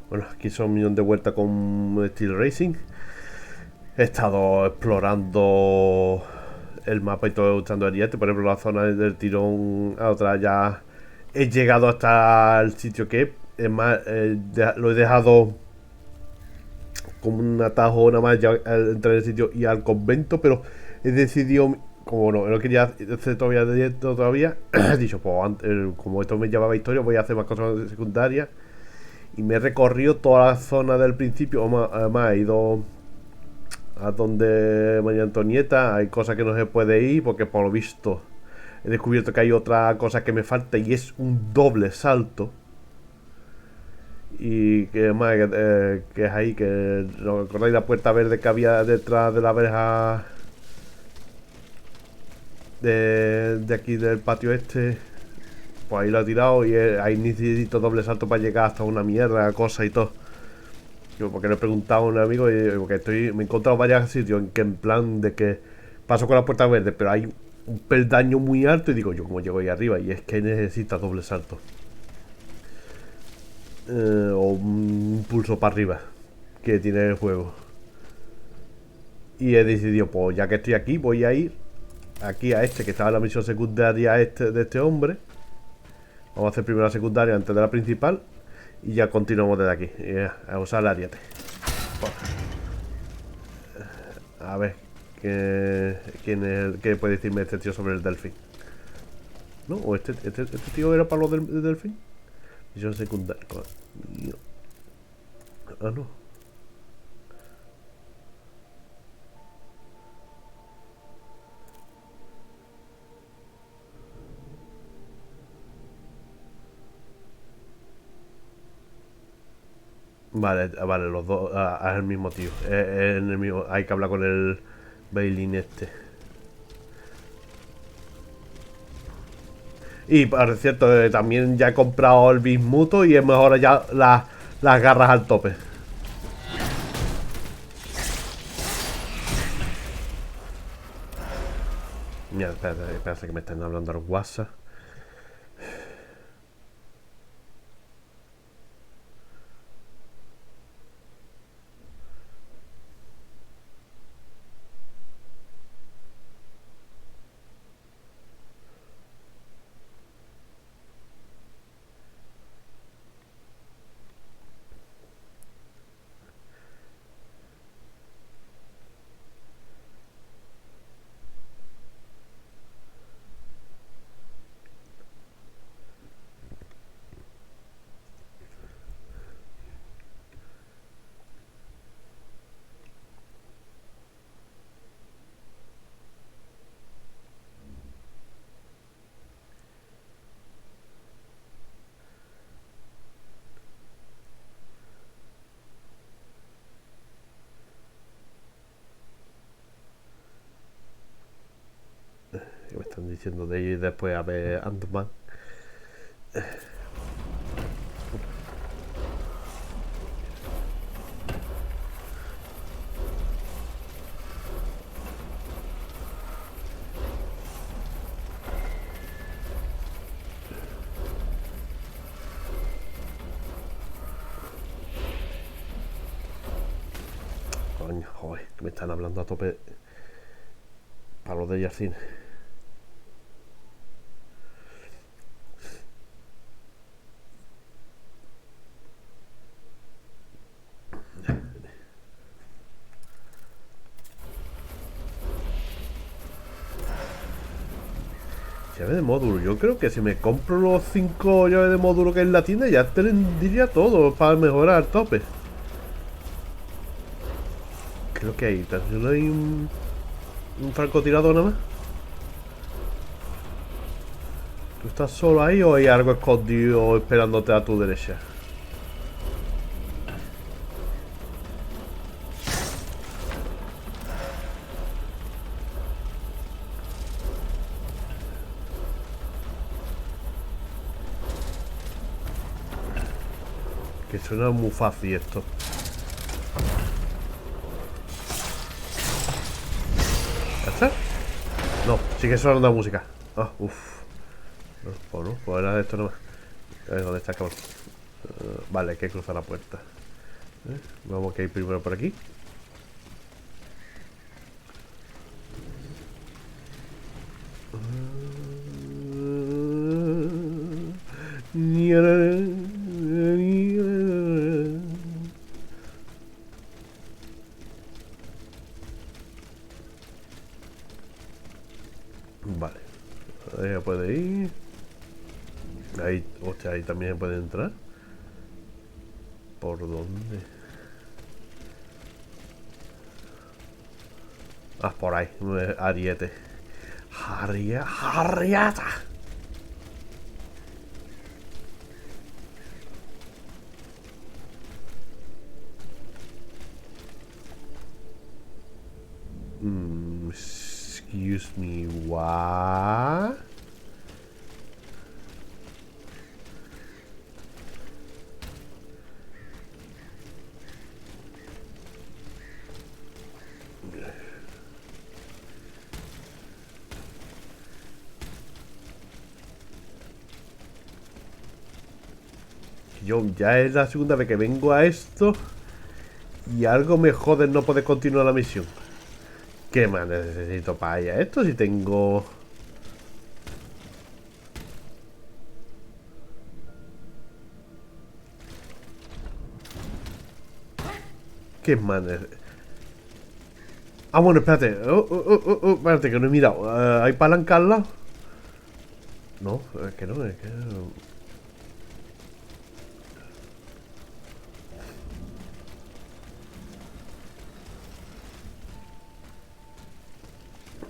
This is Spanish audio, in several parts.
Bueno, aquí son un millón de vueltas con SteelRising. He estado explorando el mapa y todo usando ariete. Por ejemplo, la zona del tirón a otra ya he llegado hasta el sitio que es más, lo he dejado como un atajo nada más ya entre el sitio y al convento, pero he decidido, como no quería hacer todavía directo todavía, he dicho, pues como esto me llevaba historia, voy a hacer más cosas secundarias. Y me he recorrido toda la zona del principio. Además, he ido a donde María Antonieta. Hay cosas que no se puede ir porque por lo visto he descubierto que hay otra cosa que me falta y es un doble salto. Y que más que es ahí, que ¿no recordáis la puerta verde que había detrás de la verja de aquí del patio este? Pues ahí lo he tirado y ahí necesito doble salto para llegar hasta una mierda, cosa y todo. Yo porque le he preguntado a un amigo y porque me he encontrado varios sitios en que en plan de que paso con la puerta verde, pero hay un peldaño muy alto y digo yo cómo llego ahí arriba y es que necesita doble salto. O un pulso para arriba que tiene el juego. Y he decidido, pues ya que estoy aquí, voy a ir aquí a este que estaba en la misión secundaria de este hombre. Vamos a hacer primero la secundaria antes de la principal. Y ya continuamos desde aquí. A usar el ariete. A ver, ¿qué puede decirme este tío sobre el delfín? ¿No? ¿O este tío era para lo del delfín? Misión secundaria. Ah, no. Vale, vale, los dos. Es el mismo tío. Es el mismo. Hay que hablar con el Bailín este. Y por cierto, también ya he comprado el bismuto y es mejor ya las garras al tope. Mira, espérate que me están hablando al WhatsApp. Que me están diciendo de ir después a ver Ant-Man. Coño, joder, que me están hablando a tope para los de Yacine. Llave de módulo. Yo creo que si me compro los 5 llaves de módulo que hay en la tienda, ya tendría todo para mejorar al tope. Creo que hay. ¿No hay un francotirador nada más? ¿Tú estás solo ahí o hay algo escondido esperándote a tu derecha? Que suena muy fácil esto. ¿Ya está? No, sigue sonando la música. Ah, uff. Pues no, pues era esto nomás. A ver, ¿dónde está el cabrón? Vale, hay que cruzar la puerta. Vamos a ir primero por aquí. Vale, ahí ya puede ir. Ahí, hostia, ahí también se puede entrar. ¿Por dónde? Ah, por ahí, ariete. Harriata. Excuse me, what? Yo ya es la segunda vez que vengo a esto y algo me jode no poder continuar la misión. ¿Qué más necesito para ir a esto si tengo...? ¿Qué más necesito? Ah, bueno, espérate. Espérate, que no he mirado. ¿Hay palanca al lado? No, es que no, es que no.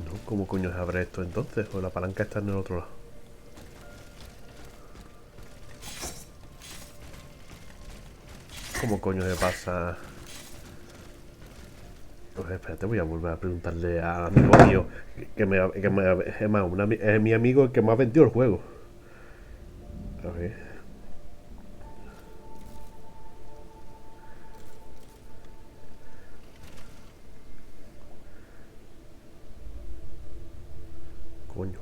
No, ¿cómo coño se abre esto entonces? O la palanca está en el otro lado. ¿Cómo coño se pasa? Pues espérate, voy a volver a preguntarle al amigo mío es más, es mi amigo el que me ha vendido el juego. A ver. Coño.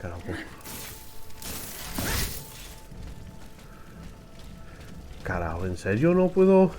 Carajo. Carajo, ¿en serio no puedo...?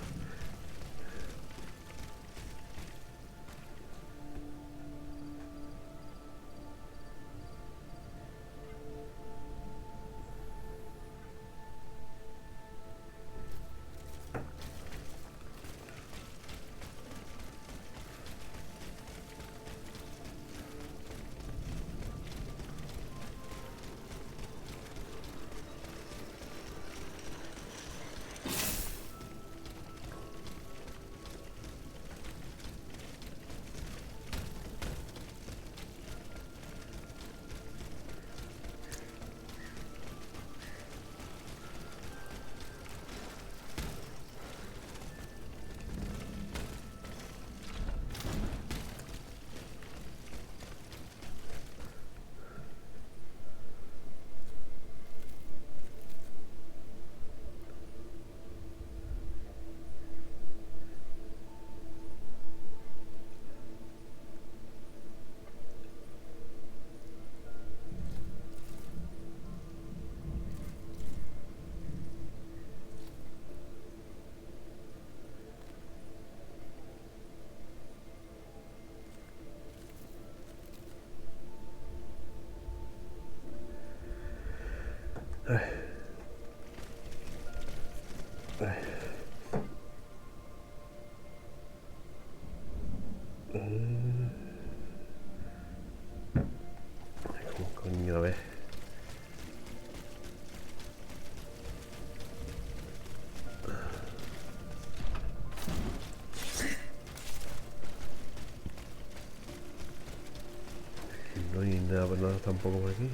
No hay nada, nada tampoco por aquí.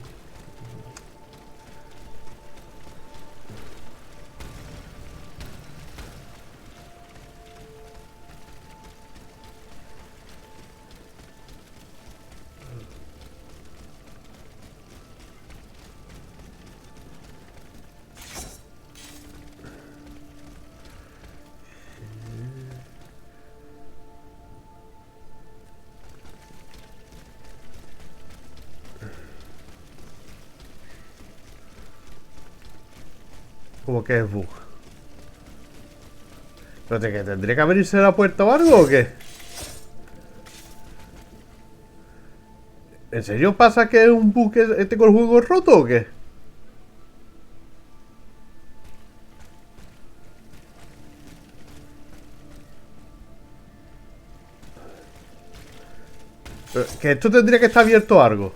¿Cómo que es bug? ¿Pero que tendría que abrirse la puerta o algo o qué? ¿En serio pasa que es un bug que tengo el juego roto o qué? Pero que esto tendría que estar abierto algo.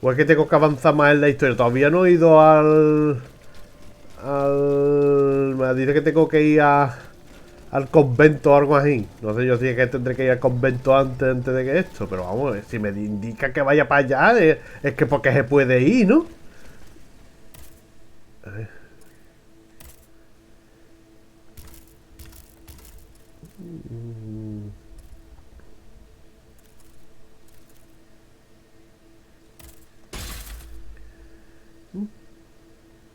O es que tengo que avanzar más en la historia. Todavía no he ido me dice que tengo que ir al convento o algo así. No sé yo si es que tendré que ir al convento antes de que esto. Pero vamos, si me indica que vaya para allá, es que porque se puede ir, ¿no? A ver.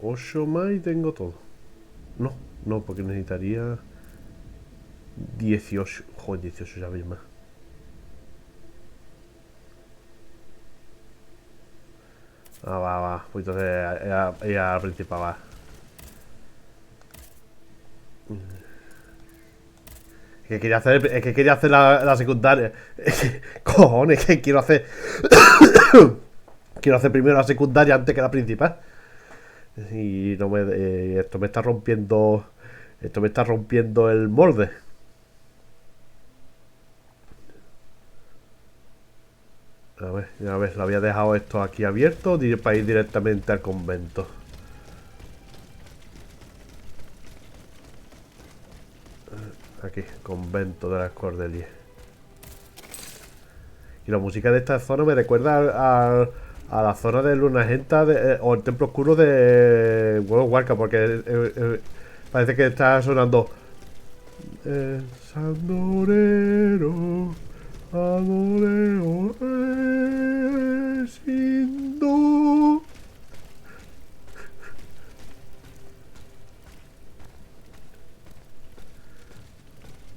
8 más y tengo todo. No, no, porque necesitaría 18. Joder, 18 ya ves más. Va. Pues entonces ya al principal va. Es que quería hacer la secundaria. Cojones, que quiero hacer. Quiero hacer primero la secundaria antes que la principal. Y no me, esto me está rompiendo. Esto me está rompiendo el molde. A ver, lo había dejado esto aquí abierto para ir directamente al convento. Aquí, convento de las Cordelias. Y la música de esta zona me recuerda a la zona de Luna Genta o el templo oscuro de World of Warcraft, porque parece que está sonando Sandorero, Adoreo, Sindu.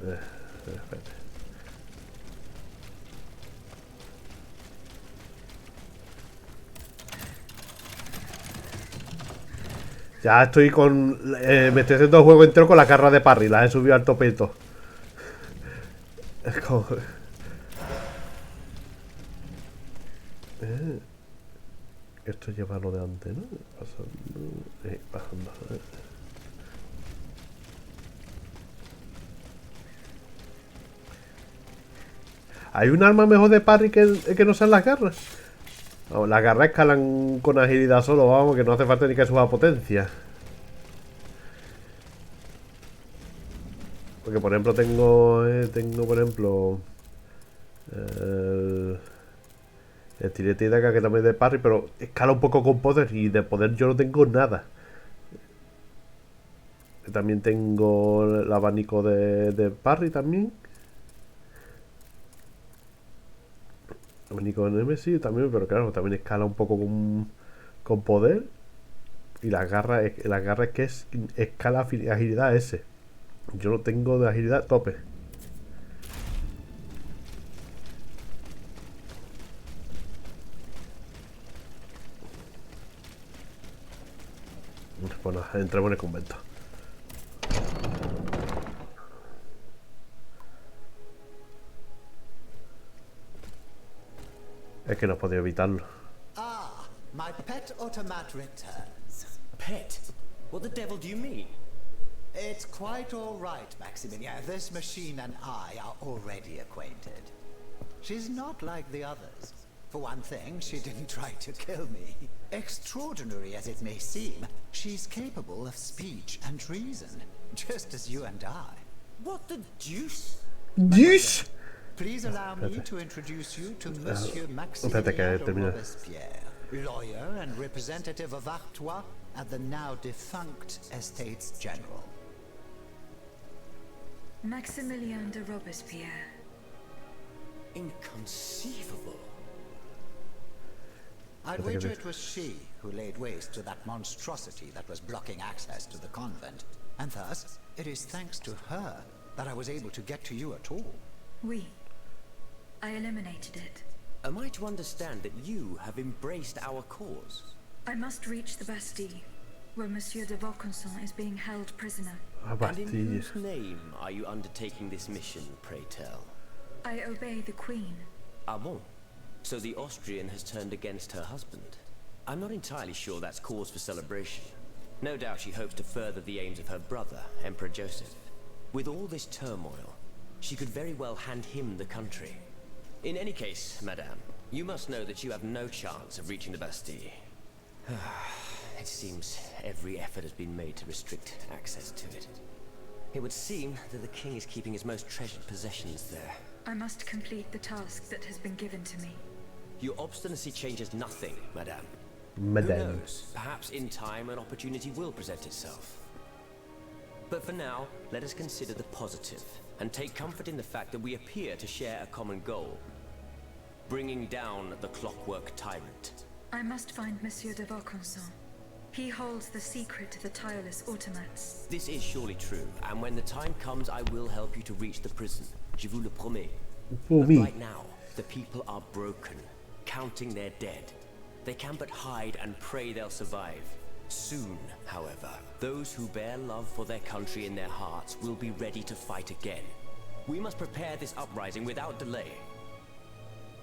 Espérate. Ya estoy con. Me estoy haciendo el juego entero con la carra de parry. La he subido al topeto. Es como. Esto lleva lo de antes, ¿no? Bajando. ¿Hay un arma mejor de parry que no sean las garras? Vamos, las garras escalan con agilidad solo, vamos, que no hace falta ni que suba potencia. Porque por ejemplo tengo por ejemplo el, el tirete de acá que también es de parry, pero escala un poco con poder y de poder yo no tengo nada. También tengo el abanico de parry también. Abanico de Nemesis también, pero claro, también escala un poco con poder. Y la garra es que es escala agilidad ese. Yo no tengo de agilidad tope. Pues nada, entremos en el convento. Es que no he podido evitarlo. Ah, my pet automat returns. pet? What the devil do you mean? It's quite all right, Maximilian. This machine and I are already acquainted. She's not like the others. For one thing, she didn't try to kill me. Extraordinary as it may seem, she's capable of speech and reason, just as you and I. What the deuce? ¡Dios! Please allow me to introduce you to Monsieur Maximilian de Robespierre, lawyer and representative of Artois at the now defunct Estates General. Maximilian de Robespierre. Inconceivable. I'd wager it was she who laid waste to that monstrosity that was blocking access to the convent, and thus it is thanks to her that I was able to get to you at all. Oui. I eliminated it. Am I to understand that you have embraced our cause? I must reach the Bastille, where Monsieur de Vaucanson is being held prisoner. And in whose name are you undertaking this mission, pray tell? I obey the Queen. Ah bon? So the Austrian has turned against her husband. I'm not entirely sure that's cause for celebration. No doubt she hopes to further the aims of her brother, Emperor Joseph. With all this turmoil, she could very well hand him the country. In any case, madame, you must know that you have no chance of reaching the Bastille. It seems every effort has been made to restrict access to it. It would seem that the king is keeping his most treasured possessions there. I must complete the task that has been given to me. Your obstinacy changes nothing, madame. Madame. Who knows? Perhaps in time an opportunity will present itself. But for now, let us consider the positive and take comfort in the fact that we appear to share a common goal. Bringing down the clockwork tyrant. I must find Monsieur de Vaucanson. He holds the secret to the tireless automats. This is surely true, and when the time comes, I will help you to reach the prison. Je vous le promets. But right now, the people are broken, counting their dead. They can but hide and pray they'll survive. Soon, however, those who bear love for their country in their hearts will be ready to fight again. We must prepare this uprising without delay.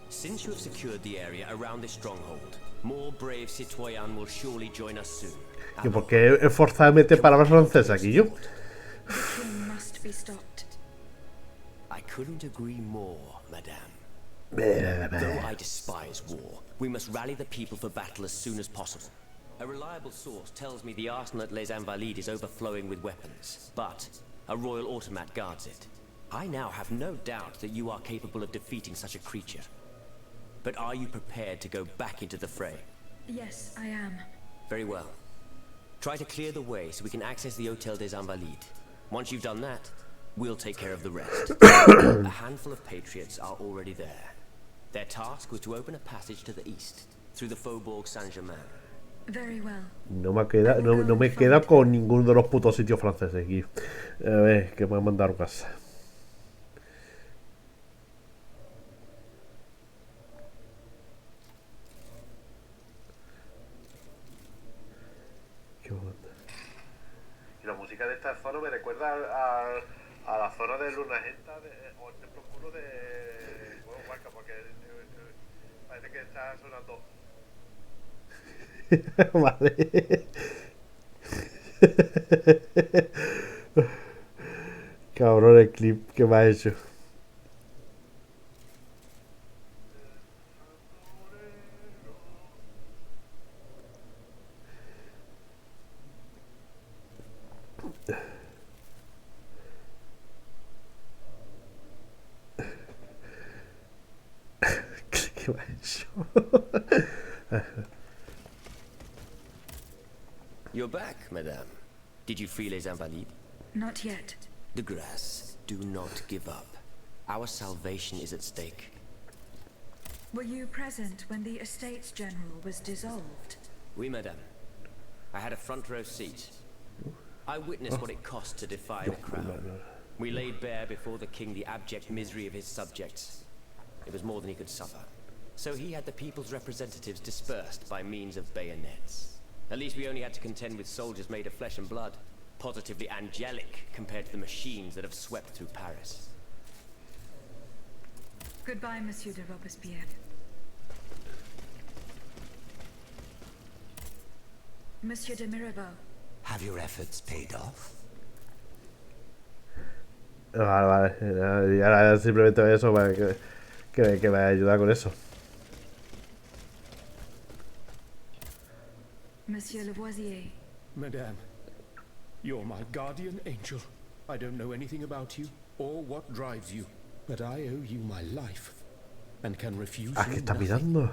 Since you have secured the area around this stronghold, more brave citoyens will surely join us soon. ¿Y por qué forzadamente palabras francesas aquí yo? The king must be stopped. I couldn't agree more, madame. Though I despise war, we must rally the people for battle as soon as possible. A reliable source tells me the arsenal at Les Invalides is overflowing with weapons, but a royal automat guards it. I now have no doubt that you are capable of defeating such a creature. But are you prepared to go back into the fray? Yes, I am. Very well. Try to clear the way so we can access the Hôtel des Invalides. Once you've done that, we'll take care of the rest. A handful of patriots are already there. Their task was to open a passage to the east, through the Faubourg Saint-Germain. Very well. No me queda con ninguno de los putos sitios franceses aquí. A ver, que me han mandado a casa. Y la música de esta zona me recuerda a la zona de Luna Genta o el templo oscuro de Huarca, porque parece que está sonando. Vale. Cabrón el clip que me ha hecho. ¿Qué me ha hecho? You're back, madame. Did you free les Invalides? Not yet. De grâce, do not give up. Our salvation is at stake. Were you present when the Estates General was dissolved? Oui, madame. I had a front row seat. I witnessed what it cost to defy the crown. We laid bare before the king the abject misery of his subjects. It was more than he could suffer. So he had the people's representatives dispersed by means of bayonets. At least we only had to contend with soldiers made of flesh and blood, positively angelic compared to the machines that have swept through Paris. Goodbye, Monsieur de Robespierre. Monsieur de Mirabeau. Have your efforts paid off? Vale, vale. Y ahora simplemente eso para que me ayuda con eso. Monsieur Lavoisier. Madame, you're my guardian angel. I don't know anything about you or what drives you, but I owe you my life and can refuse Ah, que you está nothing. mirando.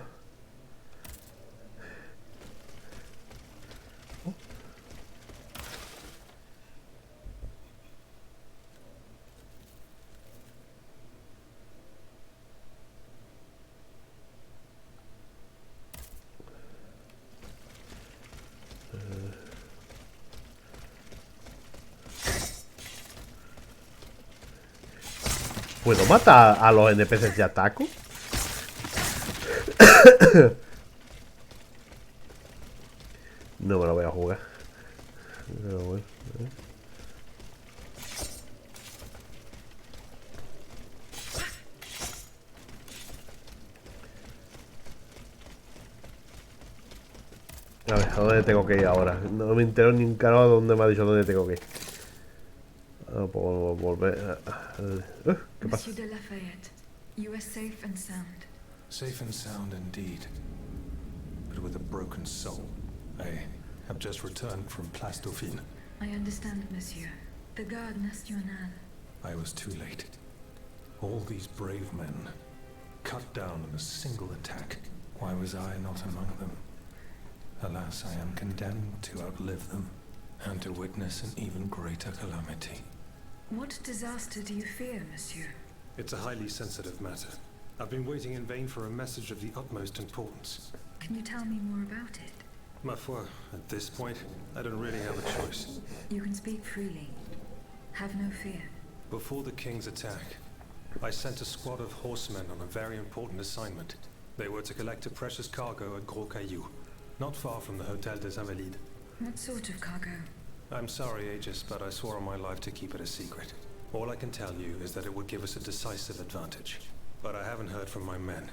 ¿Puedo matar a los NPCs de ataco? No me lo voy a jugar. Pero bueno, A ver, ¿a dónde tengo que ir ahora? No me entero ni un carajo a dónde me ha dicho dónde tengo que ir. No puedo volver. ¿Qué pasa? Monsieur de Lafayette, you are safe and sound. Safe and sound indeed, but with a broken soul. I have just returned from Parte05. I understand, monsieur. The Garde Nationale. I was too late. All these brave men cut down in a single attack. Why was I not among them? Alas, I am condemned to outlive them and to witness an even greater calamity. What disaster do you fear, monsieur? It's a highly sensitive matter. I've been waiting in vain for a message of the utmost importance. Can you tell me more about it? Ma foi, at this point, I don't really have a choice. You can speak freely. Have no fear. Before the king's attack, I sent a squad of horsemen on a very important assignment. They were to collect a precious cargo at Gros Caillou, not far from the Hotel des Invalides. What sort of cargo? I'm sorry, Aegis, but I swore on my life to keep it a secret. All I can tell you is that it would give us a decisive advantage. But I haven't heard from my men.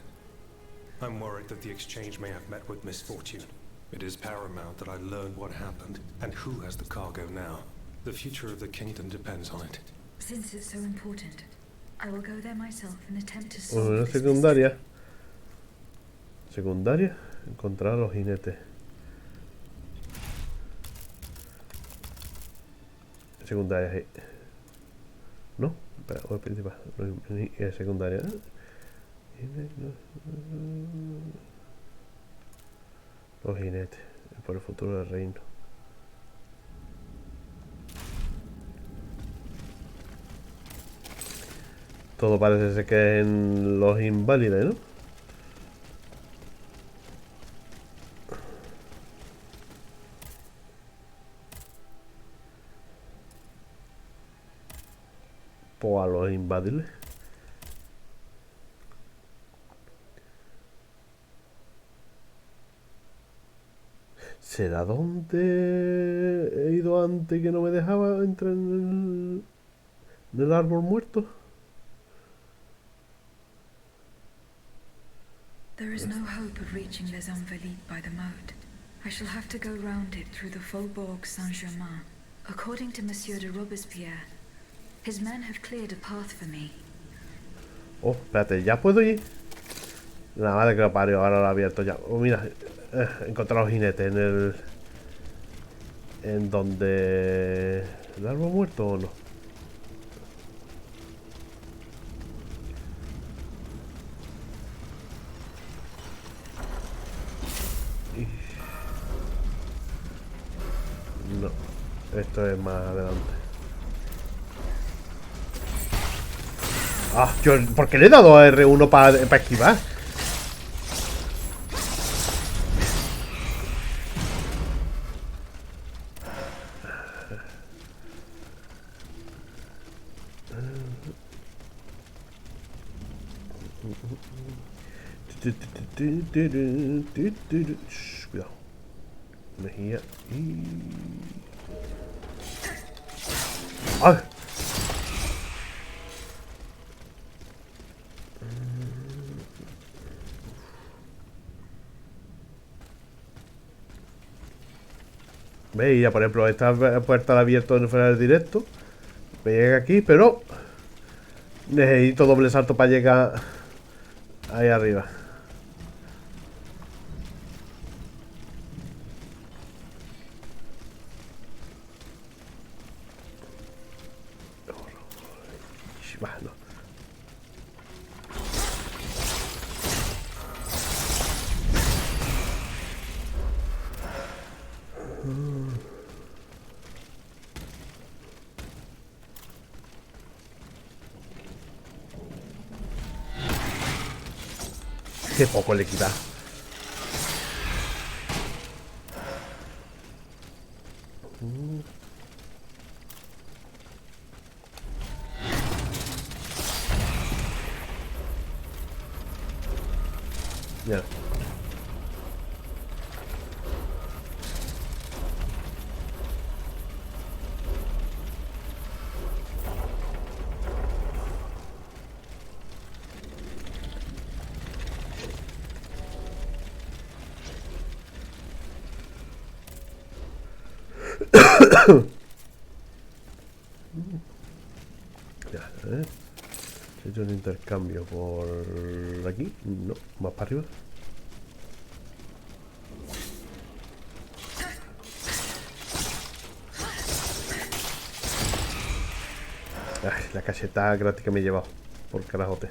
I'm worried that the exchange may have met with misfortune. It is paramount that I learn what happened and who has the cargo now. The future of the kingdom depends on it. Since it's so important, I will go there myself and attempt to solve Una this mystery. secundaria. Secundaria. Encontrar a los jinetes. Secundaria, sí. No, espera, o el principal. Secundaria. Los jinetes. Por el futuro del reino. Todo parece ser que en los inválidos, ¿no? Pues a los invadibles. ¿Será donde he ido antes que no me dejaba entrar en el árbol muerto? There is no hope of reaching Les Invalides by the moat. I shall have to go round it through the Faubourg Saint-Germain. According to Monsieur de Robespierre, his men have cleared a path for me. Oh, espérate, ¿ya puedo ir? La madre que lo parió, ahora lo he abierto ya. Oh, mira, he encontrado los jinetes en el... En donde... ¿El árbol muerto o no? No, esto es más adelante. Ah, yo, ¿por qué le he dado a R1 para esquivar? Shh, cuidado. Mejía y... ¡Ay! Veis, ya por ejemplo, esta puerta la he abierto en fuera del directo. Me llega aquí, pero necesito doble salto para llegar ahí arriba. Va, no. Qué poco le quita. Ya. Ya, he hecho un intercambio por aquí. No, más para arriba. Ay, la caseta gratis que me he llevado. Por carajote.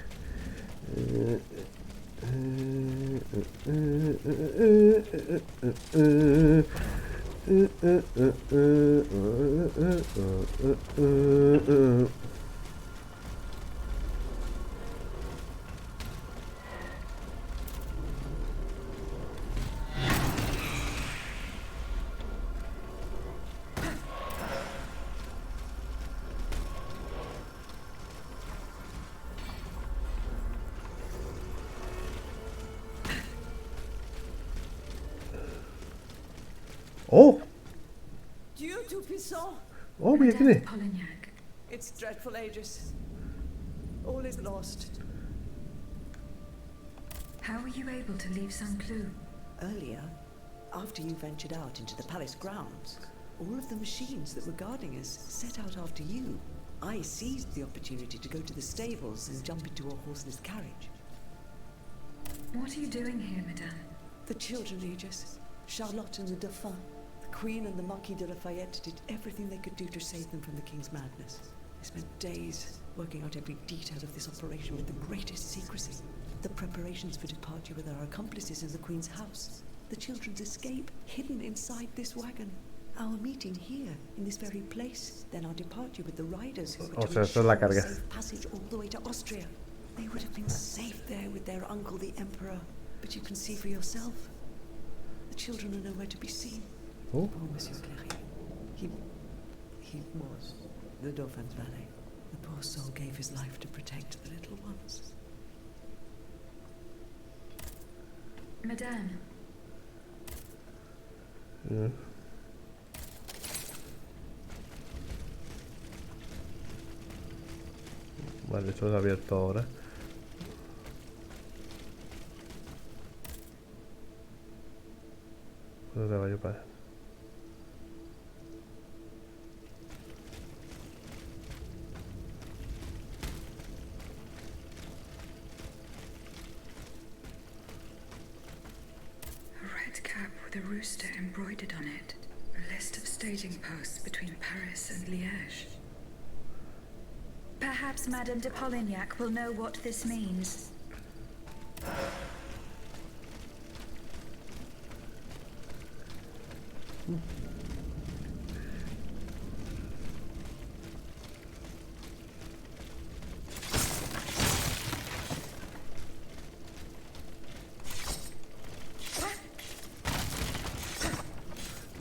¡Oh! Dieu Tout-Puissant! ¡Oh, mira quién es! Polignac. It's dreadful, Aegis. All is lost. How were you able to leave Saint-Cloud? Earlier, after you ventured out into the palace grounds, all of the machines that were guarding us set out after you. I seized the opportunity to go to the stables and jump into a horseless carriage. What are you doing here, madame? The children, Aegis. Charlotte and the Dauphin. The Queen and the Marquis de Lafayette did everything they could do to save them from the King's madness. They spent days working out every detail of this operation with the greatest secrecy. The preparations for departure with our accomplices in the Queen's house. The children's escape, hidden inside this wagon. Our meeting here, in this very place. Then our departure with the riders who were to ensure a safe passage all the way to Austria. They would have been safe there with their uncle, the Emperor. But you can see for yourself. The children are nowhere to be seen. Oh. Poor Monsieur Cléry. He was the Dauphin's valet. The poor soul gave his life to protect the little ones. Madame, Vale, esto lo he abierto ahora. ¿Dónde va yo para? a red cap with a rooster embroidered on it. A list of staging posts between Paris and Liège. Perhaps Madame de Polignac will know what this means.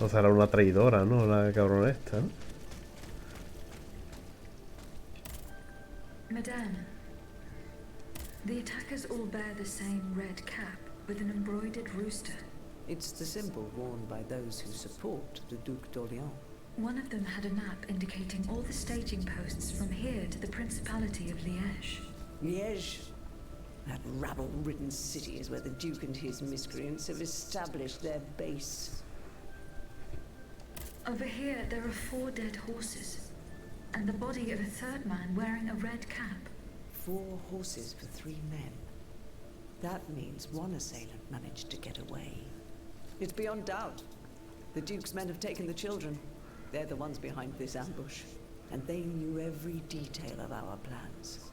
O sea, era una traidora, ¿no? La cabrona esta, ¿no? Madame, the attackers all bear the same red cap with an embroidered rooster. It's the symbol worn by those who support the Duc d'Orléans. One of them had a map indicating all the staging posts from here to the Principality of Liège. Liège? That rabble-ridden city is where the Duke and his miscreants have established their base. Over here, there are 4 dead horses, and the body of a 3rd man wearing a red cap. 4 horses for 3 men. That means one assailant managed to get away. It's beyond doubt. The Duke's men have taken the children. They're the ones behind this ambush, and they knew every detail of our plans.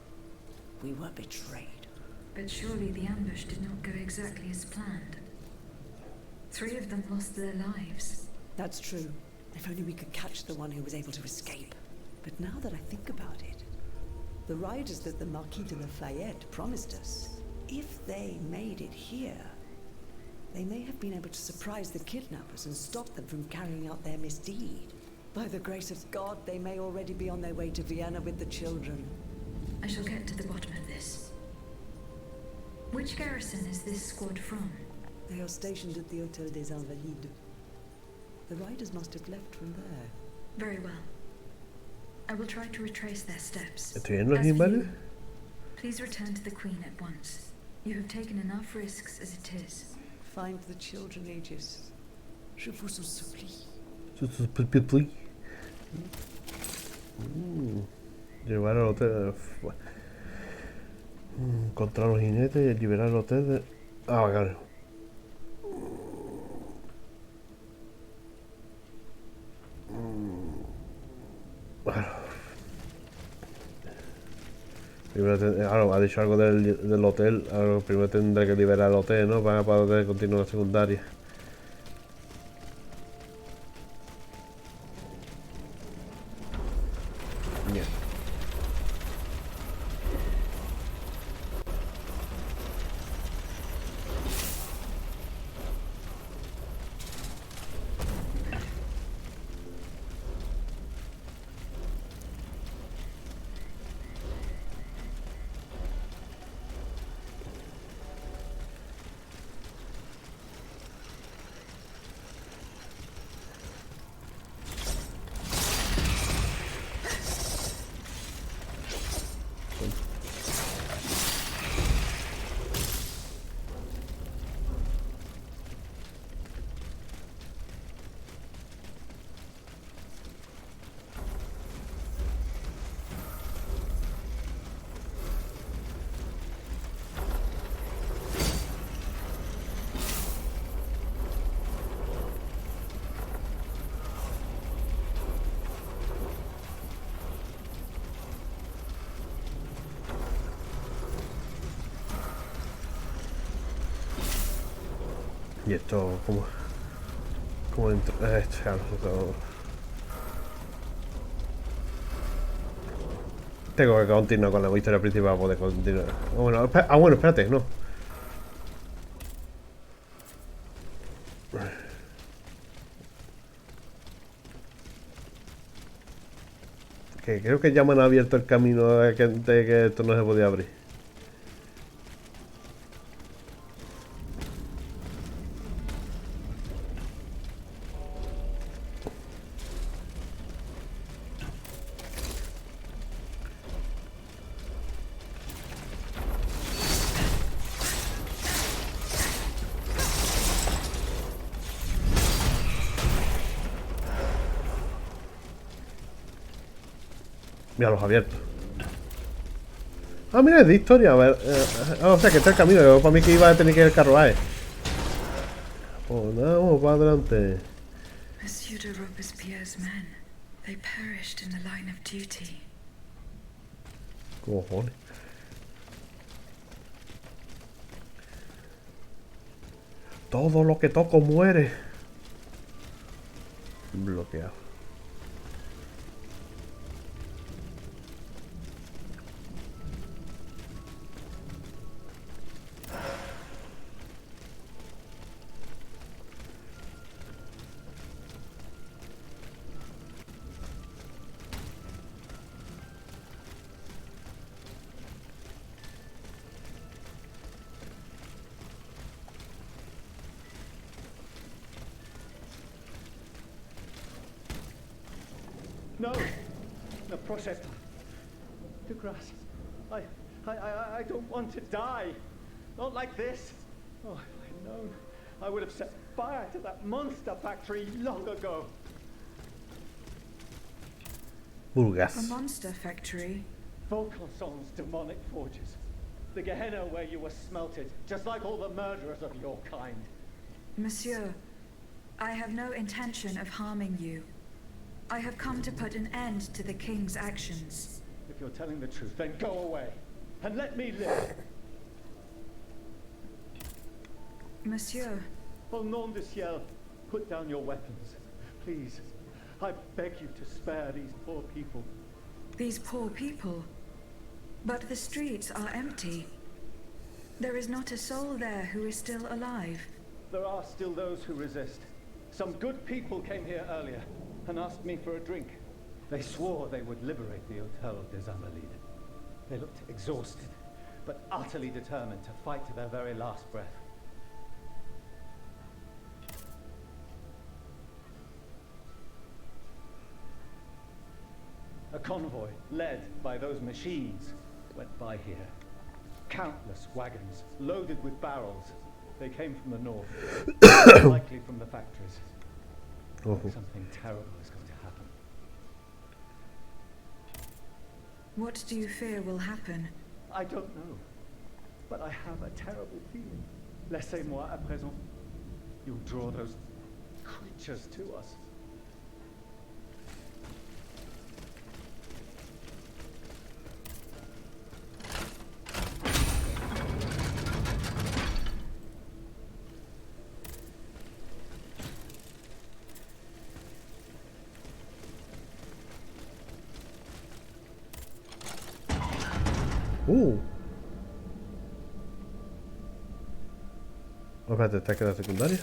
We were betrayed. But surely the ambush did not go exactly as planned. 3 of them lost their lives. That's true. If only we could catch the one who was able to escape. But now that I think about it, the riders that the Marquis de Lafayette promised us, if they made it here, they may have been able to surprise the kidnappers and stop them from carrying out their misdeed. By the grace of God, they may already be on their way to Vienna with the children. I shall get to the bottom of this. Which garrison is this squad from? They are stationed at the Hôtel des Invalides. The riders must have left from there. Very well. I will try to retrace their steps. ¿Estoy en los As for animales? you, please return to the Queen at once. You have taken enough risks as it is. Find the children, Aegis. Je vous en supplie. Llevar al hotel. Encontrar a los jinetes y liberar el hotel de... Ah, claro. Bueno. Primero ha dicho algo del hotel. Ahora primero tendré que liberar el hotel, ¿no? Para poder continuar la secundaria. Bien. Y esto, ¿cómo entro? Esto. Tengo que continuar con la historia principal para poder continuar. Bueno, bueno, espérate, no. Que creo que ya me han abierto el camino de que esto no se podía abrir. Mira, los abiertos. Ah, mira, es de historia. A ver, o sea, que está el camino. Yo, para mí que iba a tener que ir el carruaje. Pues nada, vamos para adelante. Monsieur de Robespierre's men. They perished in the line of duty. Cojones. Todo lo que toco muere. Bloqueado. No, no, proszę. De grâce, I don't want to die. Not like this. Oh, if I'd known, I would have set fire to that monster factory long ago. A monster factory. Vaucanson's demonic forges. The Gehenna where you were smelted, just like all the murderers of your kind. Monsieur, I have no intention of harming you. I have come to put an end to the king's actions. If you're telling the truth, then go away. And let me live. Monsieur. Au nom du ciel, put down your weapons. Please, I beg you to spare these poor people. These poor people? But the streets are empty. There is not a soul there who is still alive. There are still those who resist. Some good people came here earlier and asked me for a drink. They swore they would liberate the Hotel des Invalides. They looked exhausted, but utterly determined to fight to their very last breath. A convoy, led by those machines, went by here. Countless wagons, loaded with barrels. They came from the north, likely from the factories. Something terrible is going to happen. What do you fear will happen? I don't know, but I have a terrible feeling. Laissez-moi à présent. You'll draw those creatures to us. Espérate, ¿esta queda secundaria?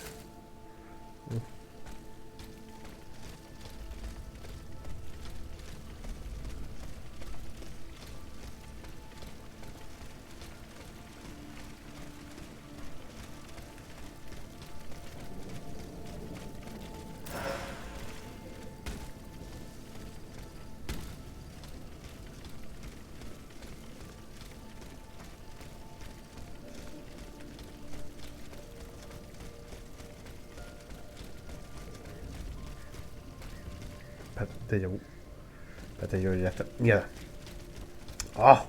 Espérate, yo ya está. Mierda. ¡Ah!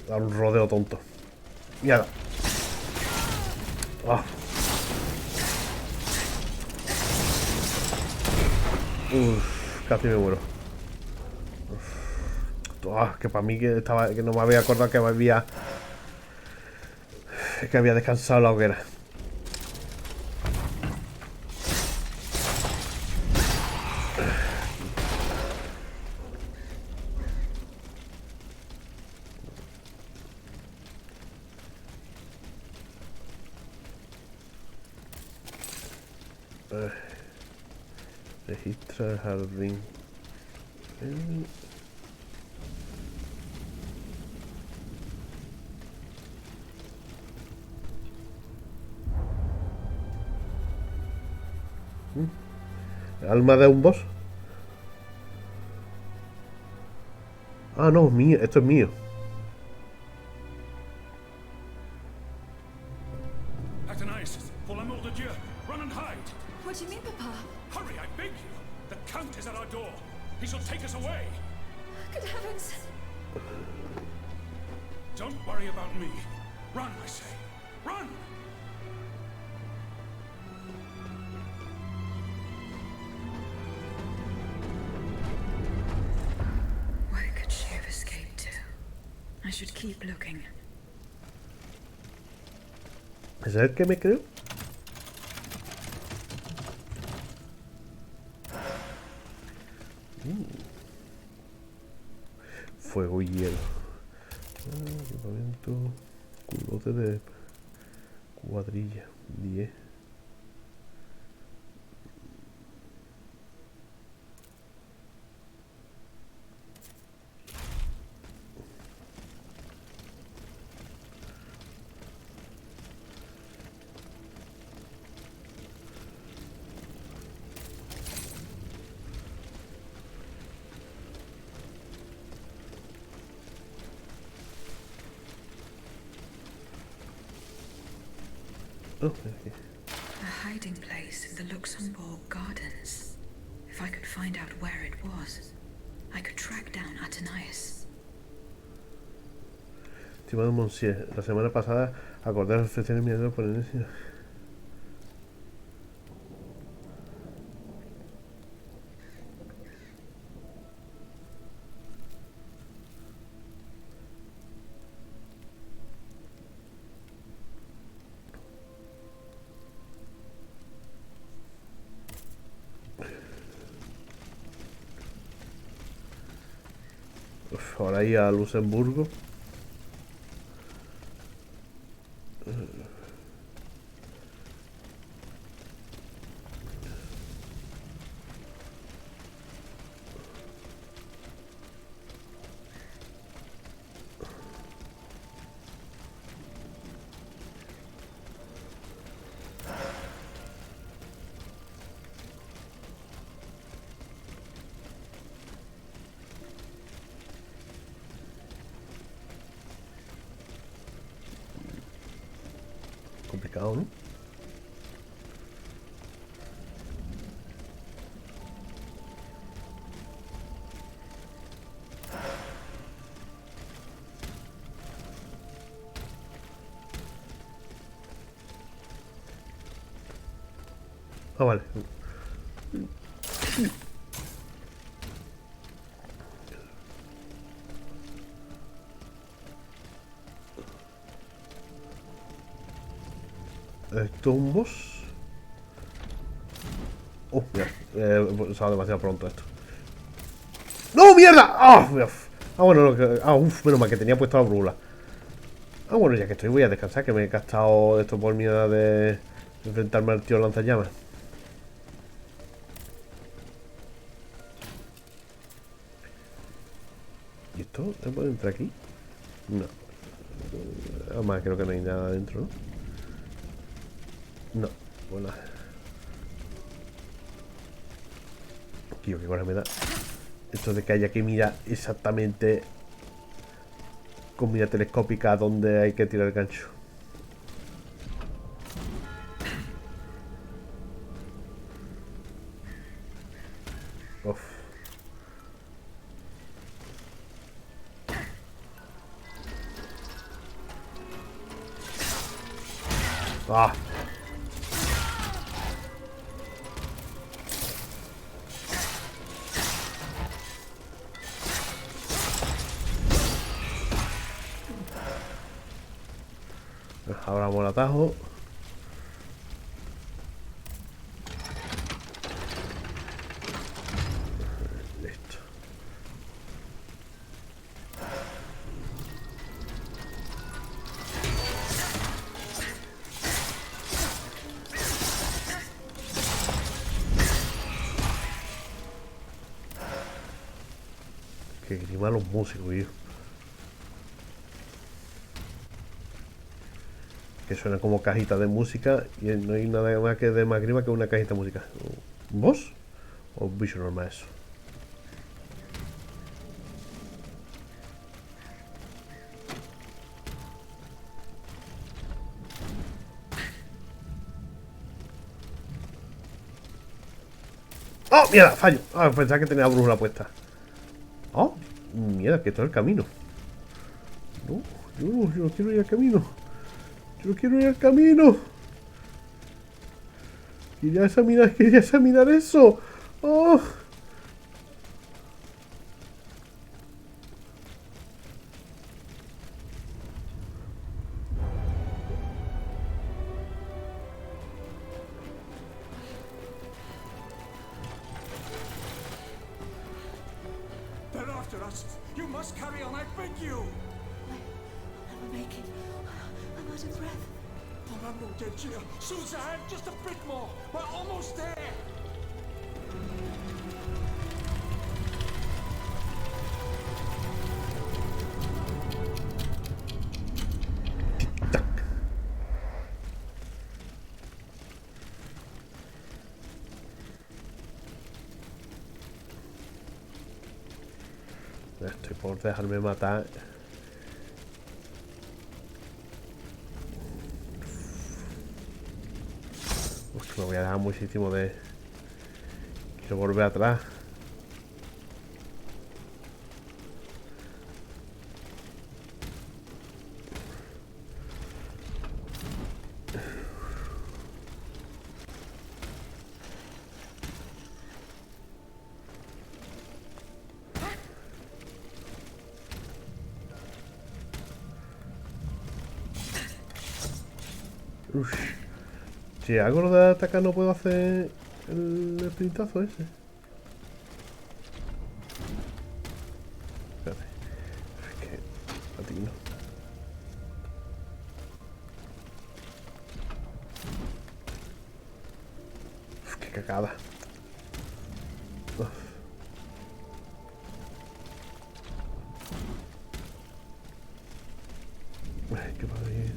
Da un rodeo tonto. Mierda. ¡Ah! Casi me muero. Que para mí que no me había acordado que había descansado la hoguera. Registra el jardín. ¿Alma de un boss? Ah, no, mío. Esto es mío. Pour l'amour de Dieu, run and hide! What do you mean, Papa? Hurry, I beg you! The Count is at our door. He shall take us away. Good heavens! Don't worry about me. Run, I say. Run! Where could she have escaped to? I should keep looking. ¿Es el que me creo? Fuego y hielo. Equipamiento. Culote de cuadrilla. 10. Oh, okay. A hiding place in the Luxembourg Gardens. If I could find out where it was. I could track down Atanias. Estimado Monsieur, la semana pasada acordé ofrecer mi ayuda por el inicio. Ahora ir a Luxemburgo. Complicado, ¿no? Ah, vale. Tumbos. Mira, se va demasiado pronto esto. ¡No, mierda! ¡Ah! Bueno, menos mal que tenía puesto la brújula. Bueno, ya que estoy voy a descansar, que me he gastado esto por miedo de enfrentarme al tío lanzallamas. ¿Y esto? ¿Se puede entrar aquí? No. Además, creo que no hay nada adentro, ¿no? No, bueno. Tío, qué coraje me da. Esto de que haya que mirar exactamente con mira telescópica donde hay que tirar el gancho. Uf. Ah. Abramos el atajo. Listo. Que grima los músicos, tío. Que suena como cajita de música y no hay nada más que de más grima que una cajita de música. ¿Boss? ¿O un bicho normal eso? ¡Oh, mierda! Fallo. Pensaba que tenía la brújula puesta. ¡Oh! Mierda, que todo el camino. No, yo no quiero ir al camino. Yo quiero ir al camino. Quería examinar eso. Oh. They're after us. You must carry on, I beg you. I will make it. I'm out of breath. Suzanne, just a bit more. We're almost there. Estoy por dejarme matar. Me voy a dejar muchísimo de... Quiero volver atrás. Uf. Si hago lo de atacar no puedo hacer el pintazo ese. Espérate. Es que a ti no. Uf, qué cagada. Uf. Ay, qué padre.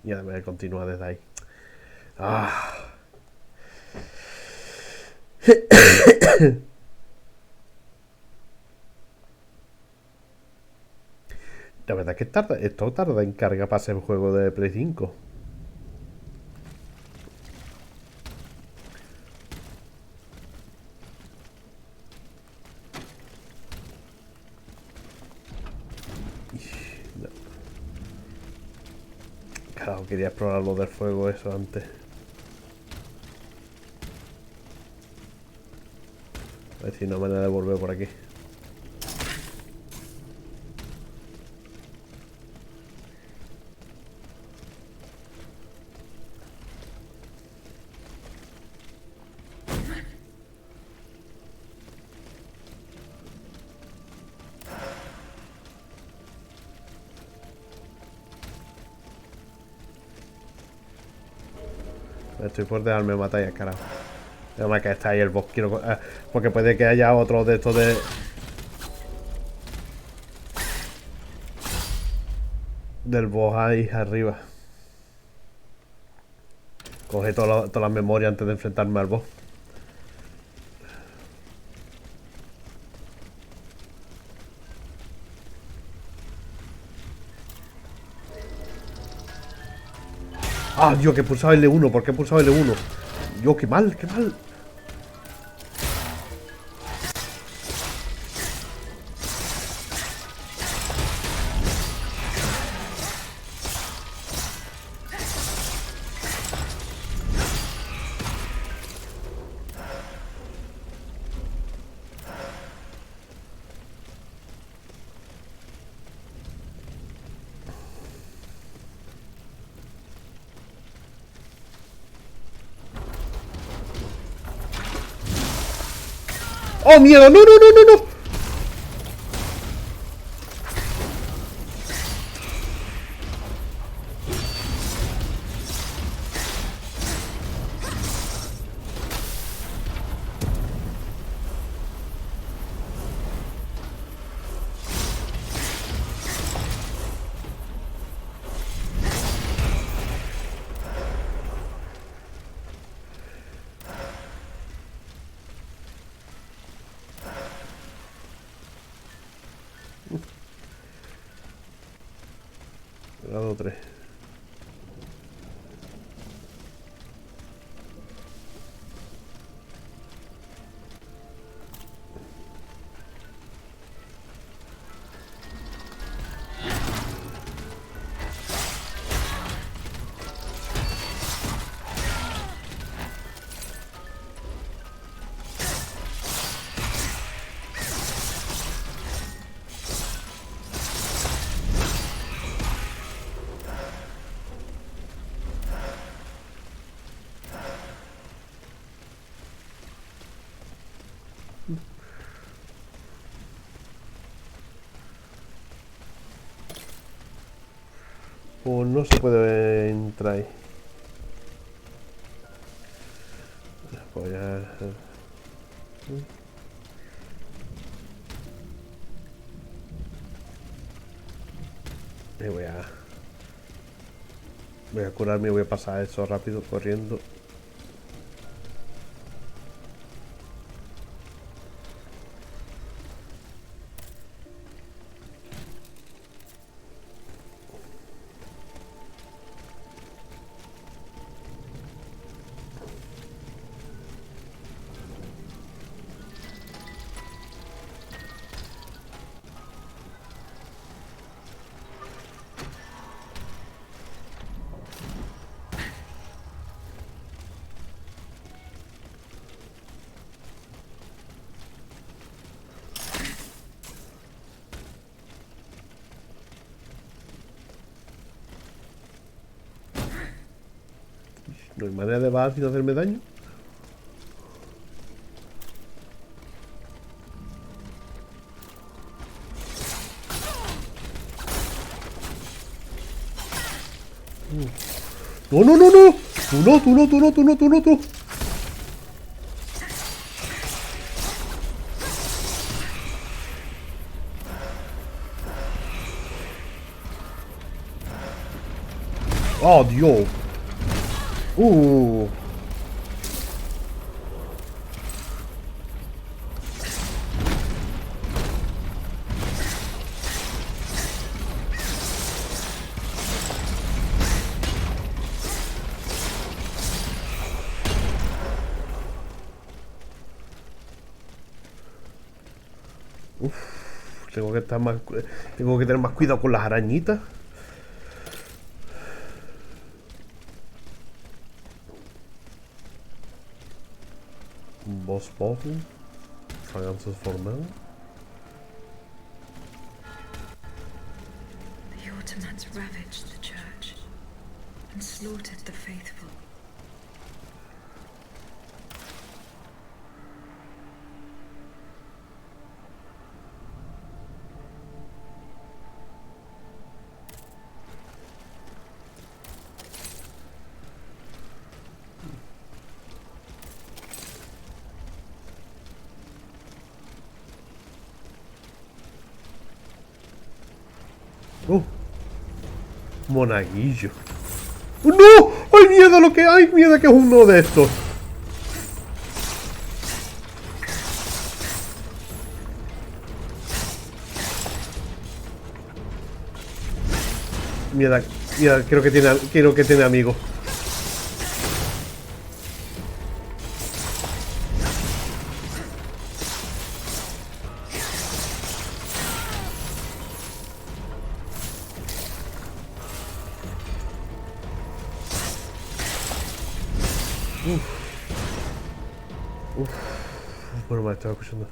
Y además continúa desde ahí. Ah. La verdad es que esto tarda en carga para ser un juego de Play 5. No. Claro, quería explorar lo del fuego eso antes. A ver si no hay manera de volver por aquí. Estoy por dejarme matar ya, carajo. Además que está ahí el boss. Quiero, porque puede que haya otro de estos del boss ahí arriba. Coge todas las memorias antes de enfrentarme al boss. Ah, Dios, que he pulsado L1. ¿Por qué he pulsado L1? Dios, qué mal, qué mal. ¡Oh, mierda! ¡No, no, no, no, no! Grado 3. Pues no se puede entrar ahí. Pues ya... Y voy a curarme y voy a pasar eso rápido corriendo. No hay manera de bajar sin hacerme daño. No, no, no, no. Tú no, tú no, tú no, tú no, tú no, tú. Oh, Dios. Tengo que estar más, tengo que tener más cuidado con las arañitas. Boss bottle. Fragancias formales. The Ottomans ravaged the church and slaughtered the faithful. Monaguillo. ¡No! ¡Ay, mierda lo que hay! ¡Mierda que es uno de estos! Mierda, mierda, creo que tiene amigos. Bueno, me estaba escuchando.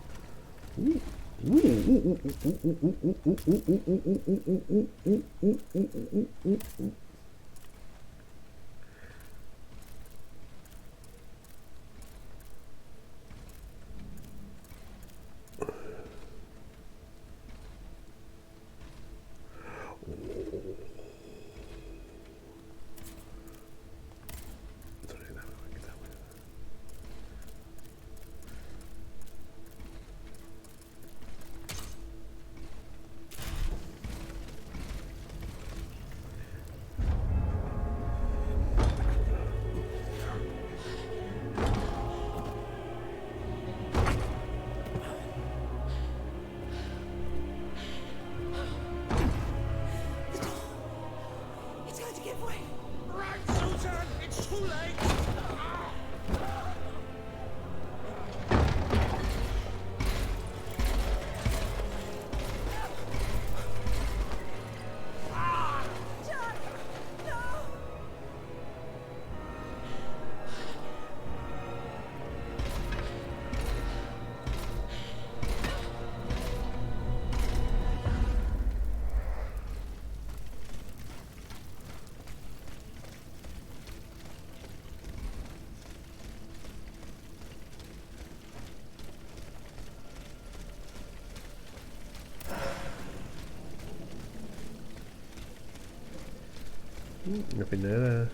La primera.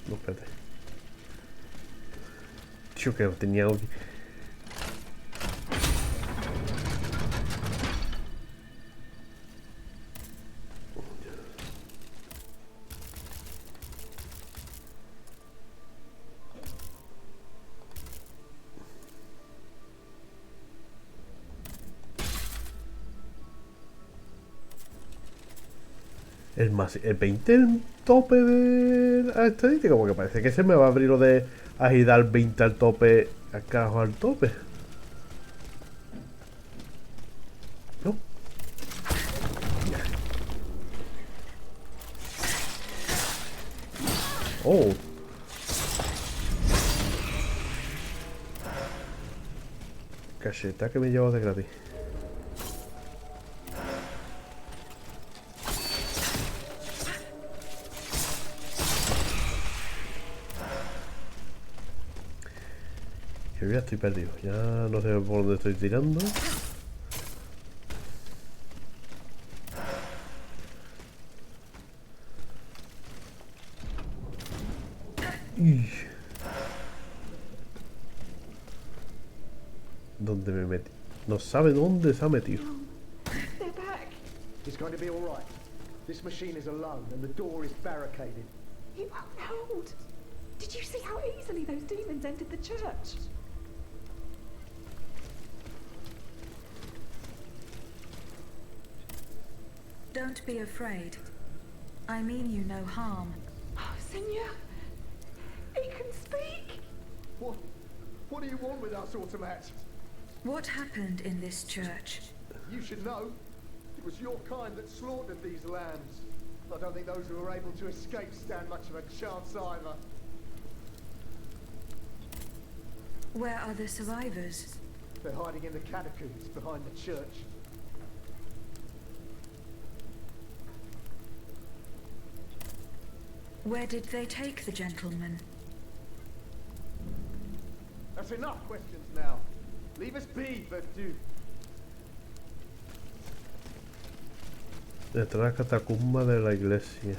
No, espérate. Yo creo que tenía un... el 20 el tope de la estadística, porque parece que se me va a abrir lo de agitar 20 al tope, al carajo al tope. No. Oh. Cacheta que me llevo de gratis. estoy perdido. Ya no sé por dónde estoy tirando. ¿Dónde me metí? No sabe dónde se ha metido. They're back. It's going to be all right. This machine is alone and the door is barricaded. It won't hold. Did you see how easily those demons entered the church? Don't be afraid. I mean you no harm. Oh, Senor. He can speak. What do you want with us, Automat? What happened in this church? You should know. It was your kind that slaughtered these lambs. I don't think those who were able to escape stand much of a chance either. Where are the survivors? They're hiding in the catacombs behind the church. Where did they take the gentleman? That's enough questions now. Leave us be, Vertu. Detrás de la catacumba de la iglesia.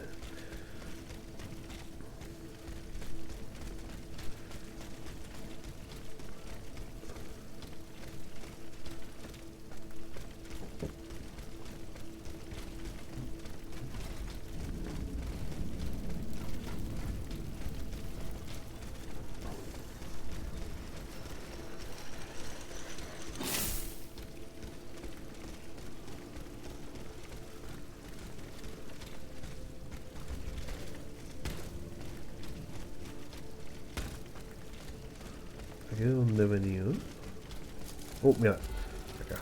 ¿Aquí de dónde he venido? Mira. Acá.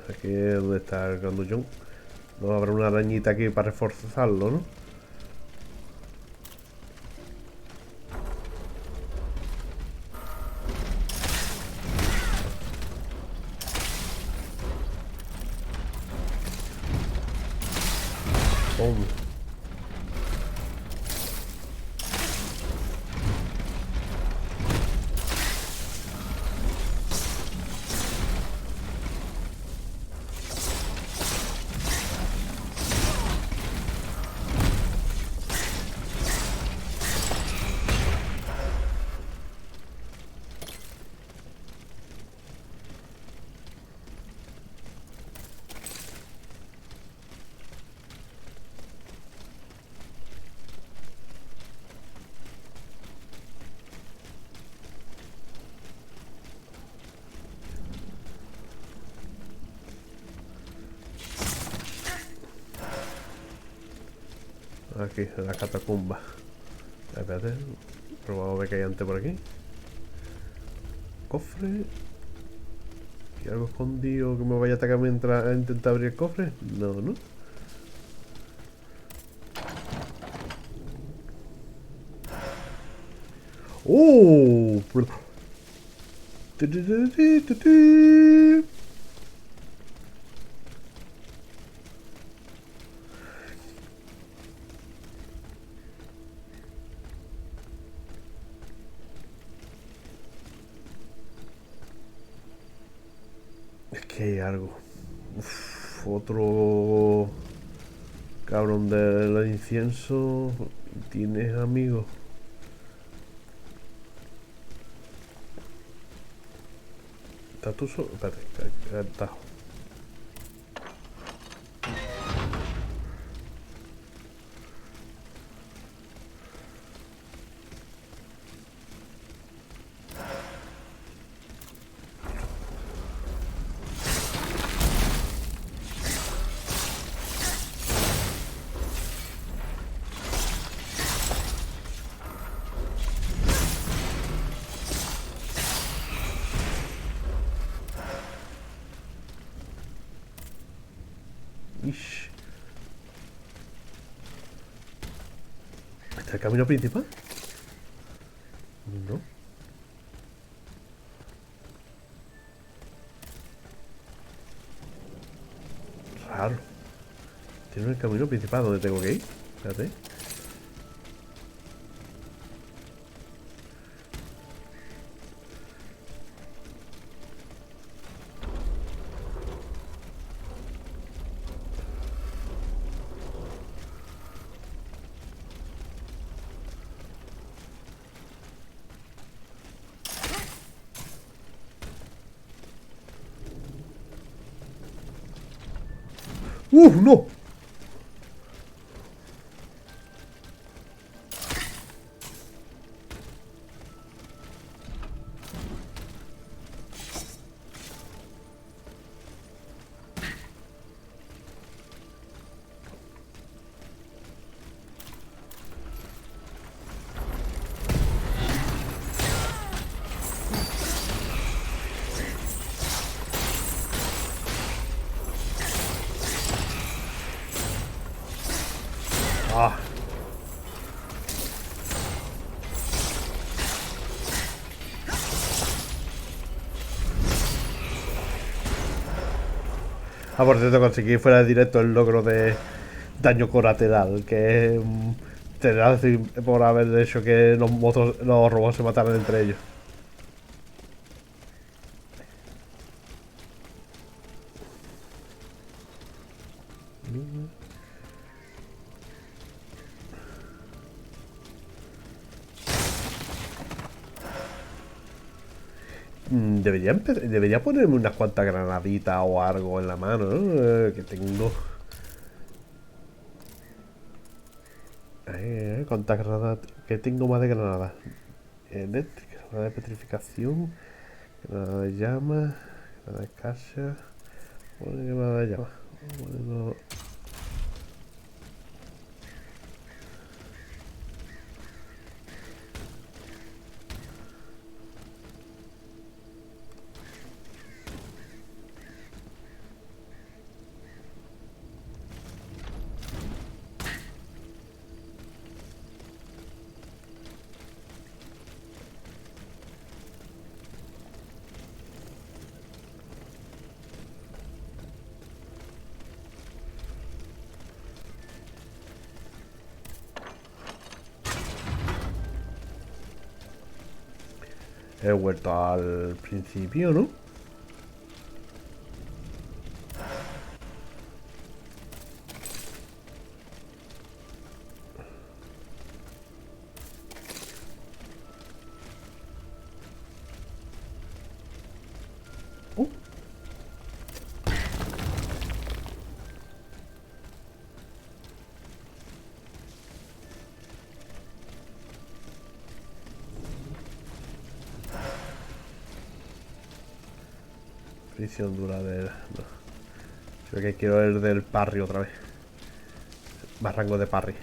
Aquí es donde está el grandullón. No habrá una arañita aquí para reforzarlo, ¿no? Hombre. Aquí, en la catacumba. Espérate. Probamos a ver qué hay antes por aquí. Cofre. ¿Y algo escondido que me vaya a atacar mientras intenta abrir el cofre? No, ¿no? ¡Oh! Es que hay algo. Uf, otro cabrón del incienso. ¿Tienes amigos? ¿Estás tú solo? Espérate, está. Ish. ¿Este es el camino principal? No. Raro. Tiene el camino principal donde tengo que ir. Espérate. ¡No! Ah. Por cierto, conseguí fuera de directo el logro de daño colateral, que te da por haber hecho que los robots se mataran entre ellos. Debería ponerme unas cuantas granaditas o algo en la mano, ¿no? Que tengo. ¿Cuántas granadas? Que tengo más de granadas. Eléctrica, granada de petrificación, granada de llama, granada de escarcha. Granada de llama. Bueno. He vuelto al principio, ¿no? Prisión duradera. No. Creo que quiero el del parry otra vez. Más rango de parry.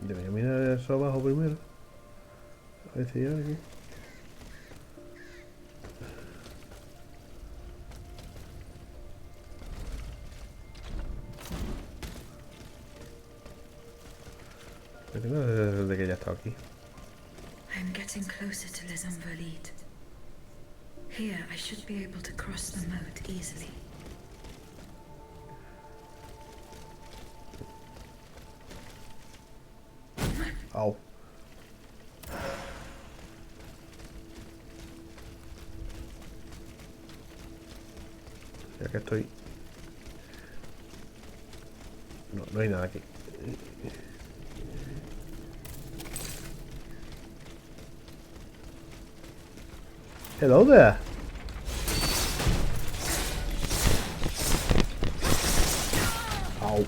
Debería mirar eso abajo primero. A ver si hay alguien. Desde que ya está aquí. I'm getting closer to Les Invalides. Here, I should be able to cross the moat easily. Au. Ya que estoy. No, no hay nada aquí. Hello there. Au.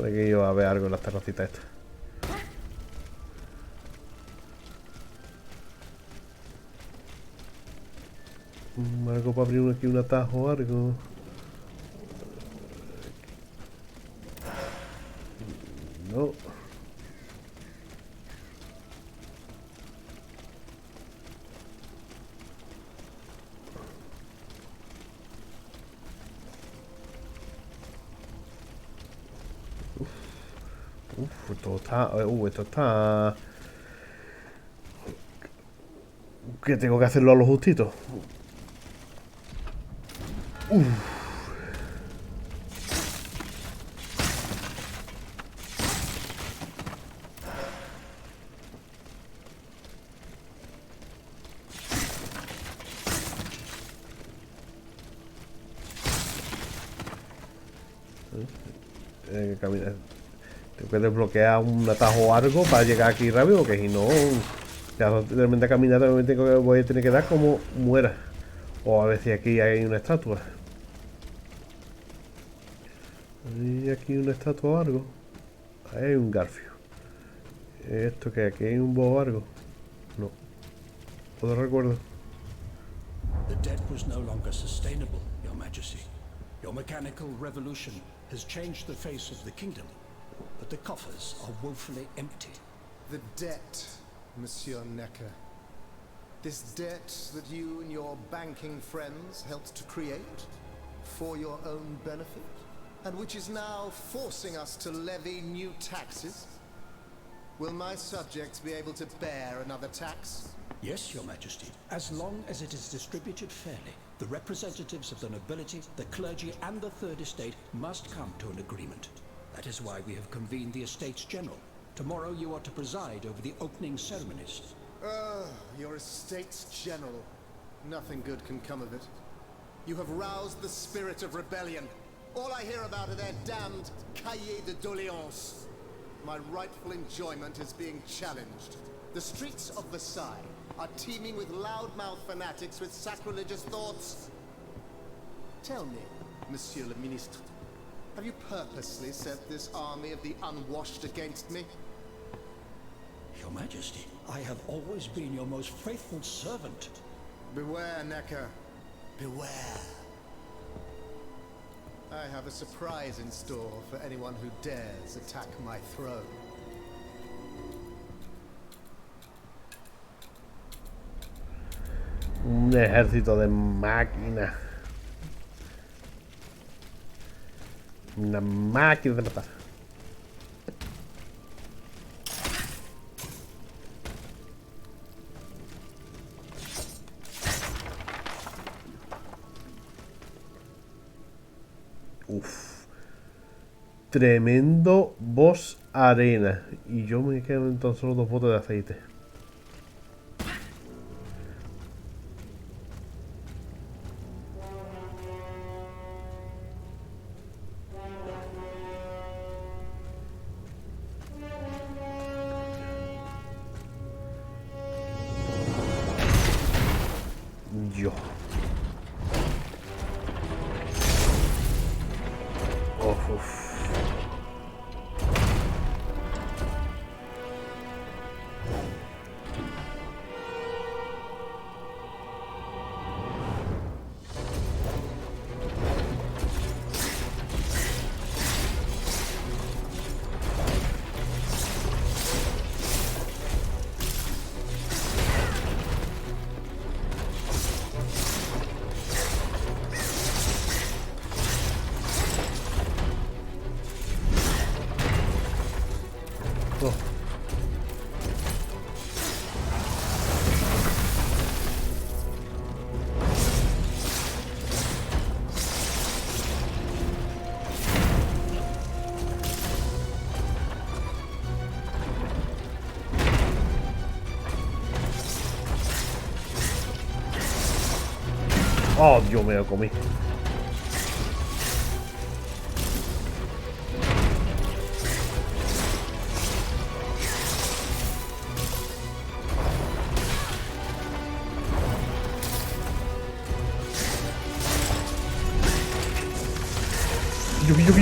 Hay que ir a ver algo en las terracitas estas. Algo para abrir aquí un atajo o algo. No. Esto está... Que tengo que hacerlo a lo justito. Caminar. Tengo que desbloquear un atajo o algo para llegar aquí rápido, porque si no, ya realmente caminata voy a tener que dar como muera. O a ver si aquí hay una estatua. ¿Hay aquí una estatua o algo? Ahí hay un garfio. ¿Esto que aquí hay un bow o algo? No. No recuerdo. The debt was no longer sustainable, Your Majesty. Your mechanical revolution has changed the face of the kingdom, but the coffers are woefully empty. The debt, Monsieur Necker. This debt that you and your banking friends helped to create for your own benefit, and which is now forcing us to levy new taxes. Will my subjects be able to bear another tax? Yes, Your Majesty, as long as it is distributed fairly. The representatives of the nobility, the clergy, and the Third Estate must come to an agreement. That is why we have convened the Estates General. Tomorrow you are to preside over the opening ceremonies. Your Estates General. Nothing good can come of it. You have roused the spirit of rebellion. All I hear about are their damned cahiers de doléances. My rightful enjoyment is being challenged. The streets of Versailles are teeming with loudmouth fanatics with sacrilegious thoughts. Tell me, Monsieur le Ministre, have you purposely set this army of the unwashed against me? Your Majesty, I have always been your most faithful servant. Beware, Necker. Beware. I have a surprise in store for anyone who dares attack my throne. Un ejército de máquinas. Una máquina de matar. Uf. Tremendo boss arena. Y yo me quedo en tan solo 2 botes de aceite. Yo. Uf. Oh, Dios, me lo comí.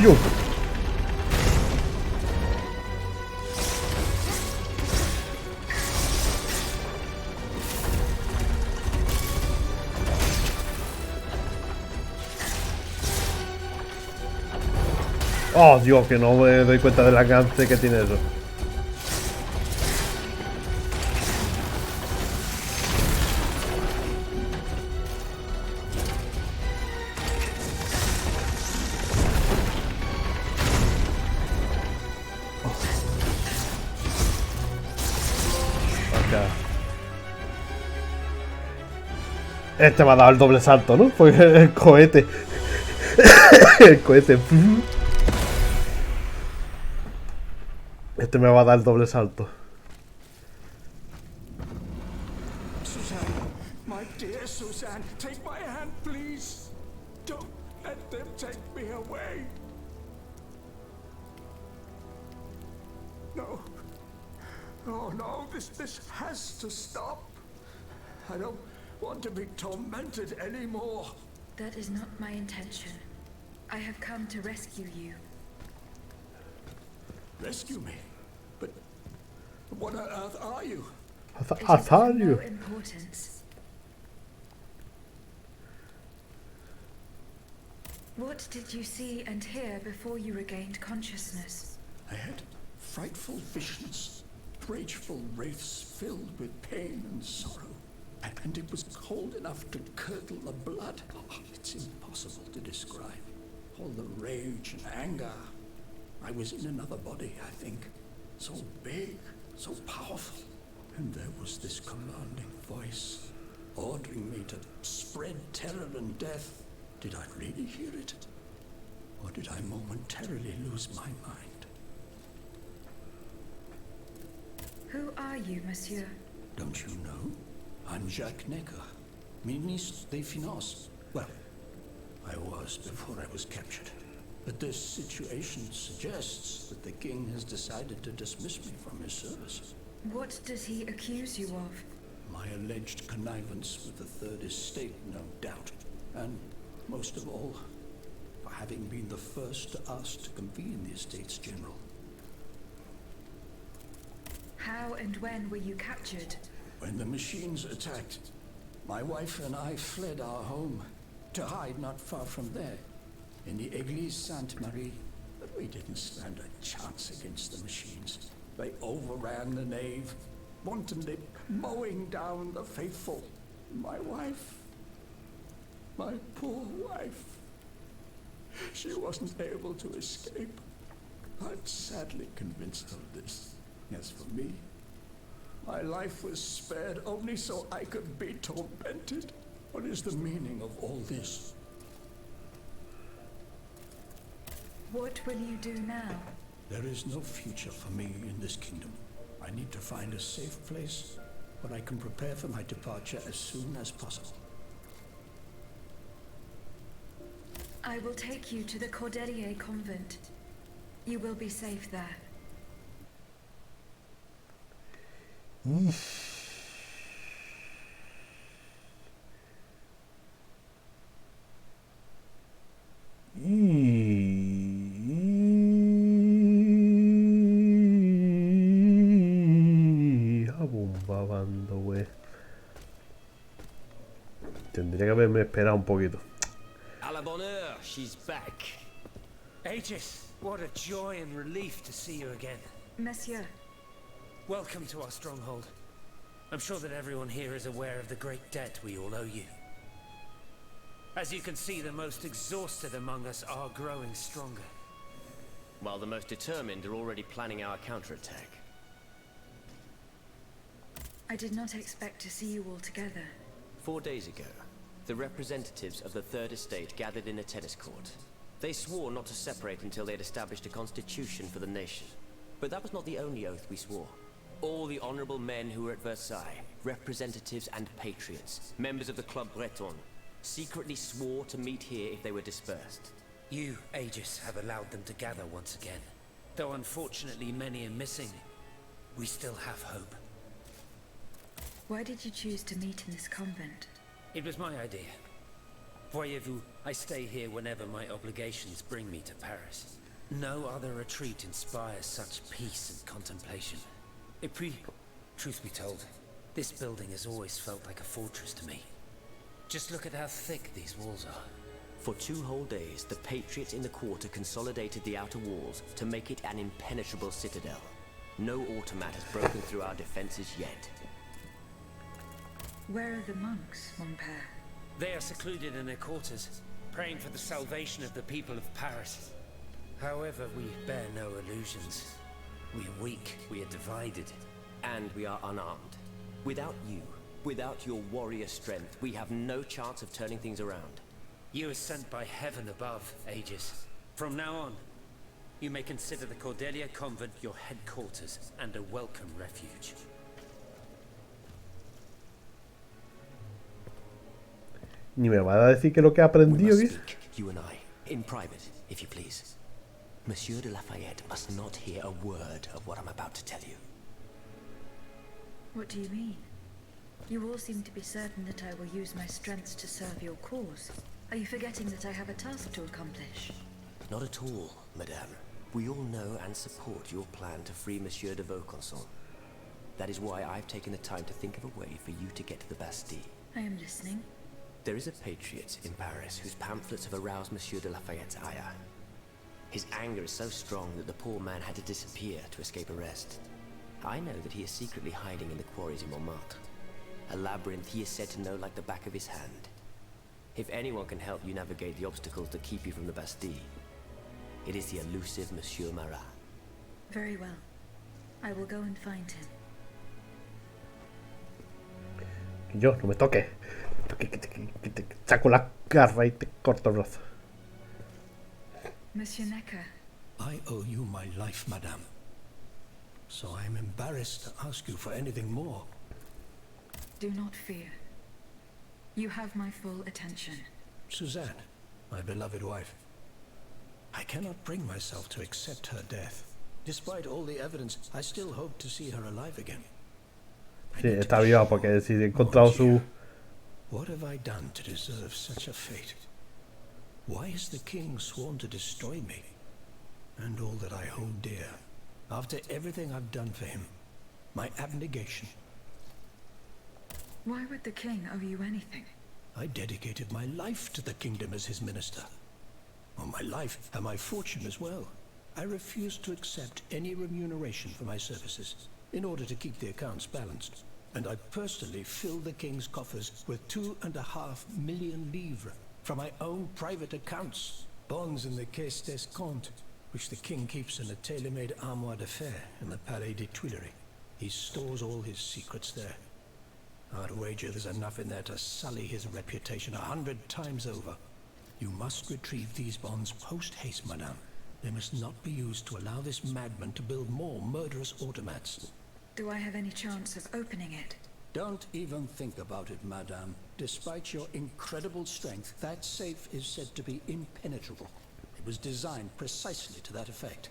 Yo. Oh, Dios, que no me doy cuenta del alcance que tiene eso. Este me ha dado el doble salto, ¿no? Porque el cohete. El cohete. Este me va a dar el doble salto. Suzanne, my dear Suzanne, take my hand, please. Don't let them take me away. No. Oh no, this has to stop. I don't want to be tormented anymore. That is not my intention. I have come to rescue you. Rescue me? But what on earth are you? I thought No you. importance. What did you see and hear before you regained consciousness? I had frightful visions, rageful wraiths filled with pain and sorrow. And it was cold enough to curdle the blood. Oh, it's impossible to describe. All the rage and anger. I was in another body, I think. So big, so powerful. And there was this commanding voice, ordering me to spread terror and death. Did I really hear it? Or did I momentarily lose my mind? Who are you, monsieur? Don't you know? I'm Jacques Necker, Ministre des Finances. Well, I was before I was captured. But this situation suggests that the king has decided to dismiss me from his service. What does he accuse you of? My alleged connivance with the Third Estate, no doubt. And, most of all, for having been the first to ask to convene the Estates General. How and when were you captured? When the machines attacked, my wife and I fled our home to hide not far from there, in the Église Sainte-Marie. But we didn't stand a chance against the machines. They overran the nave, wantonly mowing down the faithful. My wife, my poor wife, she wasn't able to escape. I'm sadly convinced of this. As for me, my life was spared only so I could be tormented. What is the meaning of all this? What will you do now? There is no future for me in this kingdom. I need to find a safe place where I can prepare for my departure as soon as possible. I will take you to the Cordelier convent. You will be safe there. Abombabando, güey. Tendría que haberme esperado un poquito. A la bonne heure, she's back. Aegis, what a joy and relief to see you again. Monsieur, Welcome to our stronghold. I'm sure that everyone here is aware of the great debt we all owe you. As you can see, the most exhausted among us are growing stronger. While the most determined are already planning our counterattack. I did not expect to see you all together. 4 days ago, the representatives of the Third Estate gathered in a tennis court. They swore not to separate until they had established a constitution for the nation. But that was not the only oath we swore. All the honorable men who were at Versailles, representatives and patriots, members of the Club Breton, secretly swore to meet here if they were dispersed. You, Aegis, have allowed them to gather once again. Though unfortunately many are missing, we still have hope. Why did you choose to meet in this convent? It was my idea. Voyez-vous, I stay here whenever my obligations bring me to Paris. No other retreat inspires such peace and contemplation. Et puis, truth be told, this building has always felt like a fortress to me. Just look at how thick these walls are. For 2 whole days, the Patriots in the quarter consolidated the outer walls to make it an impenetrable citadel. No automat has broken through our defenses yet. Where are the monks, mon père? They are secluded in their quarters, praying for the salvation of the people of Paris. However, we bear no illusions. We are weak, we are divided. And we are unarmed. Without you, without your warrior strength, we have no chance of turning things around. You are sent by heaven above, Aegis. From now on, you may consider the Cordelia Convent your headquarters and a welcome refuge. Ni me va a decir que lo que ha aprendido We es. must speak, you and I, in private, if you please. Monsieur de Lafayette must not hear a word of what I'm about to tell you. What do you mean? You all seem to be certain that I will use my strengths to serve your cause. Are you forgetting that I have a task to accomplish? Not at all, madame. We all know and support your plan to free Monsieur de Vaucanson. That is why I've taken the time to think of a way for you to get to the Bastille. I am listening. There is a patriot in Paris whose pamphlets have aroused Monsieur de Lafayette's ire. His anger is so strong that the poor man had to disappear to escape arrest. I know that he is secretly hiding in the quarries in Montmartre. A labyrinth he is said to know like the back of his hand. If anyone can help you navigate the obstacles that keep you from the Bastille, it is the elusive Monsieur Marat. Very well. I will go and find him. Yo, no me toques. Que te saco la garra y te corto el brazo. Monsieur Necker. I owe you my life, madame. So I am embarrassed to ask you for anything more. Do not fear. You have my full attention. Suzanne, my beloved wife. I cannot bring myself to accept her death. Despite all the evidence, I still hope to see her alive again. Sí, está viva porque si he encontrado su... What have I done to deserve such a fate? Why has the king sworn to destroy me? And all that I hold dear, after everything I've done for him, my abnegation. Why would the king owe you anything? I dedicated my life to the kingdom as his minister. Well, my life and my fortune as well. I refused to accept any remuneration for my services in order to keep the accounts balanced. And I personally filled the king's coffers with 2.5 million livres from my own private accounts. Bonds in the Caisse d'Escompte, which the king keeps in a tailor-made armoire d'affaires in the Palais des Tuileries. He stores all his secrets there. I'd wager there's enough in there to sully his reputation 100 times over. You must retrieve these bonds post-haste, madame. They must not be used to allow this madman to build more murderous automats. Do I have any chance of opening it? Don't even think about it, madame. Despite your incredible strength, that safe is said to be impenetrable. It was designed precisely to that effect.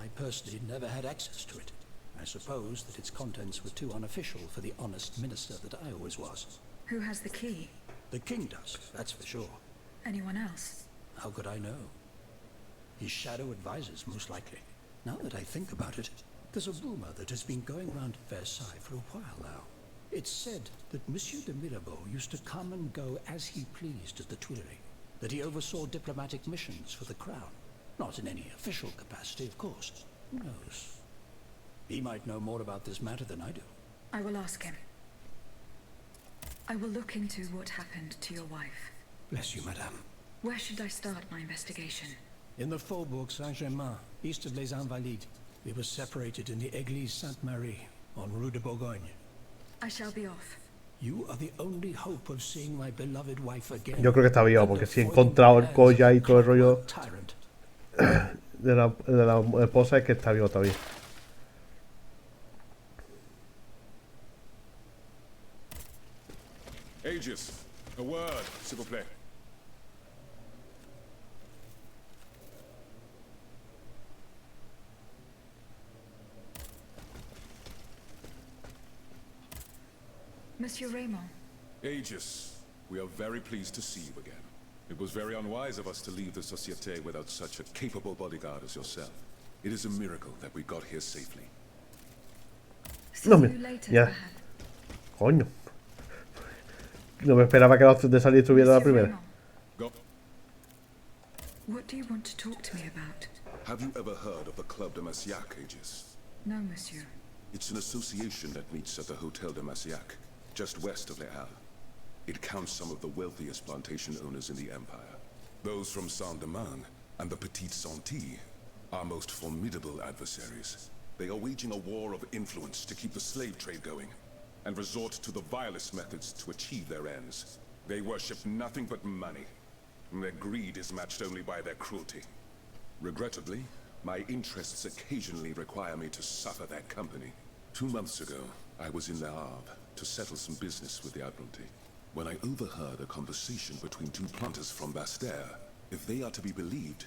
I personally never had access to it. I suppose that its contents were too unofficial for the honest minister that I always was. Who has the key? The king does, that's for sure. Anyone else? How could I know? His shadow advisors, most likely. Now that I think about it, there's a rumor that has been going round Versailles for a while now. It's said that Monsieur de Mirabeau used to come and go as he pleased at the Tuileries, that he oversaw diplomatic missions for the crown. Not in any official capacity, of course. Who knows? He might know more about this matter than I do. I will ask him. I will look into what happened to your wife. Bless you, madame. Where should I start my investigation? In the Faubourg Saint-Germain, east of Les Invalides. We were separated in the Église Sainte-Marie, on Rue de Bourgogne. I shall be off. You are the only hope of seeing my beloved wife again. Yo creo que está vivo porque si he encontrado el collar y todo el rollo de la esposa es que está vivo todavía. Aegis, a word, s'il vous plaît. Monsieur Raymond. Aegis, we are very pleased to see you again. It was very unwise of us to leave the Société without such a capable bodyguard as yourself. It is a miracle that we got here safely. No me... Ya. Coño. No me esperaba que la opción de salir estuviera la primera. Got What do you want to talk to me about? Have you ever heard of the Club de Massiac, Aegis? No, monsieur. It's an association that meets at the Hotel de Massiac, just west of Les Halles. It counts some of the wealthiest plantation owners in the Empire. Those from Saint-Domingue and the Petite Santé are most formidable adversaries. They are waging a war of influence to keep the slave trade going, and resort to the vilest methods to achieve their ends. They worship nothing but money, and their greed is matched only by their cruelty. Regrettably, my interests occasionally require me to suffer their company. 2 months ago, I was in Le Havre to settle some business with the Admiralty, when I overheard a conversation between 2 planters from Bastère. If they are to be believed,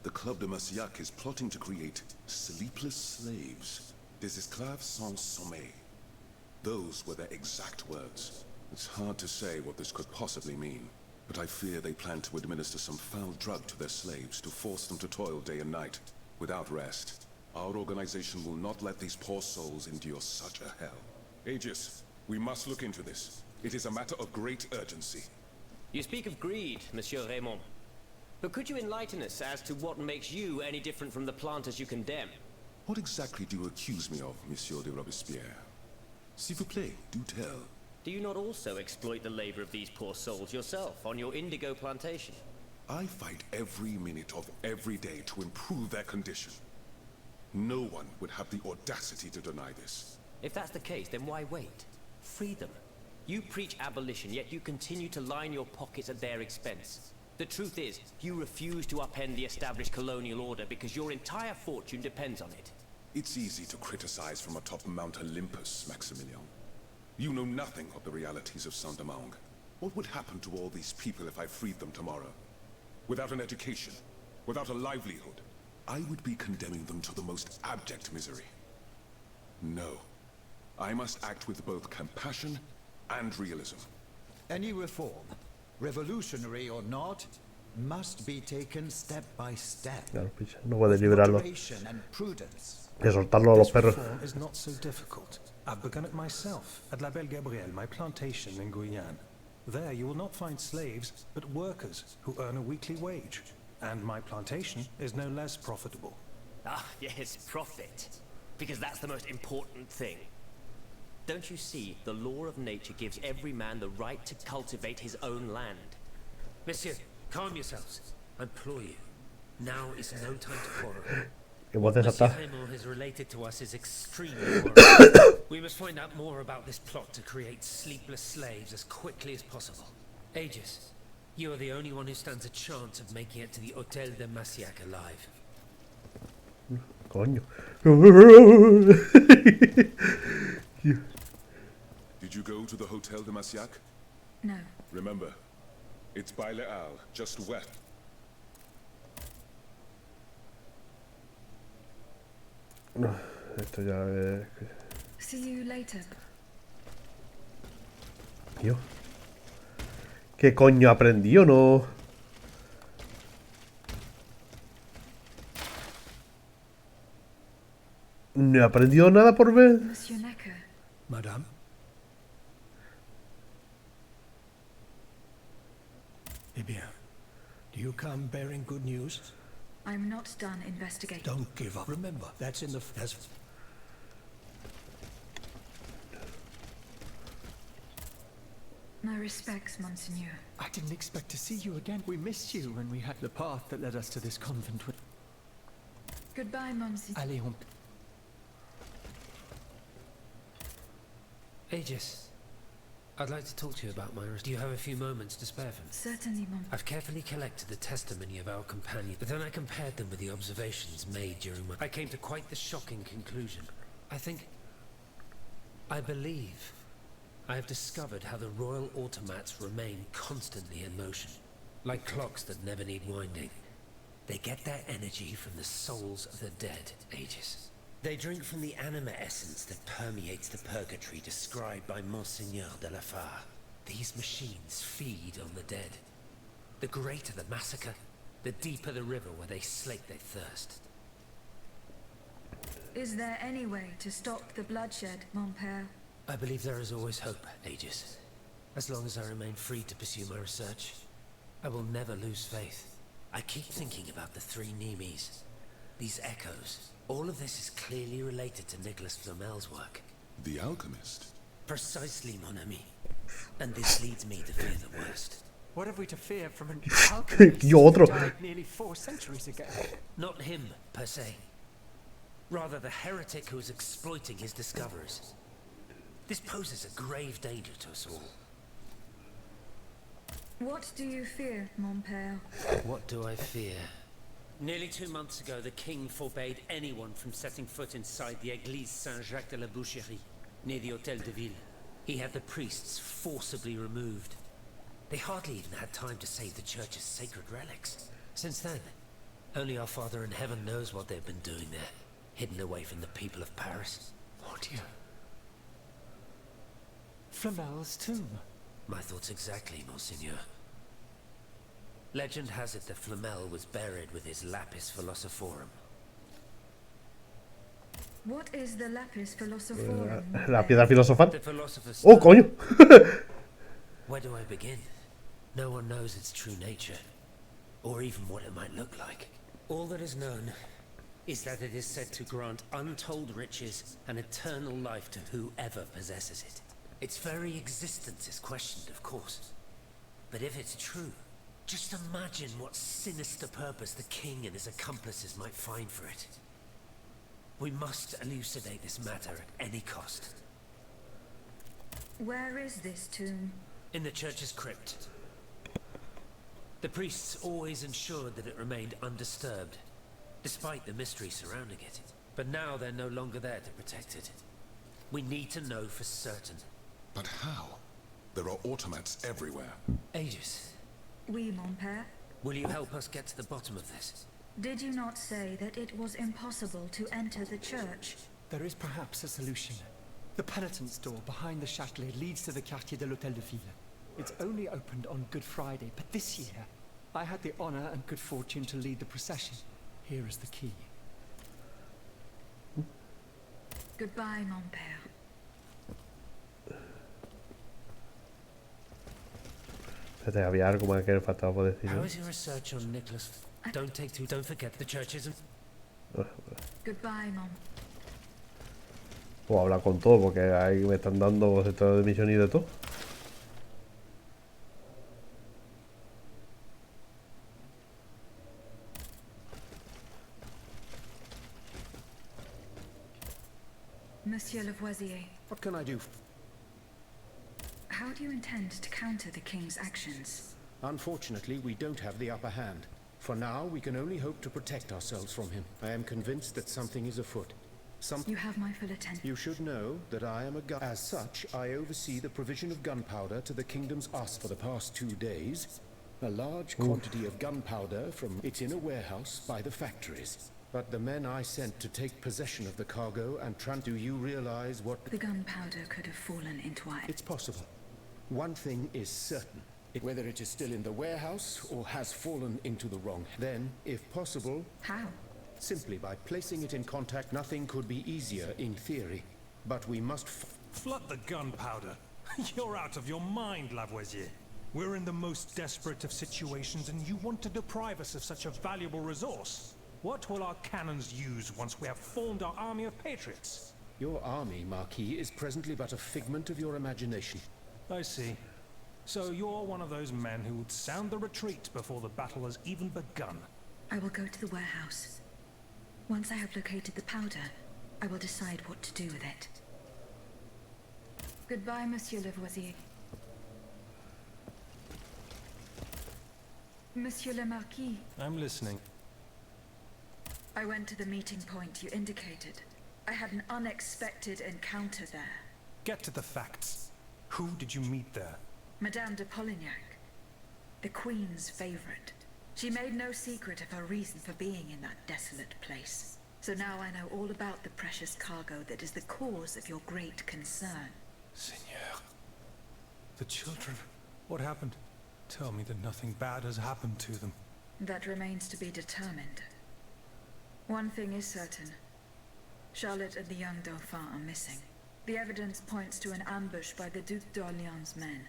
the Club de Massiac is plotting to create sleepless slaves, des esclaves sans sommeil. Those were their exact words. It's hard to say what this could possibly mean, but I fear they plan to administer some foul drug to their slaves to force them to toil day and night, without rest. Our organization will not let these poor souls endure such a hell. Aegis, we must look into this. It is a matter of great urgency. You speak of greed, Monsieur Raymond. But could you enlighten us as to what makes you any different from the planters you condemn? What exactly do you accuse me of, Monsieur de Robespierre? S'il vous plaît, do tell. Do you not also exploit the labor of these poor souls yourself on your indigo plantation? I fight every minute of every day to improve their condition. No one would have the audacity to deny this. If that's the case, then why wait? Free them. You preach abolition, yet you continue to line your pockets at their expense. The truth is, you refuse to upend the established colonial order because your entire fortune depends on it. It's easy to criticize from atop Mount Olympus, Maximilian. You know nothing of the realities of Saint-Domingue. What would happen to all these people if I freed them tomorrow? Without an education, without a livelihood, I would be condemning them to the most abject misery. No. I must act with both compassion and realism. Any reform, revolutionary or not, must be taken step by step. Claro, pues, no puedes liberarlo. Moderation and prudence. De soltarlo a los This perros. reform is not so difficult. I've begun it myself at La Belle Gabrielle, my plantation in Guyane. There you will not find slaves, but workers who earn a weekly wage. And my plantation is no less profitable. Ah, yes, profit. Because that's the most important thing. Don't you see, the law of nature gives every man the right to cultivate his own land. Monsieur, calm yourselves. I implore you. Now is no time to quarrel. Que voz Monsieur desatada. Raymond has related to us is extremely worrying. We must find out more about this plot to create sleepless slaves as quickly as possible. Aegis, you are the only one who stands a chance of making it to the Hôtel de Massiac alive. Coño. Did you go to the Hotel de Massiac? No. Remember, it's by Les Halles, just west. No, esto ya es... See you later. Tío. ¿Qué coño aprendió, no? No he aprendido nada por ver. Monsieur Necker. Madame? Eh bien, do you come bearing good news? I'm not done investigating. Don't give up. Remember, that's in the... That's... My respects, Monseigneur. I didn't expect to see you again. We missed you when we had the path that led us to this convent. Goodbye, Monseigneur. Allez, on... Aegis, I'd like to talk to you about my... Do you have a few moments to spare for me? Certainly, Mon. I've carefully collected the testimony of our companion, but then I compared them with the observations made during my... I came to quite the shocking conclusion. I believe I have discovered how the royal automats remain constantly in motion. Like clocks that never need winding. They get their energy from the souls of the dead, Aegis. They drink from the anima essence that permeates the purgatory described by Monseigneur de la Fare. These machines feed on the dead. The greater the massacre, the deeper the river where they slake their thirst. Is there any way to stop the bloodshed, mon père? I believe there is always hope, Aegis. As long as I remain free to pursue my research, I will never lose faith. I keep thinking about the three Nemes. These echoes. All of this is clearly related to Nicholas Flamel's work. The alchemist? Precisely, mon ami. And this leads me to fear the worst. What have we to fear from an alchemist who died nearly 4 centuries ago? Not him, per se. Rather the heretic who is exploiting his discoveries. This poses a grave danger to us all. What do you fear, mon père? What do I fear? Nearly 2 months ago, the king forbade anyone from setting foot inside the Église Saint-Jacques de la Boucherie, near the Hôtel de Ville. He had the priests forcibly removed. They hardly even had time to save the church's sacred relics. Since then, only our Father in Heaven knows what they've been doing there, hidden away from the people of Paris. Oh dear. Flamel's tomb. My thoughts exactly, Monseigneur. Legend has it that Flamel was buried with his Lapis Philosophorum. What is the Lapis Philosophorum? La piedra filosofal. The philosopher's Oh, coño. Where do I begin? No one knows its true nature, or even what it might look like. All that is known is that it is said to grant untold riches and eternal life to whoever possesses it. Its very existence is questioned, of course. But if it's true, just imagine what sinister purpose the king and his accomplices might find for it. We must elucidate this matter at any cost. Where is this tomb? In the church's crypt. The priests always ensured that it remained undisturbed, despite the mystery surrounding it. But now they're no longer there to protect it. We need to know for certain. But how? There are automats everywhere. Aegis, Oui, mon père. will you help us get to the bottom of this? Did you not say that it was impossible to enter the church? There is perhaps a solution. The penitent's door behind the Châtelet leads to the Quartier de l'Hôtel de Ville. It's only opened on Good Friday, but this year, I had the honor and good fortune to lead the procession. Here is the key. Goodbye, mon père. Espérate, había algo más que me faltaba por decir. How is your research on Nicholas? Don't forget the churches. Goodbye, mom. Puedo hablar con todo porque ahí me están dando sectores de misión y de todo. Monsieur Lavoisier, What can I do? how do you intend to counter the king's actions? Unfortunately, we don't have the upper hand. For now, we can only hope to protect ourselves from him. I am convinced that something is afoot. You have my full attention. You should know that I am a gun. As such, I oversee the provision of gunpowder to the kingdom's us for the past 2 days. A large quantity of gunpowder from it's in a warehouse by the factories. But the men I sent to take possession of the cargo and do you realize what... The gunpowder could have fallen into our... It's possible. One thing is certain. Whether it is still in the warehouse or has fallen into the wrong. Then, if possible... How? Simply by placing it in contact, nothing could be easier in theory. But we must... Flood the gunpowder. You're out of your mind, Lavoisier. We're in the most desperate of situations, and you want to deprive us of such a valuable resource. What will our cannons use once we have formed our army of patriots? Your army, Marquis, is presently but a figment of your imagination. I see. So you're one of those men who would sound the retreat before the battle has even begun. I will go to the warehouse. Once I have located the powder, I will decide what to do with it. Goodbye, Monsieur Lavoisier. Monsieur le Marquis. I'm listening. I went to the meeting point you indicated. I had an unexpected encounter there. Get to the facts. Who did you meet there? Madame de Polignac, the Queen's favorite. She made no secret of her reason for being in that desolate place. So now I know all about the precious cargo that is the cause of your great concern. Seigneur. The children. What happened? Tell me that nothing bad has happened to them. That remains to be determined. One thing is certain. Charlotte and the young Dauphin are missing. The evidence points to an ambush by the Duc d'Orléans' men.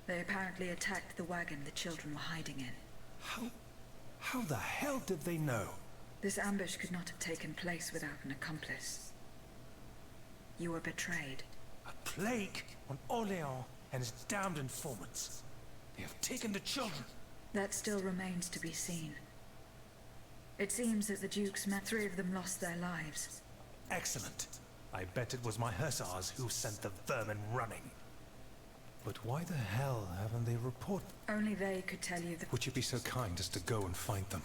They apparently attacked the wagon the children were hiding in. How the hell did they know? This ambush could not have taken place without an accomplice. You were betrayed. A plague on Orléans and his damned informants. They have taken the children. That still remains to be seen. It seems that the Duke's men, 3 of them lost their lives. Excellent. I bet it was my hussars who sent the vermin running. But why the hell haven't they reported? Only they could tell you that. Would you be so kind as to go and find them?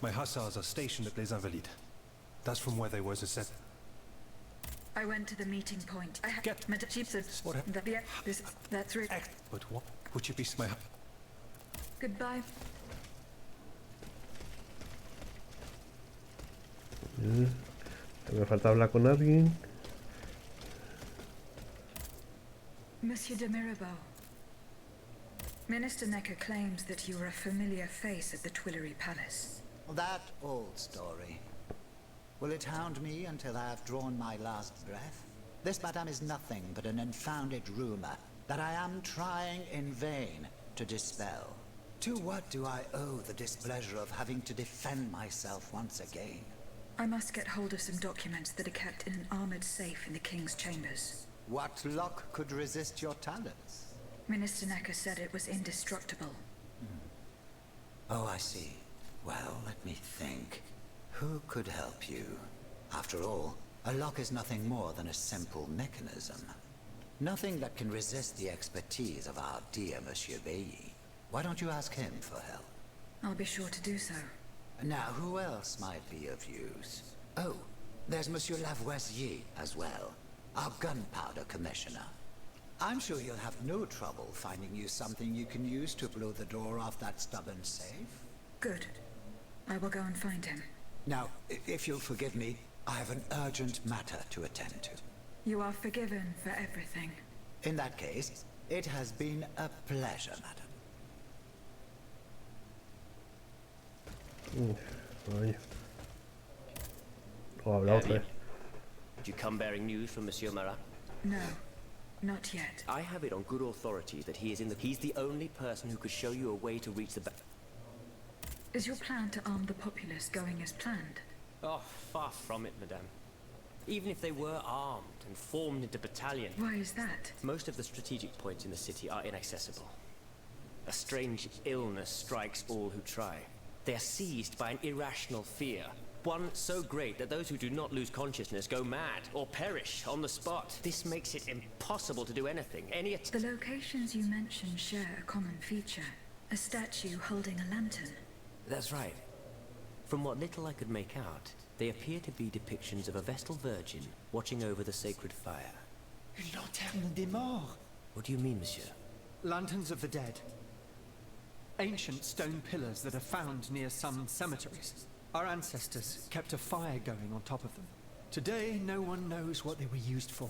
My hussars are stationed at Les Invalides. That's from where they were sent. I went to the meeting point. I Get met a chief said that's right. But what would you be my Goodbye. Me falta hablar con alguien. Monsieur de Mirabeau. Minister Necker claims that you are a familiar face at the Tuileries Palace. That old story. Will it hound me until I have drawn my last breath? This, madame, is nothing but an unfounded rumor that I am trying in vain to dispel. To what do I owe the displeasure of having to defend myself once again? I must get hold of some documents that are kept in an armored safe in the King's chambers. What lock could resist your talents? Minister Necker said it was indestructible. Oh, I see. Well, let me think. Who could help you? After all, a lock is nothing more than a simple mechanism. Nothing that can resist the expertise of our dear Monsieur Bailly. Why don't you ask him for help? I'll be sure to do so. Now, who else might be of use? Oh, there's Monsieur Lavoisier as well, our gunpowder commissioner. I'm sure you'll have no trouble finding you something you can use to blow the door off that stubborn safe. Good. I will go and find him. Now, if you'll forgive me, I have an urgent matter to attend to. You are forgiven for everything. In that case, it has been a pleasure, madam. Did you come bearing news from Monsieur Marat? No, not yet. I have it on good authority that he's the only person who could show you a way to reach the Is your plan to arm the populace going as planned? Oh, far from it, madame. Even if they were armed and formed into battalions. Why is that? Most of the strategic points in the city are inaccessible. A strange illness strikes all who try. They are seized by an irrational fear. One so great that those who do not lose consciousness go mad or perish on the spot. This makes it impossible to do anything. The locations you mentioned share a common feature. A statue holding a lantern. That's right. From what little I could make out, they appear to be depictions of a Vestal Virgin watching over the sacred fire. Une lanterne des morts. What do you mean, monsieur? Lanterns of the dead. Ancient stone pillars that are found near some cemeteries. Our ancestors kept a fire going on top of them. Today, no one knows what they were used for.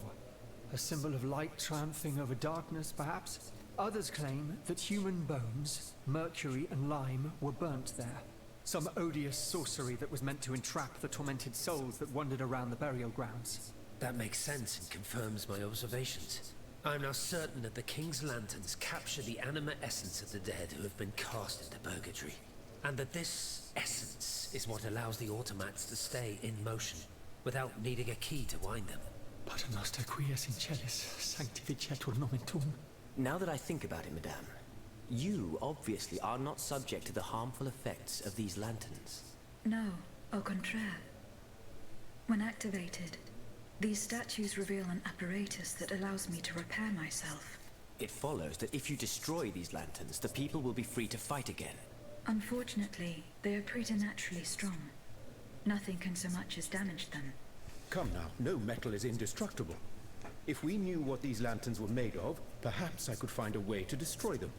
A symbol of light triumphing over darkness, perhaps? Others claim that human bones, mercury and lime, were burnt there. Some odious sorcery that was meant to entrap the tormented souls that wandered around the burial grounds. That makes sense and confirms my observations. I'm now certain that the King's lanterns capture the anima essence of the dead who have been cast into purgatory. And that this essence is what allows the automats to stay in motion, without needing a key to wind them. Pater noster qui es in celis, sanctificetur nomen tuum. Now that I think about it, madame, you obviously are not subject to the harmful effects of these lanterns. No, au contraire. When activated, these statues reveal an apparatus that allows me to repair myself. It follows that if you destroy these lanterns, the people will be free to fight again. Unfortunately, they are preternaturally strong. Nothing can so much as damage them. Come now, no metal is indestructible. If we knew what these lanterns were made of, perhaps I could find a way to destroy them.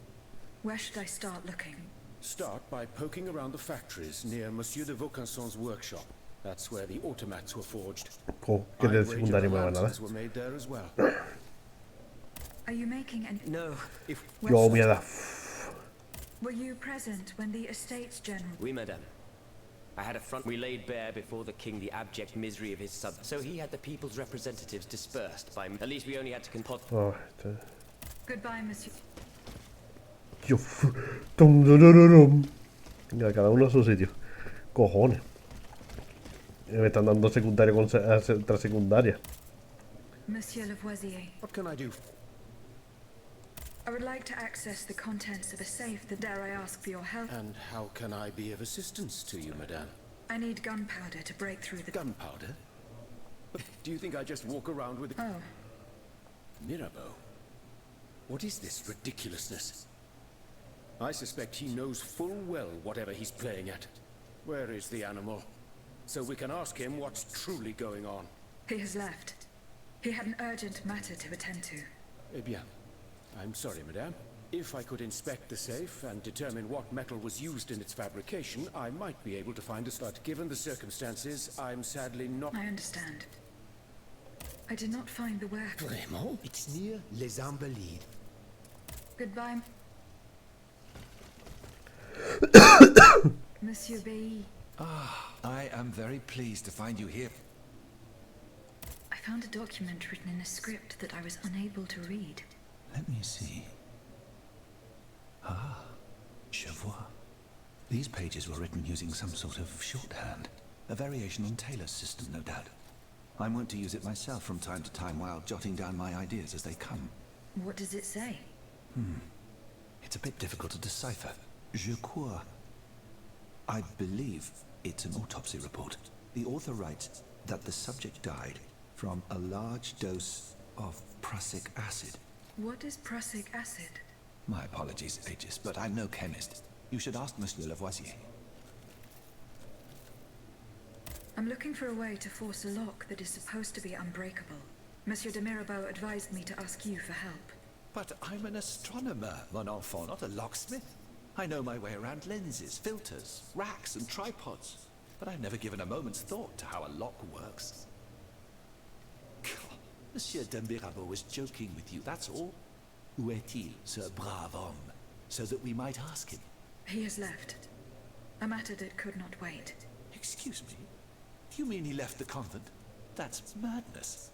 Where should I start looking? Start by poking around the factories near Monsieur de Vaucanson's workshop. That's where the automats were forged. Que de secundario me va nada. Were made there as well. Are you making any... No. Yo, mierda. Were you present when the Estates General... Oui, madame. I had a front. We laid bare before the king the abject misery of his sub. So he had the people's representatives dispersed by... At least we only had to comport... Oh, Goodbye, monsieur. Yo, dum, dum, dum, dum. Venga, cada uno a su sitio. Cojones. Me están dando secundaria tras secundaria. Monsieur Lavoisier, What can I do? I would like to access the contents of a safe. Dare I ask for your help? And how can I be of assistance to you, madame? I need gunpowder to break through the... Gunpowder? But do you think I just walk around with... Oh. Mirabeau? What is this ridiculousness? I suspect he knows full well whatever he's playing at. Where is the animal? So we can ask him what's truly going on. He has left. He had an urgent matter to attend to. Eh bien. I'm sorry, madame. If I could inspect the safe and determine what metal was used in its fabrication, I might be able to find a but given the circumstances, I'm sadly not... I understand. I did not find the warehouse. Vraiment? It's near Les Invalides. Goodbye. Monsieur Bailly. Ah, I am very pleased to find you here. I found a document written in a script that I was unable to read. Let me see. Ah, je vois. These pages were written using some sort of shorthand. A variation on Taylor's system, no doubt. I'm wont to use it myself from time to time while jotting down my ideas as they come. What does it say? It's a bit difficult to decipher. Je crois. I believe it's an autopsy report. The author writes that the subject died from a large dose of prussic acid. What is prussic acid? My apologies, Aegis, but I'm no chemist. You should ask Monsieur Lavoisier. I'm looking for a way to force a lock that is supposed to be unbreakable. Monsieur de Mirabeau advised me to ask you for help. But I'm an astronomer, mon enfant, not a locksmith. I know my way around lenses, filters, racks, and tripods. But I've never given a moment's thought to how a lock works. Monsieur de Mirabeau was joking with you, that's all. Où est-il, ce brave homme? So that we might ask him. He has left. A matter that could not wait. Excuse me? Do you mean he left the convent? That's madness.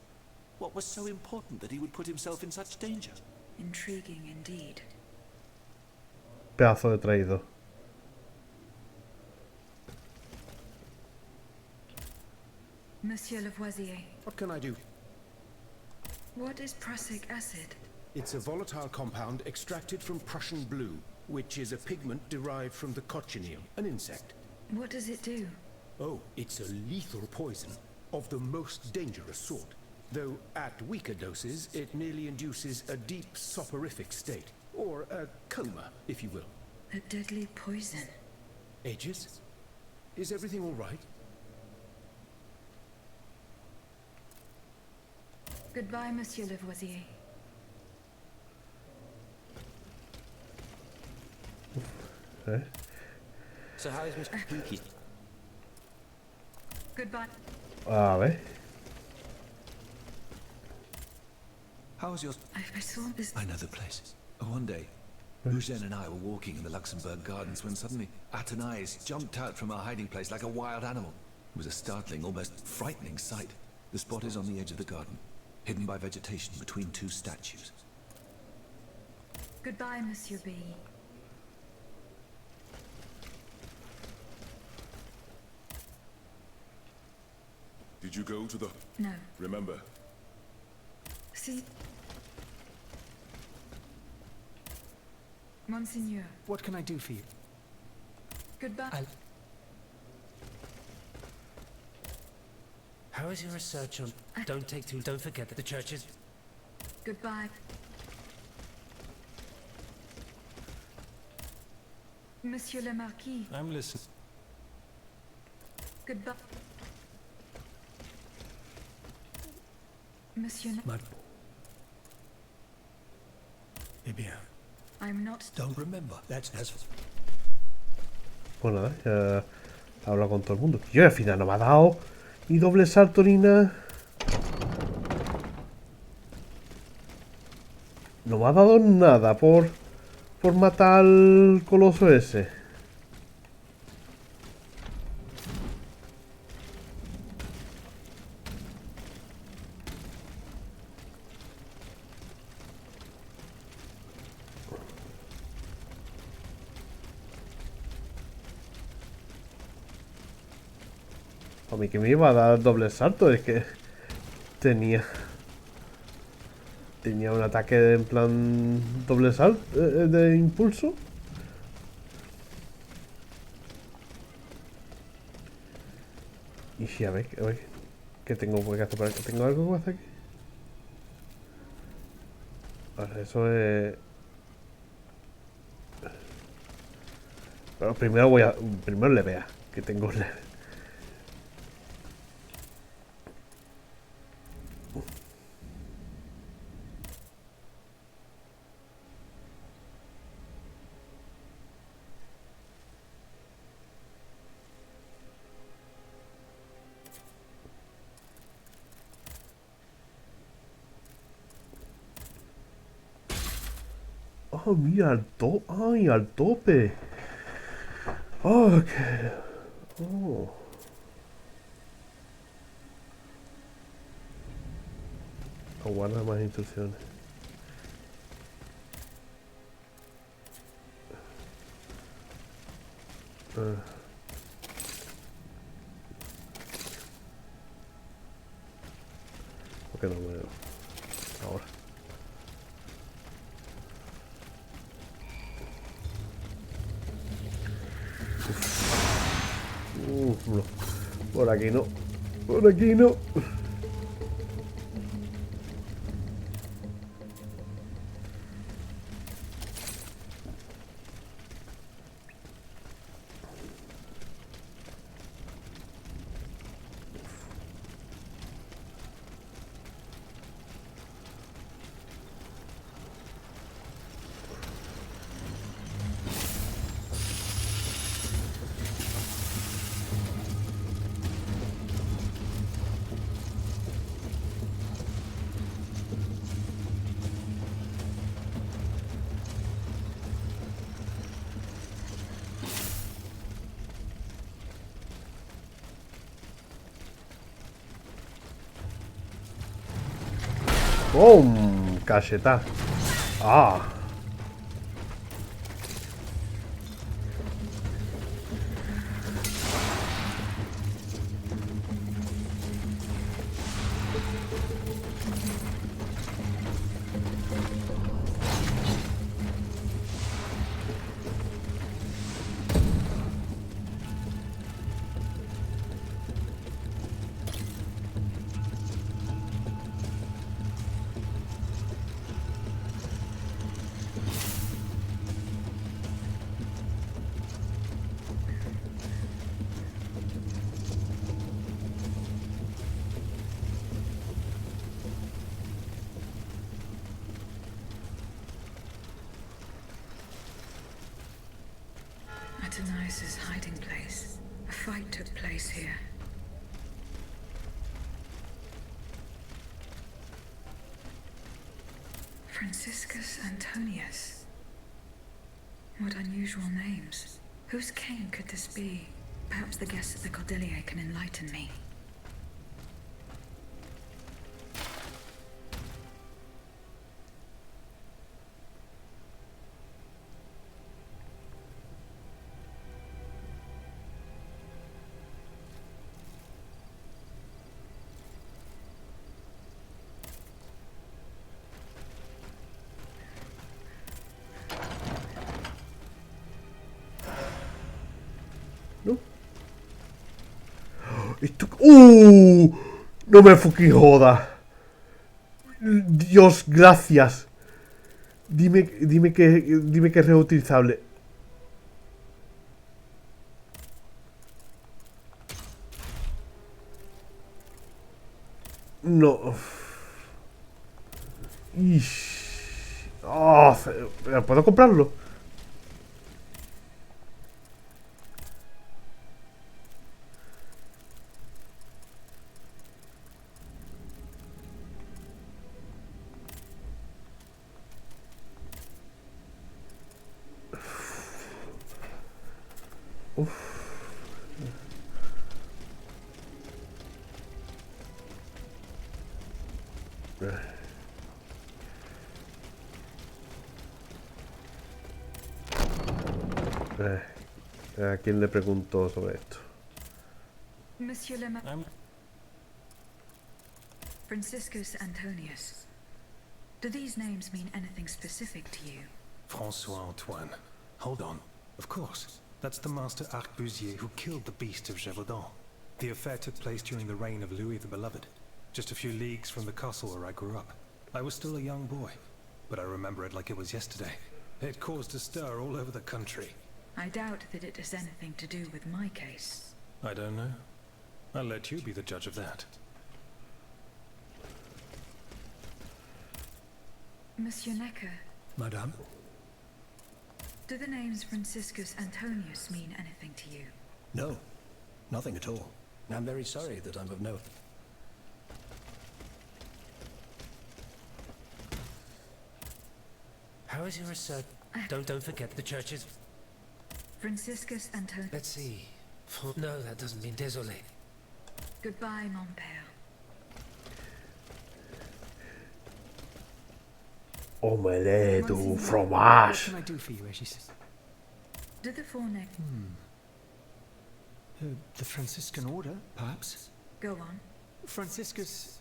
What was so important that he would put himself in such danger? Intriguing indeed. Pedazo de traidor. Monsieur Lavoisier. What can I do? What is prussic acid? It's a volatile compound extracted from Prussian blue, which is a pigment derived from the cochineal, an insect. What does it do? Oh, it's a lethal poison, of the most dangerous sort. Though at weaker doses, it merely induces a deep soporific state, or a coma, if you will. A deadly poison. Aegis? Is everything all right? Goodbye, Monsieur Lavoisier. So how is Mr. Pinky? Goodbye. A ver. How was your... I saw this... I know the place. One day, Eugène and I were walking in the Luxembourg Gardens when suddenly Athenais jumped out from our hiding place like a wild animal. It was a startling, almost frightening sight. The spot is on the edge of the garden, hidden by vegetation between two statues. Goodbye, Monsieur B. Did you go to the... No. Remember, See... Monseigneur. What can I do for you? Goodbye. How is your research on... Don't forget that the church is... Goodbye. Monsieur le Marquis. I'm listening. Goodbye. Monsieur... Eh bien, I'm not... don't remember. That's as... Pues nada, ya he hablado con todo el mundo. Yo al final no me ha dado ni doble salto ni nada. No me ha dado nada por matar al coloso ese. A mí que me iba a dar doble salto, es que tenía un ataque en plan doble salto de impulso. Y sí, a ver, ¿qué tengo que hacer por aquí? ¿Tengo algo que hacer aquí? Vale, eso es... Pero primero le vea que tengo le... Oh, mira, al tope. Ay, al tope. Oh, qué... Oh. Aguarda más instrucciones. ¿Por qué no me veo? Ahora. No. Por aquí no. Por aquí no. ¡Bum! Cacheta. ¡Ah! Athenais' hiding place. A fight took place here. Franciscus Antonius. What unusual names. Whose king could this be? Perhaps the guests at the Cordelier can enlighten me. ¿No? Esto... No me fucking joda. Dios, gracias. Dime que es reutilizable. No. Oh, ¿puedo comprarlo? ¿A quién le pregunto sobre esto? Monsieur le Franciscus Antonius. Do these names mean anything specific to you? François Antoine. Hold on. Of course. That's the master arquebusier who killed the beast of Gévaudan. The affair took place during the reign of Louis the Beloved, just a few leagues from the castle where I grew up. I was still a young boy, but I remember it like it was yesterday. It caused a stir all over the country. I doubt that it has anything to do with my case. I don't know. I'll let you be the judge of that. Monsieur Necker, Madame? do the names Franciscus Antonius mean anything to you? No, nothing at all. I'm very sorry that I'm of no... How is your research? Don't forget the churches. Franciscus Antonius. Let's see. No, that doesn't mean désolé. Goodbye, mon père. Omelette au What fromage. can I do for you, Regis? Do the four next? The Franciscan order, perhaps? Go on. Franciscus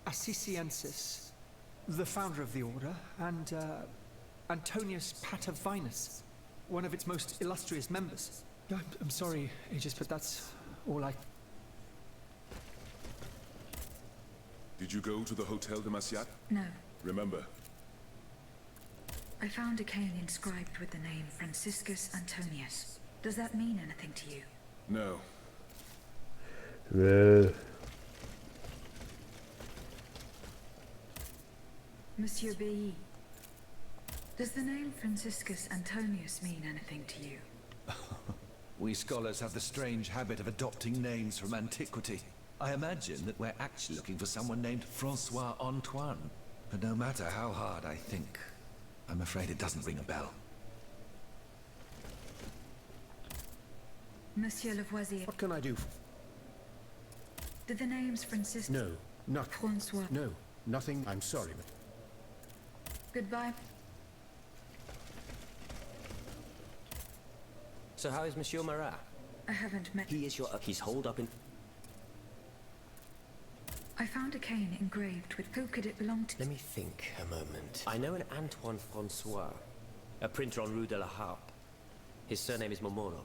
Assisiensis, the founder of the order, and Antonius Parte05, one of its most illustrious members. I'm sorry, Aegis, but that's all I... Did you go to the Hotel de Massiac? No. Remember, I found a cane inscribed with the name Franciscus Antonius. Does that mean anything to you? no. Monsieur B. Does the name Franciscus Antonius mean anything to you? We scholars have the strange habit of adopting names from antiquity. I imagine that we're actually looking for someone named François Antoine. But no matter how hard I think, I'm afraid it doesn't ring a bell. Monsieur Lavoisier. What can I do? Do the names Franciscus... No, nothing. Francois. No, nothing. I'm sorry, but... Goodbye. So how is Monsieur Marat? I haven't met... He is your... he's holed up in... I found a cane engraved with... Who could it belong to? Let me think a moment. I know an Antoine Francois, a printer on Rue de la Harpe. His surname is Momoro,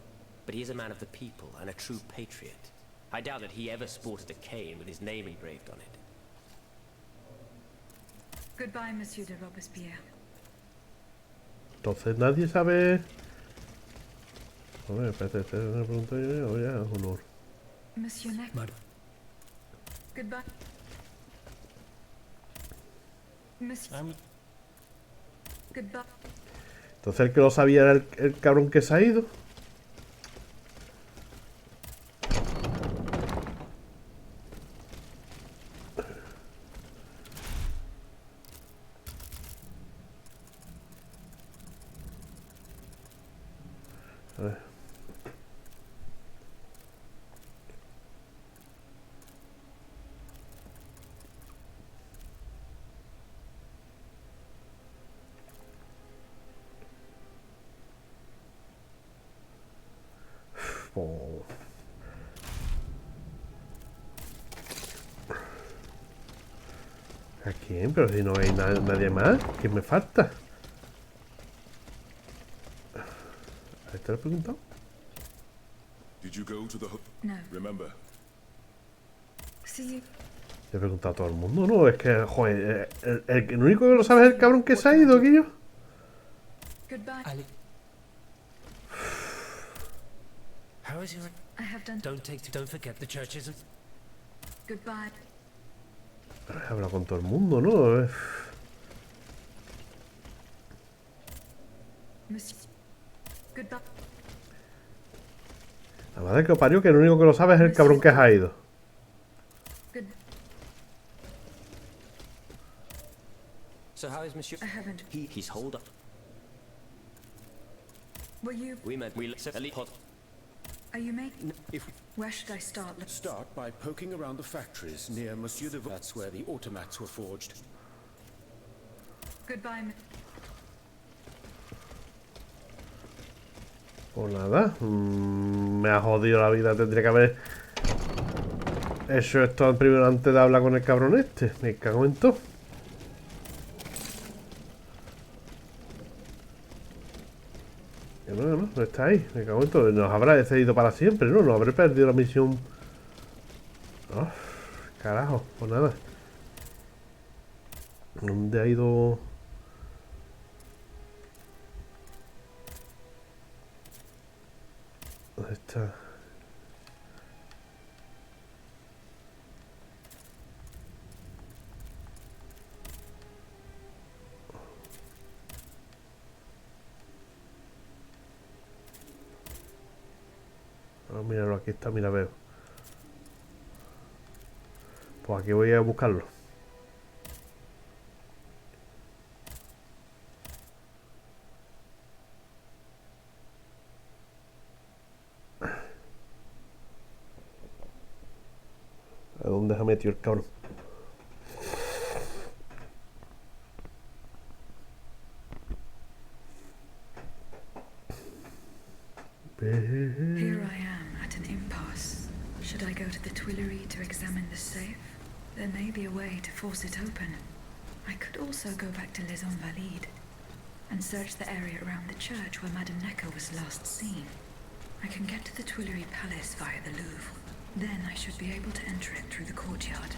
but he is a man of the people and a true patriot. I doubt that he ever sported a cane with his name engraved on it. Goodbye, Monsieur de Robespierre. Entonces nadie sabe. A ver, espérate, esta es una pregunta o ya es honor. Monsieur Neck. Goodbye. Monsieur. Goodbye. Entonces el que lo sabía era el cabrón que se ha ido. A ver. Oh. ¿A quién? Pero si no hay nadie más. ¿Quién me falta? ¿A este le he preguntado? Did you go to the No. Remember, See you. Le he preguntado a todo el mundo, ¿no? Es que, joder, el único que lo sabe es el cabrón que se ha ido, Guillo. Goodbye. How is your... I have done... Don't forget the churches and... Goodbye. He hablado con todo el mundo, ¿no? Monsieur. Goodbye. La madre que lo parió, que el único que lo sabe es el cabrón que se ha ido. Good. So how is Monsieur? I haven't. He's holed up. Will you... We Are you making... If Where should I start? start by poking around the factories near Monsieur de... That's where the automats were forged. Goodbye. Pues nada, me ha jodido la vida. Tendría que haber Eso es todo primero antes de hablar con el cabrón este. Me cago en todo. No está ahí. Me cago en todo. Nos habrá cedido para siempre, ¿no? Nos habré perdido la misión. Oh, carajo, pues nada. ¿Dónde ha ido? ¿Dónde está? Ah, míralo, aquí está, mira, veo. Pues aquí voy a buscarlo. ¿A dónde se ha metido el cabrón? Here I am at an impasse. Should I go to the Tuileries to examine the safe? There may be a way to force it open. I could also go back to Les Invalides and search the area around the church where Madame Necker was last seen. I can get to the Tuileries Palace via the Louvre. Then I should be able to enter it through the courtyard.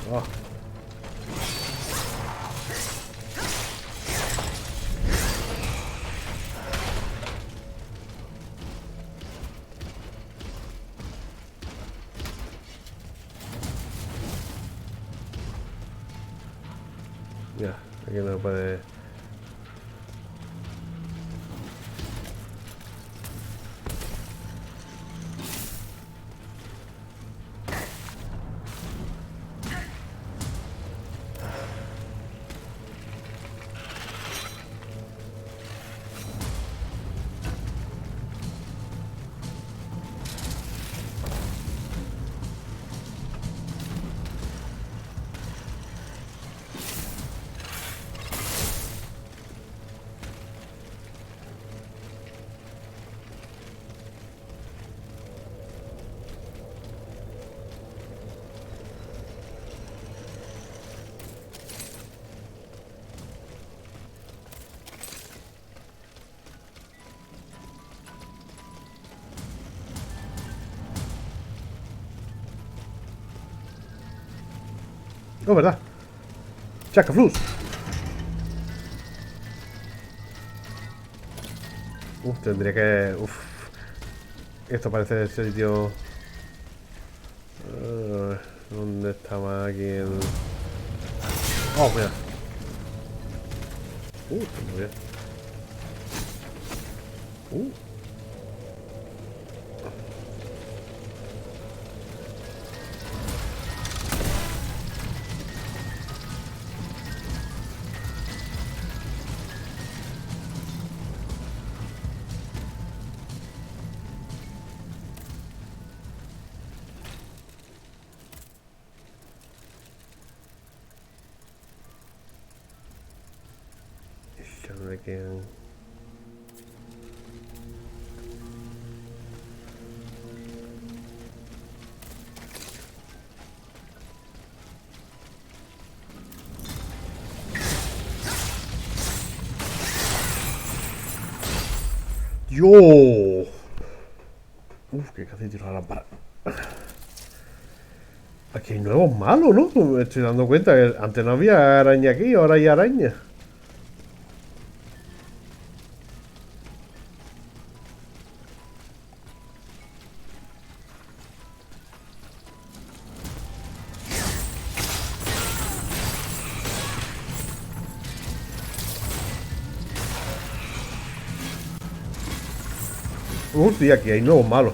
Oh. Ya, aquí no puede. Oh, ¿verdad? Chacaflus. Tendría que... Esto parece el sitio... ¿Dónde estaba aquí el...? Oh, mira. Está muy bien. Ya no me quedan... ¡Dios! Que casi tiro la lámpara. Aquí hay nuevos malos, ¿no? Me estoy dando cuenta que antes no había araña aquí, ahora hay araña. Sí, aquí hay nuevos malos.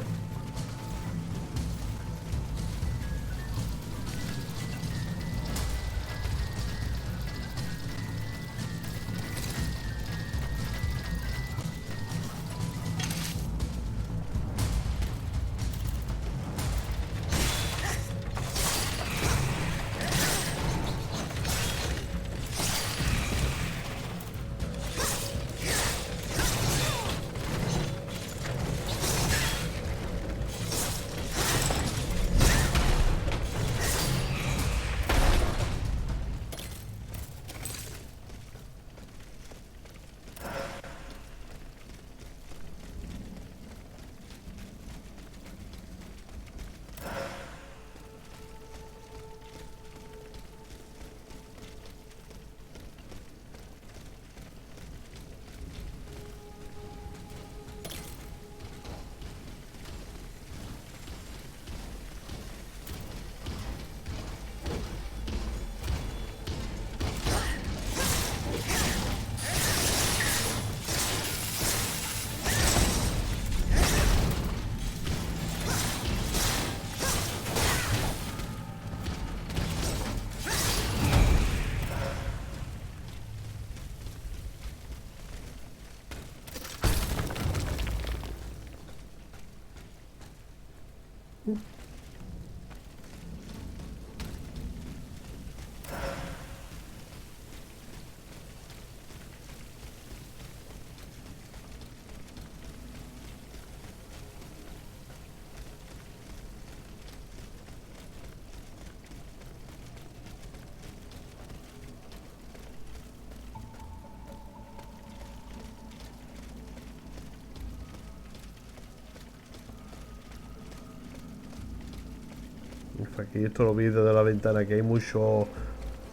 Aquí esto lo vi desde la ventana, que hay muchos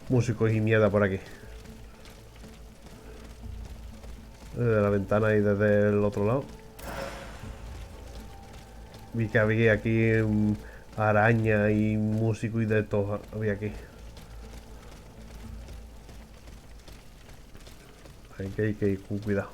músicos y mierda por aquí. Desde la ventana y desde el otro lado. Vi que había aquí araña y músico y de todo había aquí. Hay que ir con cuidado.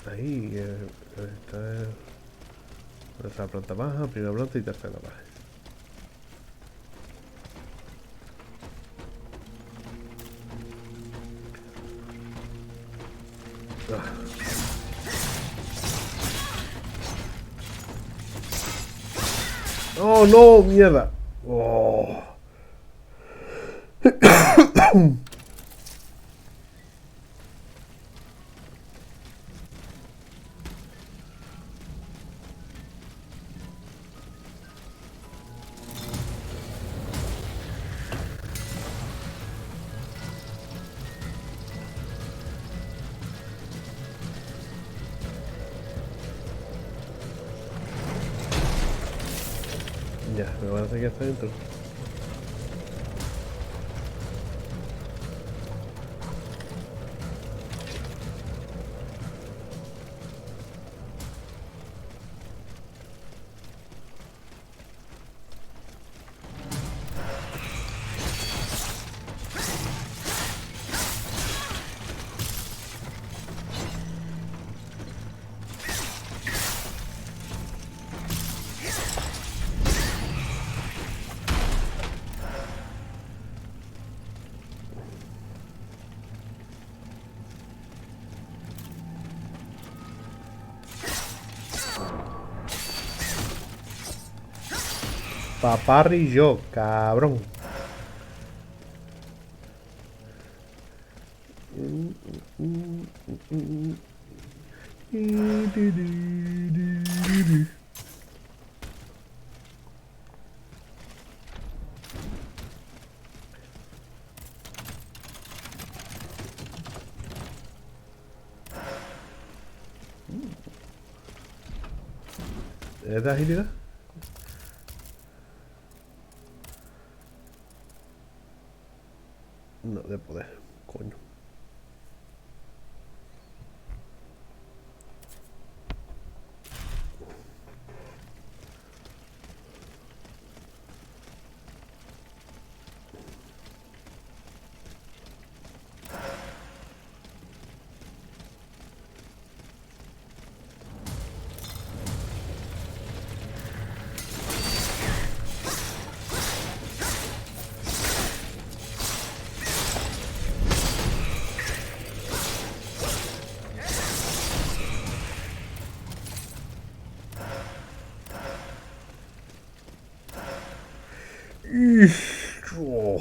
Ahí está esa planta baja, primera planta y tercera baja. ¡Oh, no! ¡Mierda! ¡Oh! Ya, me parece que está dentro. Paparri yo, cabrón. ¿Es de agilidad? No, de poder, coño.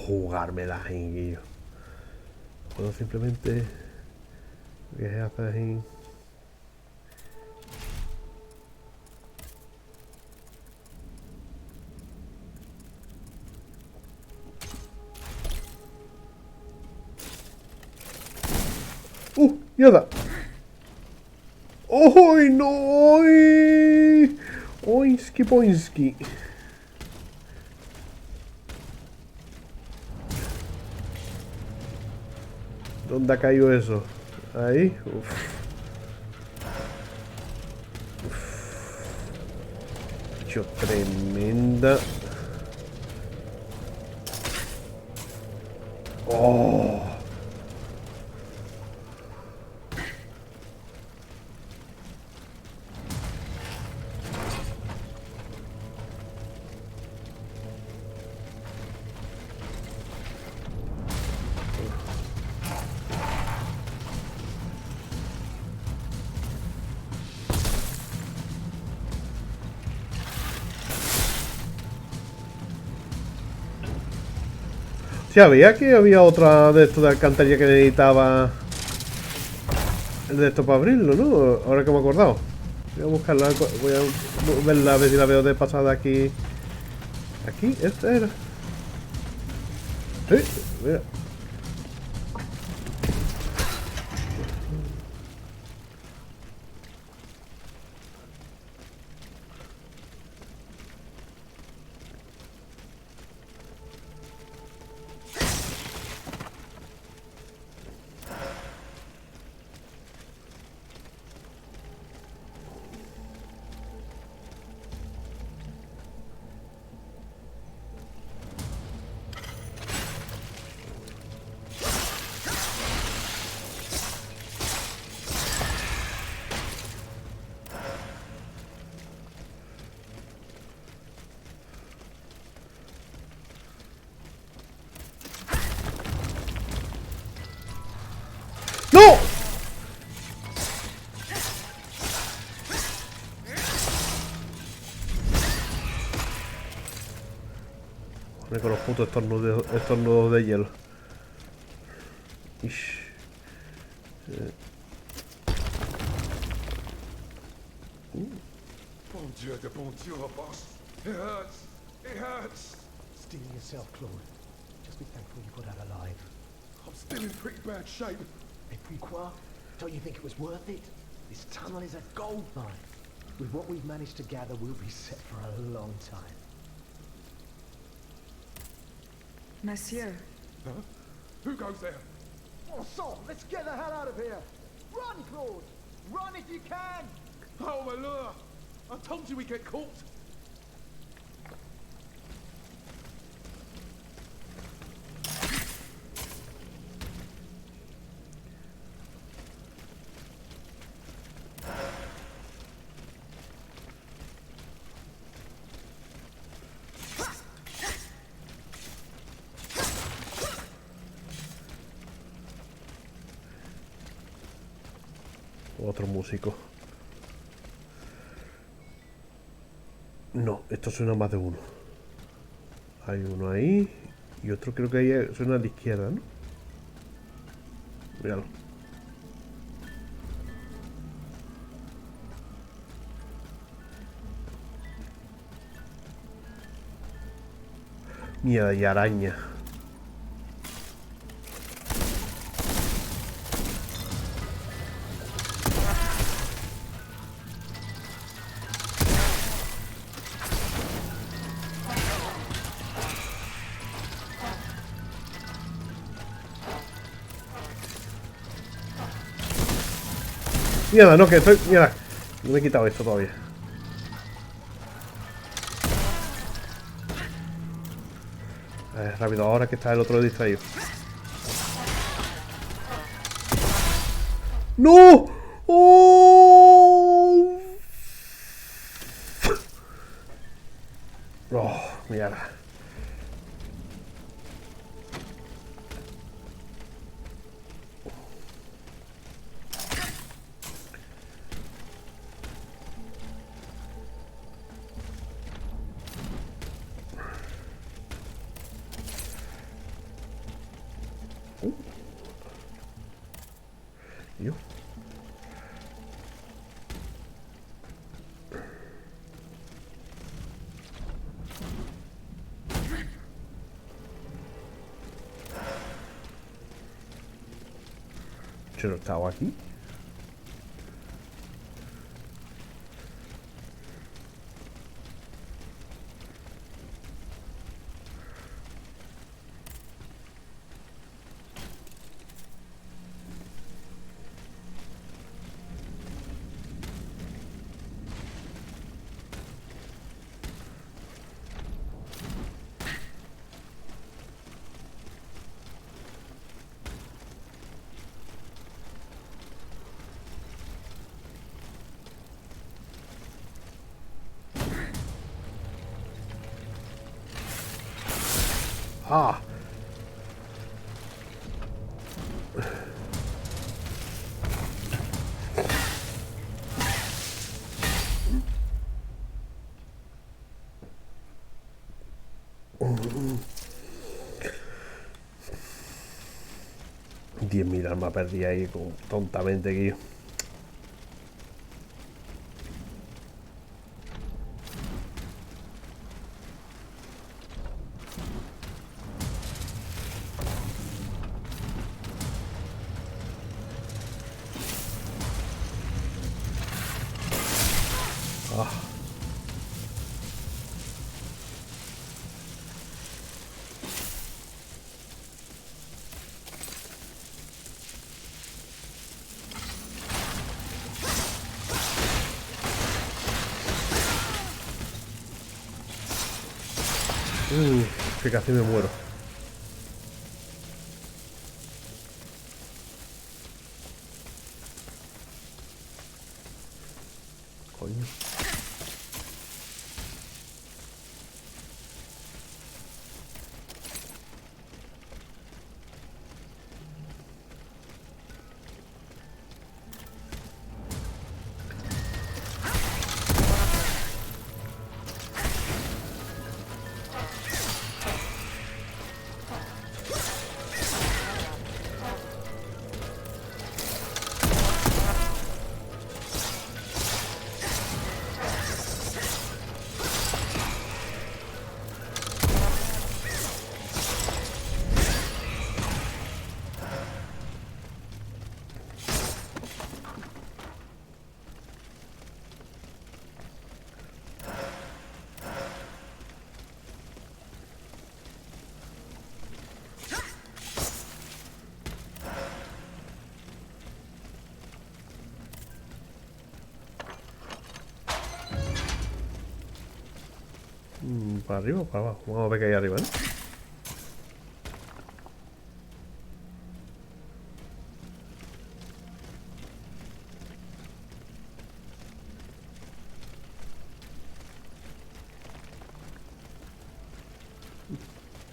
Jugármela ahí. Puedo simplemente viajar hasta ahí. ¡Mierda! ¡Uy, no! ¡Oinski poinski! ¿Dónde ha caído eso? Ahí. Uf. Tío, tremenda. Oh. Ya veía que había otra de esto de alcantarilla que necesitaba de esto para abrirlo, ¿no? Ahora que me he acordado. Voy a buscarla, voy a verla a ver si la veo de pasada aquí. Aquí, esta era. Sí, mira. ¡No! Joder, con los putos estornudos de hielo. Ish. Bon Dieu de bon Dieu, boss. It hurts. It hurts. Steel yourself, Claude. Just be thankful you got out alive. I'm still in pretty bad shape. Et puis quoi? Don't you think it was worth it? This tunnel is a gold mine. With what we've managed to gather, we'll be set for a long time. Monsieur. Huh? Who goes there? Oh, so, let's get the hell out of here. Run, Claude. Run if you can. Oh, my lure. I told you we'd get caught. Otro músico. No, esto suena más de uno. Hay uno ahí. Y otro creo que ahí suena a la izquierda, ¿no? Míralo. Mierda, y araña. Mierda, no, que estoy... Mierda, no me he quitado esto todavía. Rápido, ahora que está el otro distraído. ¡No! ¡Oh! ¡Oh! Mierda. Yo. Yo no estaba aquí. ¡Ah! $10.000 armas perdí ahí tontamente aquí. Que casi me muero. Coño. ¿Para arriba o para abajo? Vamos a ver qué hay arriba, ¿no?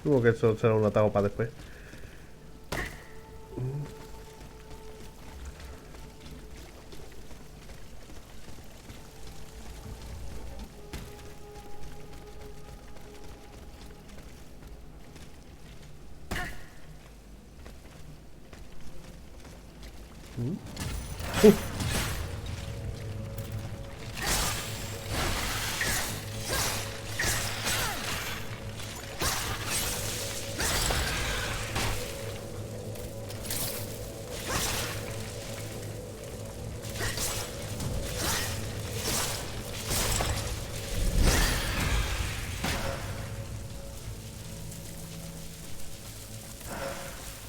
Supongo que eso será un atajo para después.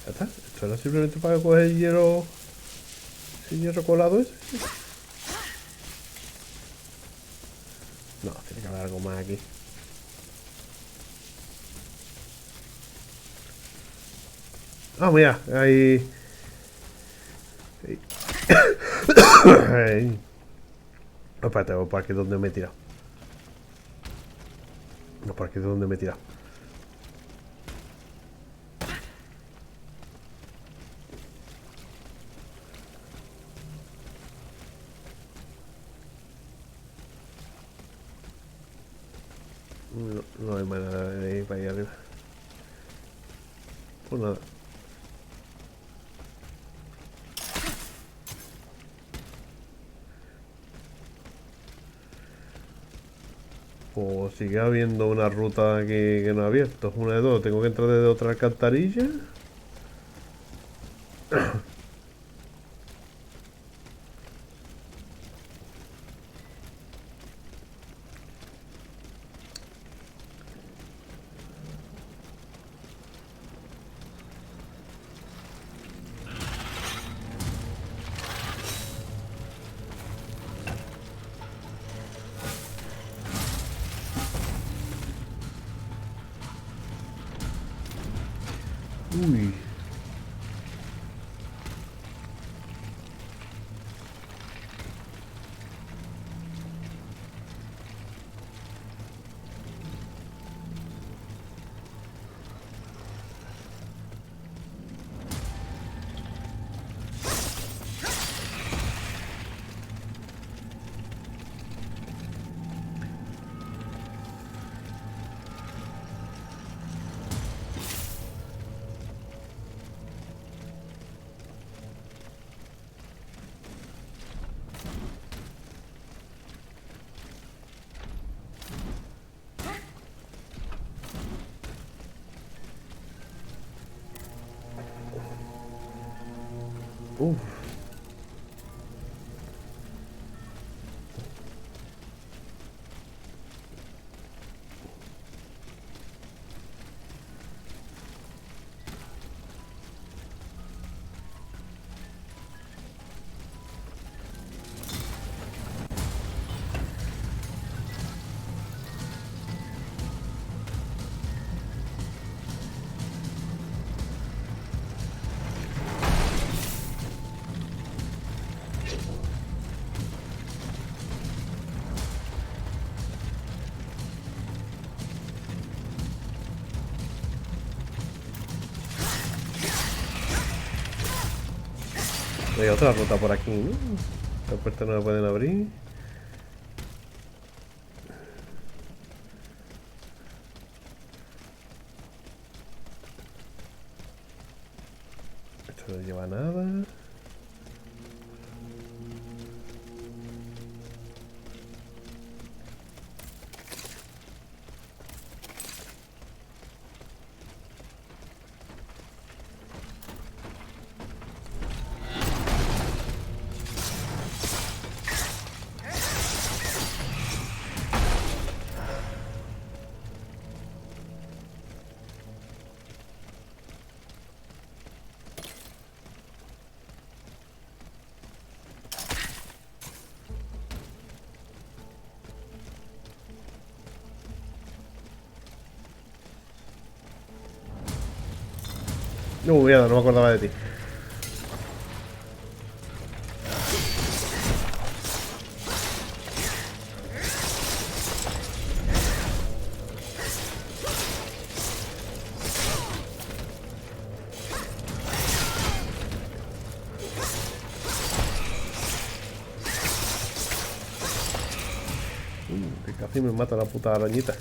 Ya está. Esto era simplemente para coger el hierro colado ese. No, tiene que haber algo más aquí. Ah, mira, ahí. Ahí. Espérate, por aquí es donde me he tirado. No, por aquí es donde me he tirado. No hay manera de ir para allá arriba. Pues nada. Pues sigue habiendo una ruta que no ha abierto. Una de dos. Tengo que entrar desde otra alcantarilla. Uy. Uf. Hay otra ruta por aquí, ¿no? Esta puerta no la pueden abrir. Esto no lleva nada. No, mierda, no me acordaba de ti. Que casi me mata la puta arañita.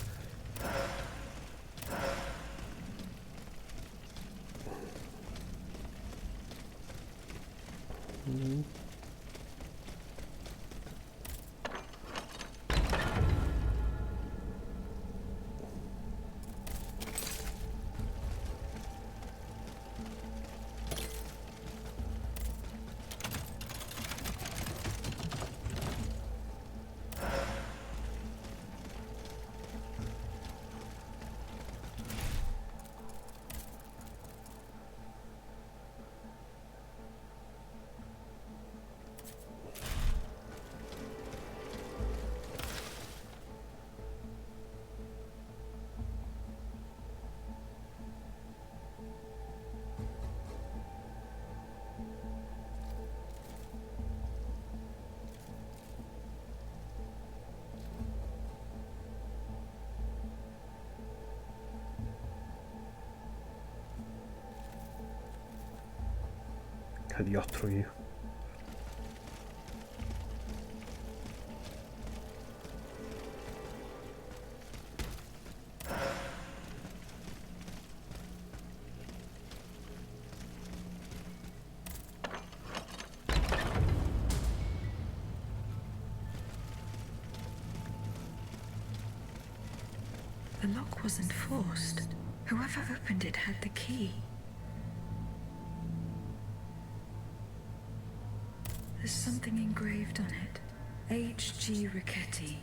Cagliostro io. The lock wasn't forced. Whoever opened it had the key. There's something engraved on it. H.G. Riquetti.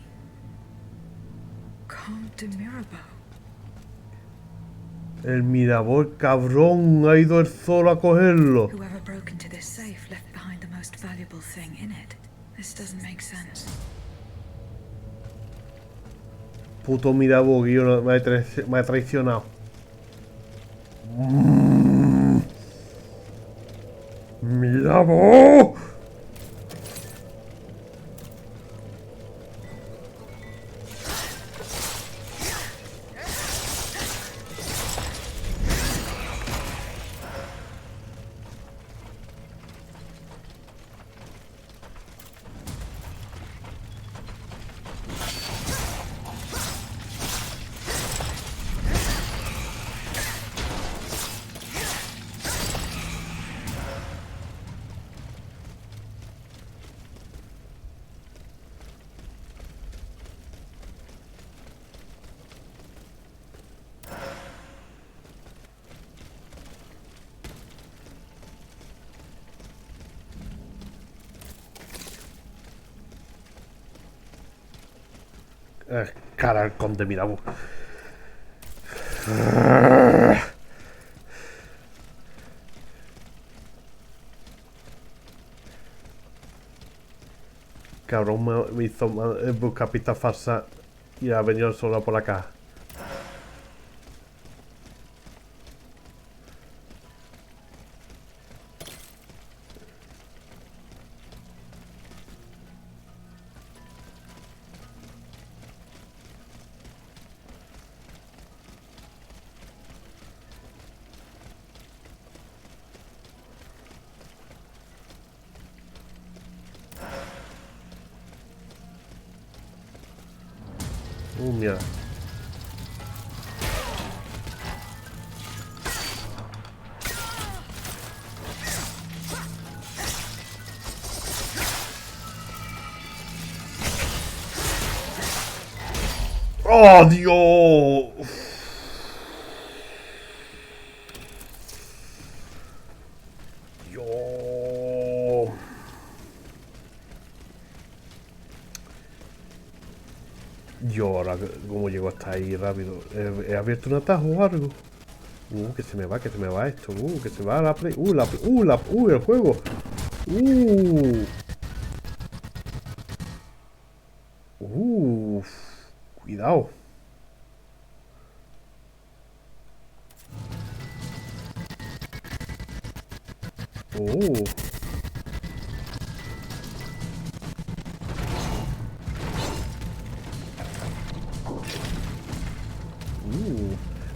Comte de Mirabeau. El Mirabol cabrón ha ido el solo a cogerlo. Whoever broke into this safe left behind the most valuable thing in it. This doesn't make sense. Puto Mirabol, guión, me ha traicionado. Mirabol. Cara al conde Mirabu. Cabrón, me hizo buscar pista falsa y ha venido solo por acá. Mierda. ¡Oh, Dios! Dios. Yo ahora, ¿cómo llego hasta ahí rápido? ¿He abierto un atajo o algo? Que se me va esto. Que se va la play. El juego. Cuidado.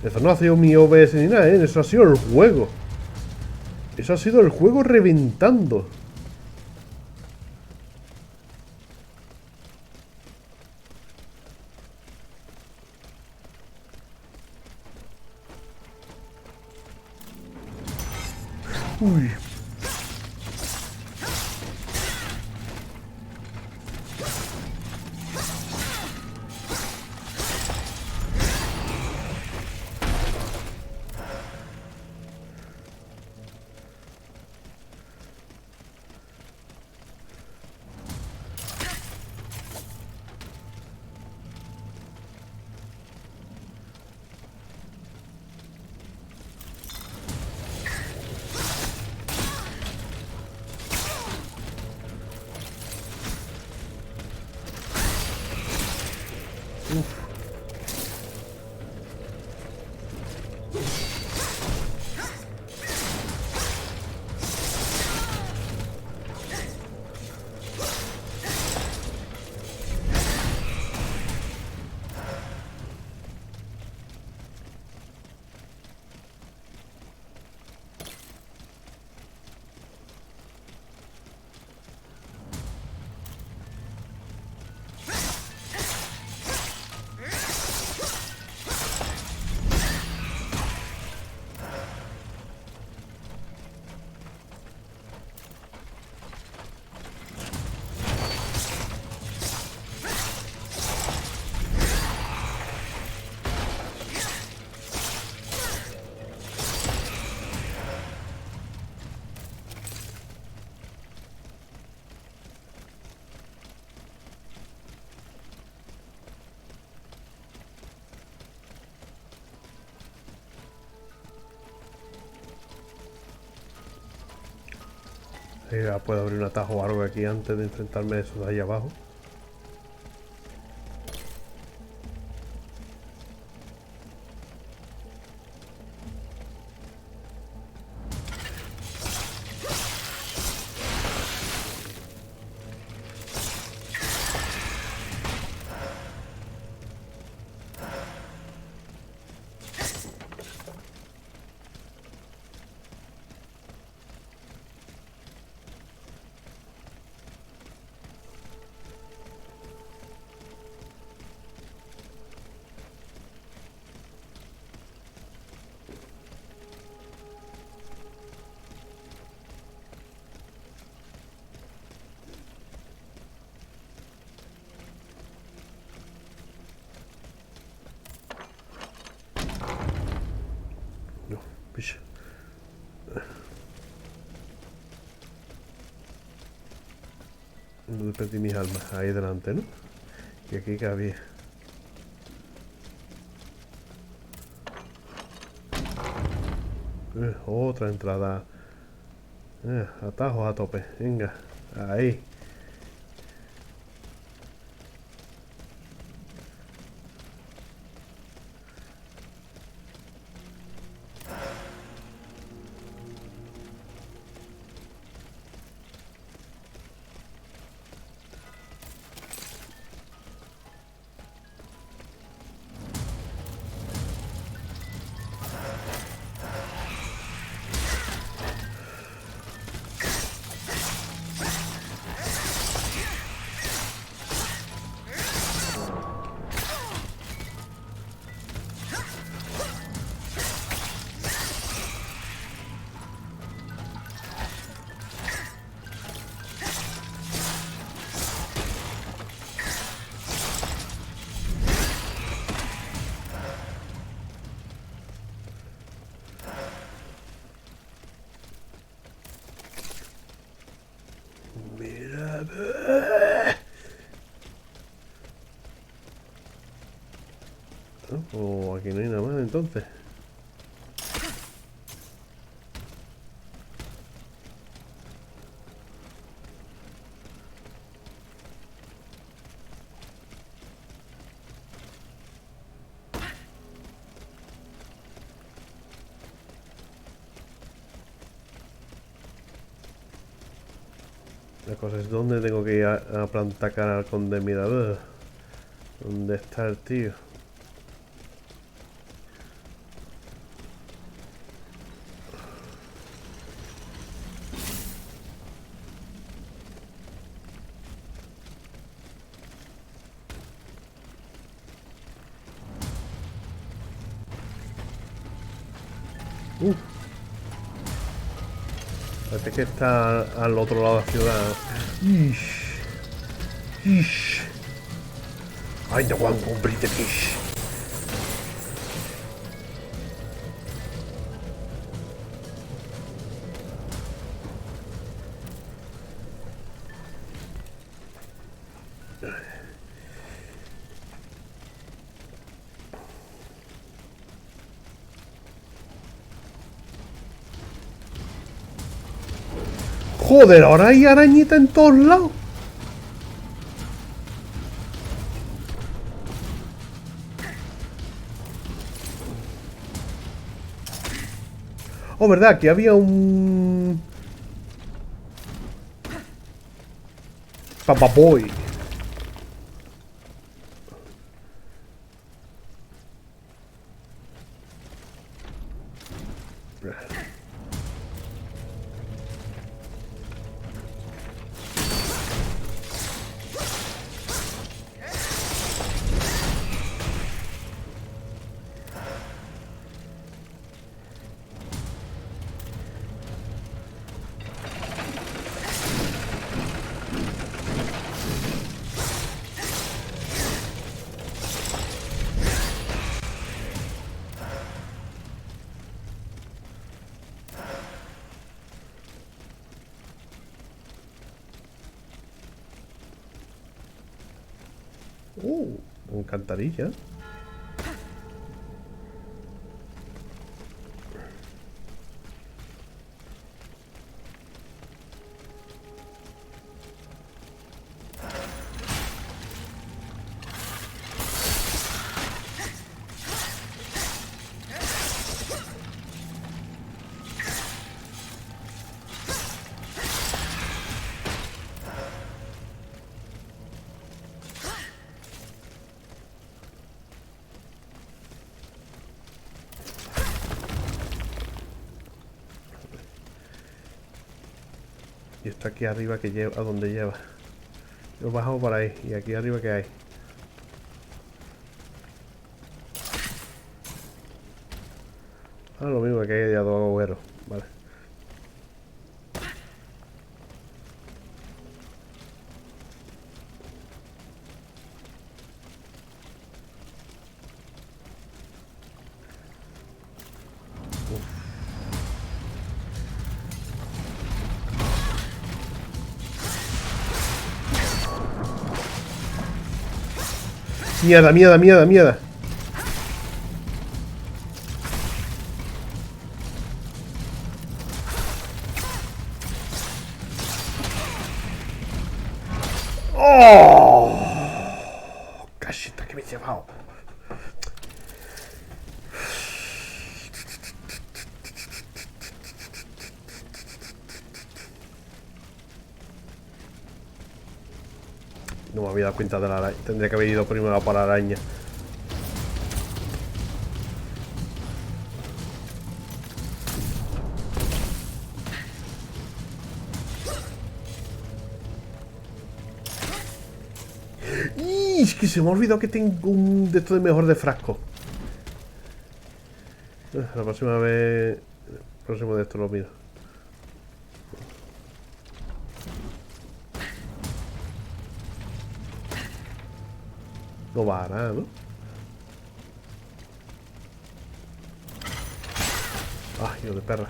Eso no ha sido mi OBS ni nada, ¿eh? Eso ha sido el juego. Eso ha sido el juego reventando. Uy. Puedo abrir un atajo o algo aquí antes de enfrentarme a eso de ahí abajo. Pish. No perdí mis almas ahí delante, ¿no? Y aquí que había. Otra entrada. Atajos a tope. Venga. Ahí. Oh, aquí no hay nada más entonces. La cosa es dónde tengo que ir a plantar cara al conde mirador. ¿Dónde está el tío? Parece que está al otro lado de la ciudad. Ish. Ish. I don't want to complete the fish. Joder, ahora hay arañita en todos lados. Oh, verdad, que había un... Papaboy. Alcantarilla. Y esto aquí arriba que lleva, ¿a dónde lleva? Yo bajo por ahí. Y aquí arriba que hay. Ah, lo mismo que hay ya dos agujeros. Vale. Mierda, mierda, mierda, mierda. ¡Oh! Casita que me he llevado. No me había dado cuenta de la araña. Tendría que haber ido primero por la araña. ¡Y! Es que se me ha olvidado que tengo un de esto de mejor de frasco. La próxima vez... El próximo de esto lo miro. No va a nada, ¿no? ¡Ay, hijo de perra!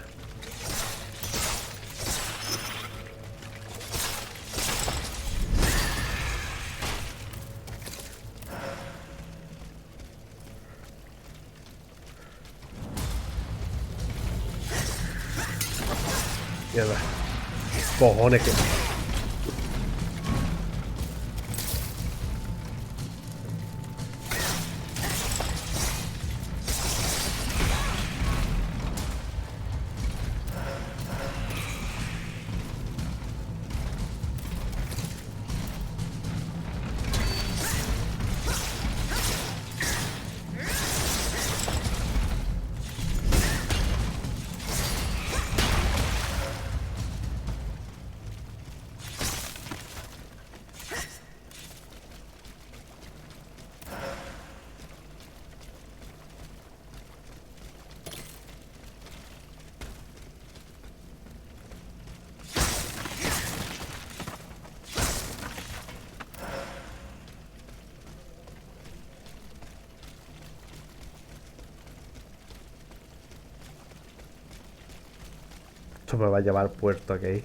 Mierda. Cojones que... Esto me va a llevar al puerto aquí.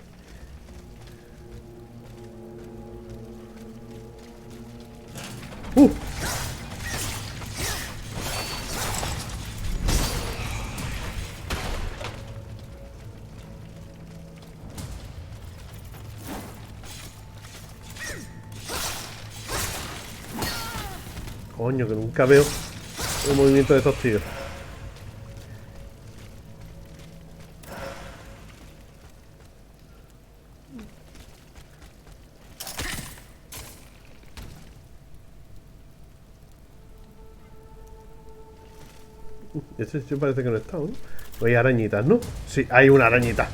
Coño, que nunca veo el movimiento de estos tíos. Este sitio parece que no está, ¿no? No hay arañitas, ¿no? Sí, hay una arañita.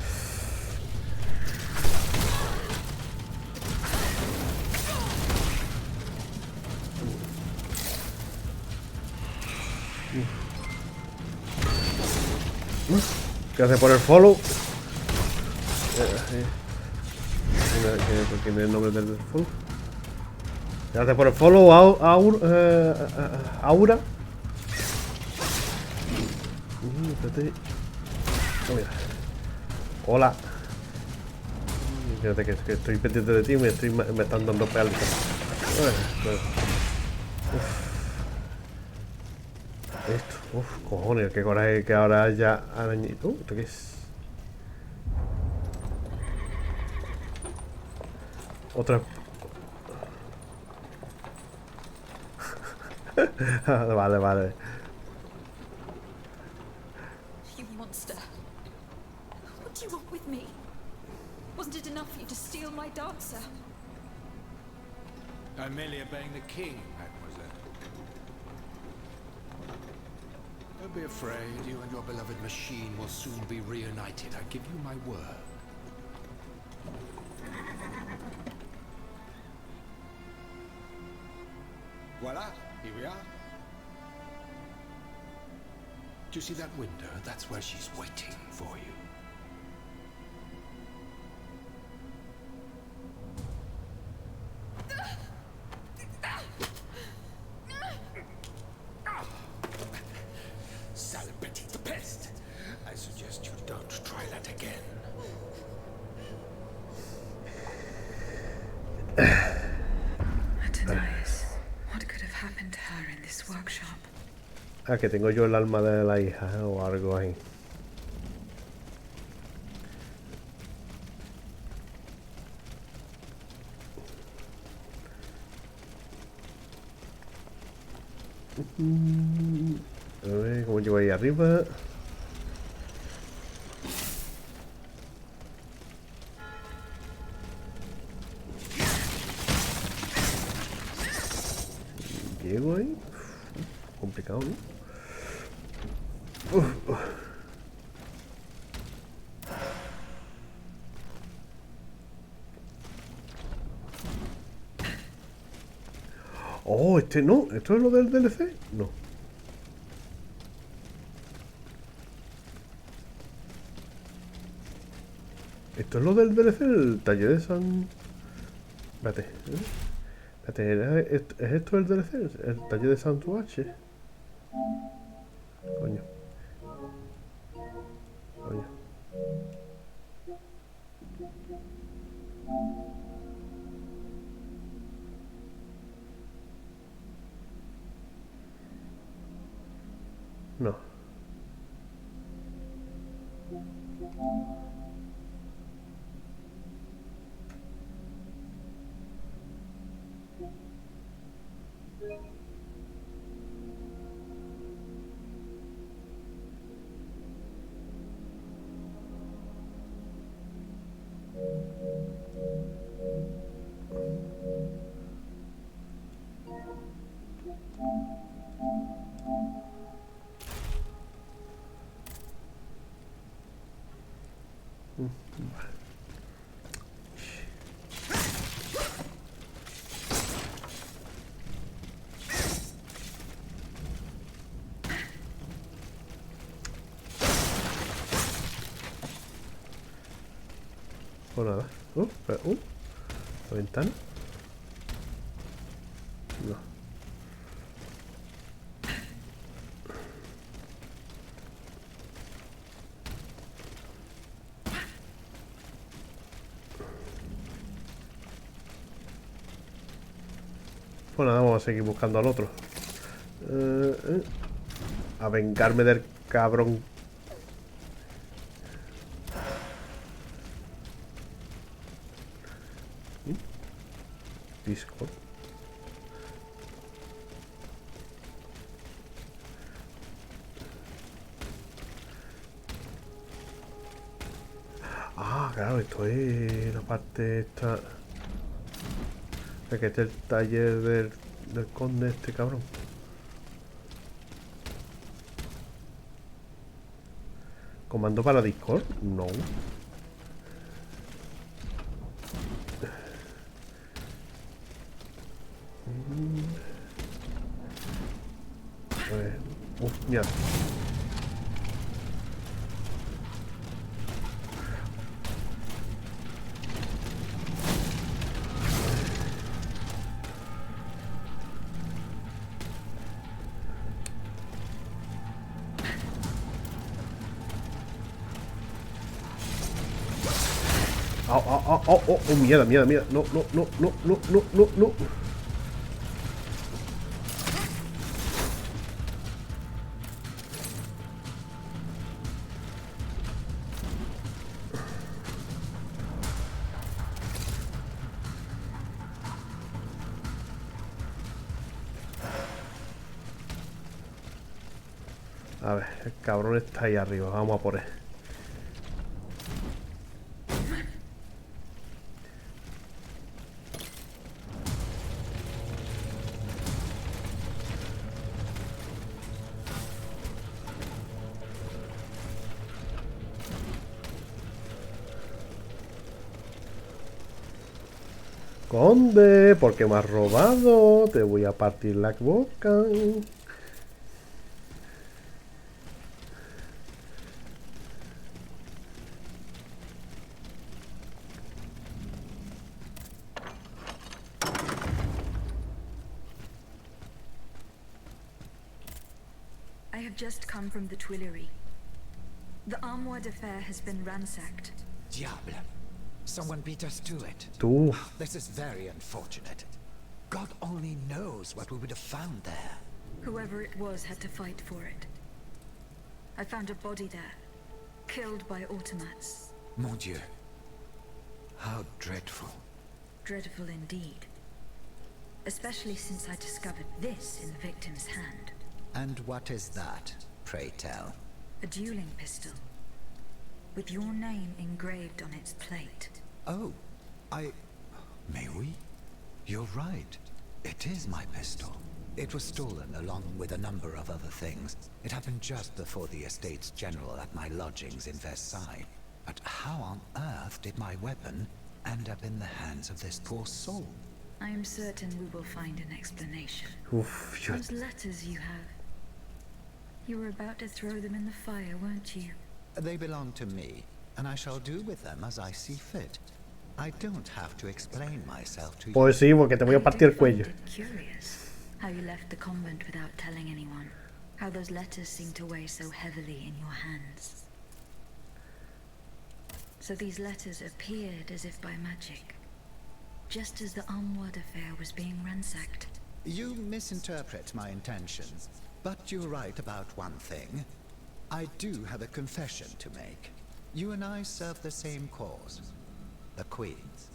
¿Qué hace por el follow? ¿Quién es el nombre del follow? ¿Qué hace por el follow? Aura. Oh, mira. Hola. Fíjate que estoy pendiente de ti y me están dando palitas. Esto, cojones, qué coraje que ahora haya arañito. ¿Esto qué es? Otra. Vale. You monster. What do you want with me? Wasn't it enough for you to steal my dancer? I'm merely obeying the king, mademoiselle. Don't be afraid, you and your beloved machine will soon be reunited. I give you my word. Voila, here we are. Do you see that window? That's where she's waiting for you. Salopette the pest. I suggest you don't try that again. Athenais, what could have happened to her in this workshop? Ah, que tengo yo el alma de la hija o algo ahí. A ver cómo llego ahí arriba. Llego ahí. Complicado, ¿no? Oh, este no. ¿Esto es lo del DLC? No. ¿Esto es lo del DLC? El taller de San... Espérate. Espérate, ¿es esto el DLC? ¿El taller de San H? Coño. Coño. No. Pues nada. Espera, la ventana. No. Pues nada, vamos a seguir buscando al otro. A vengarme del cabrón. Discord. Ah, claro, esto es la parte esta. Que este es el taller del conde este cabrón. ¿Comando para Discord? No. A ver. Mira. Oh, mierda. No. A ver, el cabrón está ahí arriba, vamos a por él. Conde, porque me has robado, te voy a partir la boca. I have just come from the Tuileries. The Armoire de Fer has been ransacked. Diable. Someone beat us to it. Tú. This is very unfortunate. God only knows what we would have found there. Whoever it was had to fight for it. I found a body there, killed by automats. Mon Dieu. How dreadful. Dreadful indeed. especially since I discovered this in the victim's hand. And what is that, pray tell? A dueling pistol, with your name engraved on its plate. Oh, May we? You're right. It is my pistol. It was stolen along with a number of other things. It happened just before the Estates General at my lodgings in Versailles. But how on earth did my weapon end up in the hands of this poor soul? I am certain we will find an explanation. Uf, yo... Those letters you have. You were about to throw them in the fire, weren't you? They belong to me, and I shall do with them as I see fit. I don't have to explain myself to you. Pues sí, porque te voy a partir el cuello. Curious how you left the convent without telling anyone. How those letters seem to weigh so heavily in your hands. So these letters appeared as if by magic, just as the Armoire affair was being ransacked. You misinterpret my intentions, but you're right about one thing. I do have a confession to make. You and I serve the same cause. The Queen's.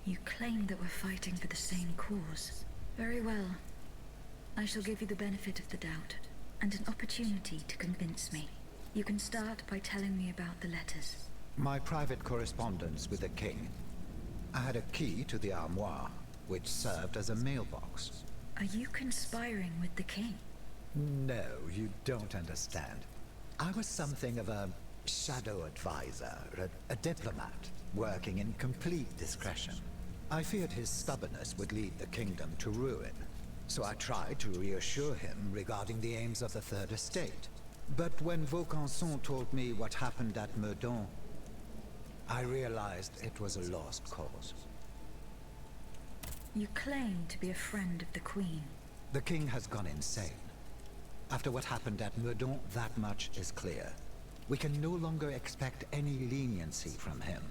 You claim that we're fighting for the same cause. Very well. I shall give you the benefit of the doubt, and an opportunity to convince me. You can start by telling me about the letters. My private correspondence with the King. I had a key to the armoire, which served as a mailbox. Are you conspiring with the King? No, you don't understand. I was something of a shadow advisor, a diplomat, working in complete discretion. I feared his stubbornness would lead the kingdom to ruin, so I tried to reassure him regarding the aims of the Third Estate. But when Vaucanson told me what happened at Meudon, I realized it was a lost cause. You claim to be a friend of the Queen. The King has gone insane. After what happened at Meudon, that much is clear. We can no longer expect any leniency from him.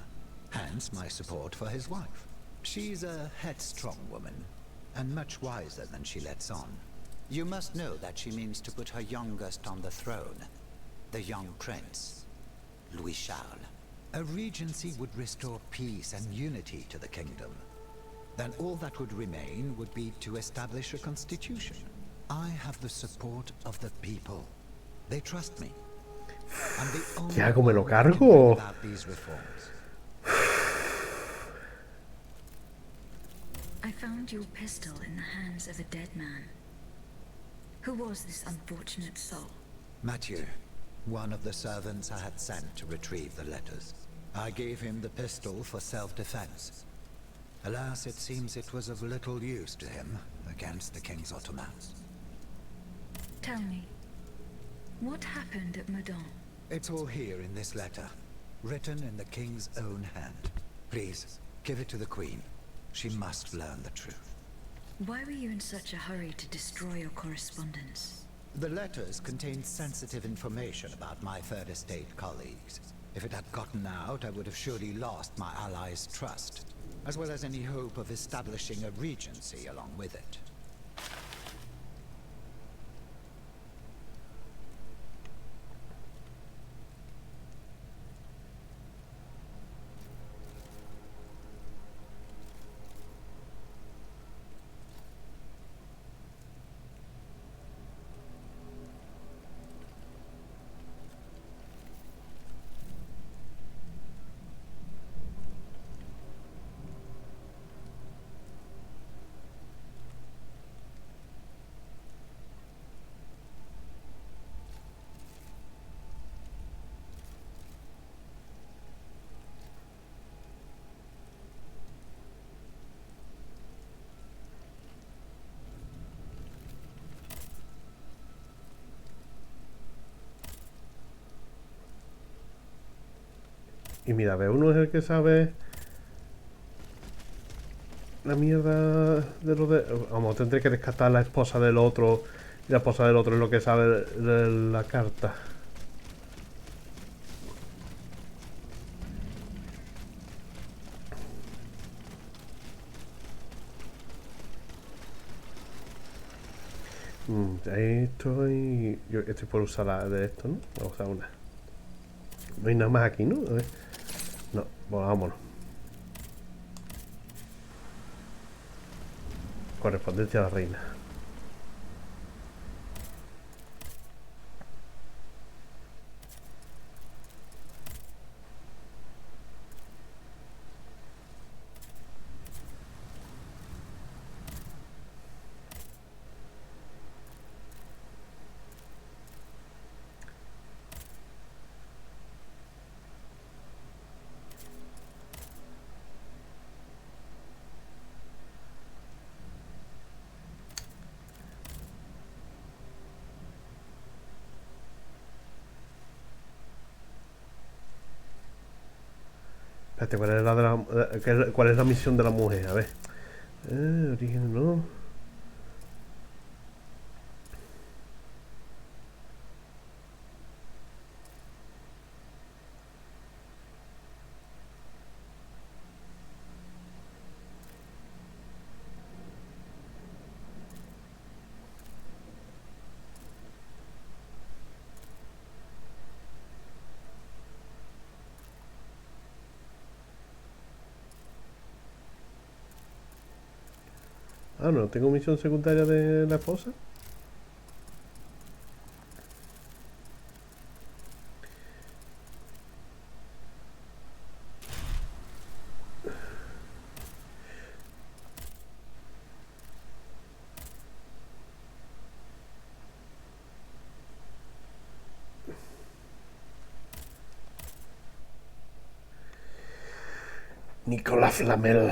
Hence my support for his wife. She's a headstrong woman, and much wiser than she lets on. You must know that she means to put her youngest on the throne, the young prince, Louis Charles. A regency would restore peace and unity to the kingdom. Then all that would remain would be to establish a constitution. I have the support of the people. They trust me. I'm the only ¿Qué hago? ¿Me lo one who can cargo? bring about these reforms. I found your pistol in the hands of a dead man. Who was this unfortunate soul? Mathieu, one of the servants I had sent to retrieve the letters. I gave him the pistol for self-defense. Alas, it seems it was of little use to him against the King's Ottomans. Tell me, what happened at Meudon? It's all here in this letter, written in the King's own hand. Please, give it to the Queen. She must learn the truth. Why were you in such a hurry to destroy your correspondence? The letters contained sensitive information about my Third Estate colleagues. If it had gotten out, I would have surely lost my allies' trust, as well as any hope of establishing a regency along with it. Y mira, ve, uno es el que sabe la mierda de lo de... Vamos, tendré que rescatar la esposa del otro. Y la esposa del otro es lo que sabe de la carta. Ahí estoy... Yo estoy por usar la de esto, ¿no? Vamos a usar una. No hay nada más aquí, ¿no? A ver. No, bueno, vámonos. Correspondencia a la reina. Espérate, ¿cuál es cuál es la misión de la mujer? A ver. Origen, no. Ah, no, tengo misión secundaria de la esposa. Nicolás Flamel.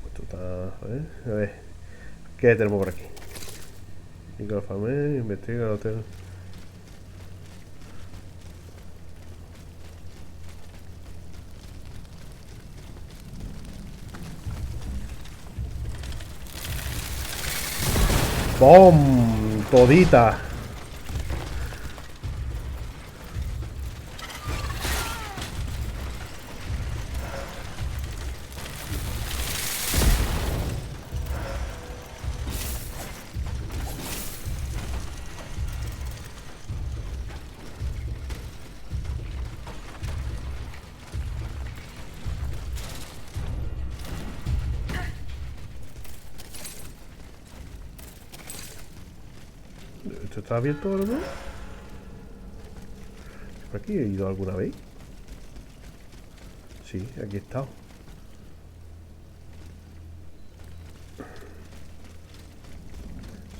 Esto está. A ver. ¿Qué tenemos por aquí? Nicolás Flamel, investiga el hotel. ¡Bom! Todita. ¿Esto está abierto ahora, no? ¿Por aquí he ido alguna vez? Sí, aquí he estado.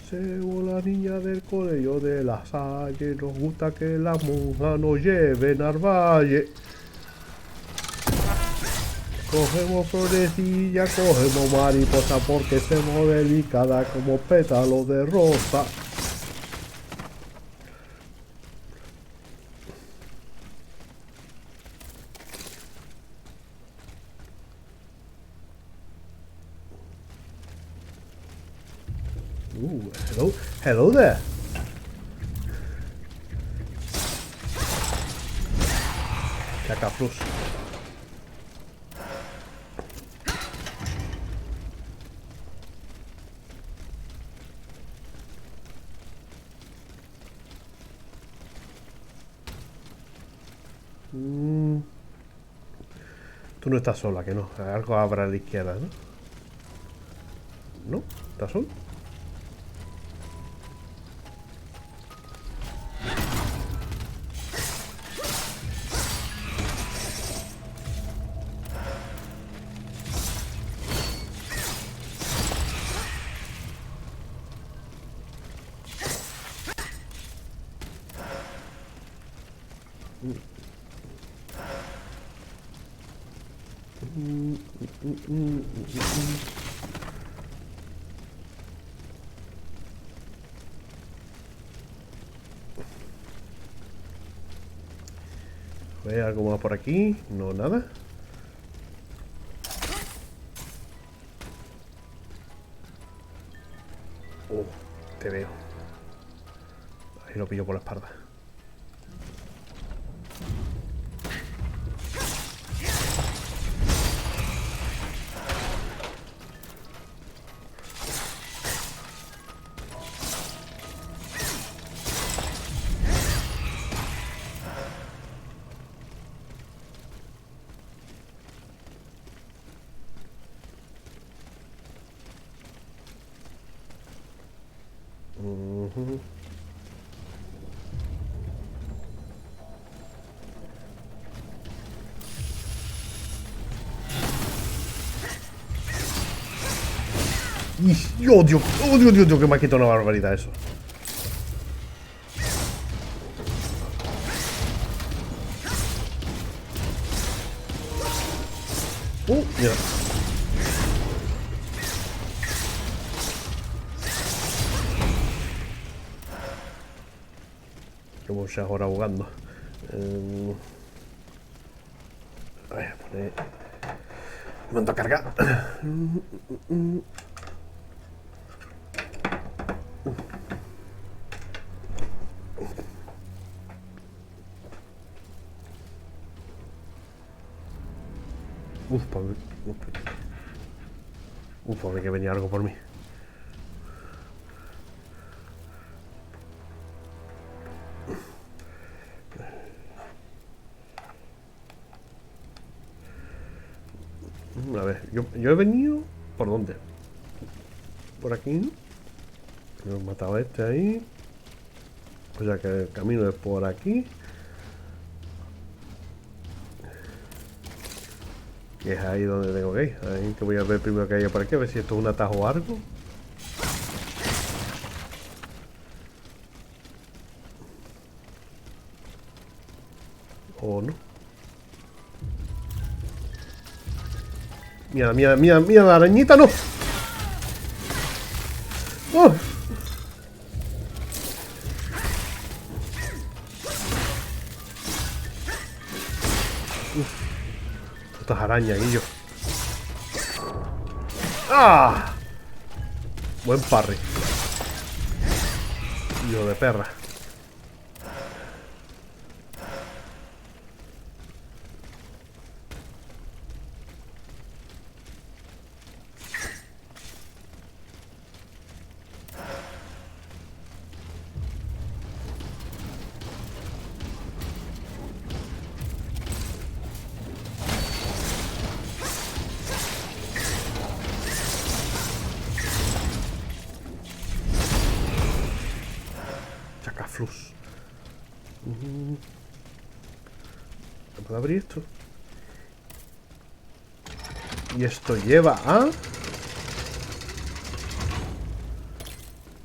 Según la niña del colegio de la Salle, nos gusta que la monja nos lleven al valle. Cogemos florecilla, cogemos mariposa porque somos delicada como pétalos de rosa. Hello there. Cacaflus. Tú no estás sola, que no. Algo habrá a la izquierda, ¿no? ¿No? ¿Estás sola? ¿Ve algo más por aquí? No, nada. Te veo. Y lo pillo por la espalda. Y odio, que me ha quitado una barbaridad eso. Mira. Que muchas horas jugando. A ver, poner. Mando a cargar. Pobre que venía algo por mí. A ver, yo he venido... ¿Por dónde? Por aquí. Me he matado a este ahí. O sea que el camino es por aquí. Que es ahí donde tengo que ir. Ahí que voy a ver primero que haya por aquí. A ver si esto es un atajo o algo. O no. Mira, mira, mira, mira la arañita, no. ¡Oh! Estas arañas, Guillo. ¡Ah! Buen parry. Hijo de perra. Chacaflus. ¿Puedo abrir esto? Y esto lleva a...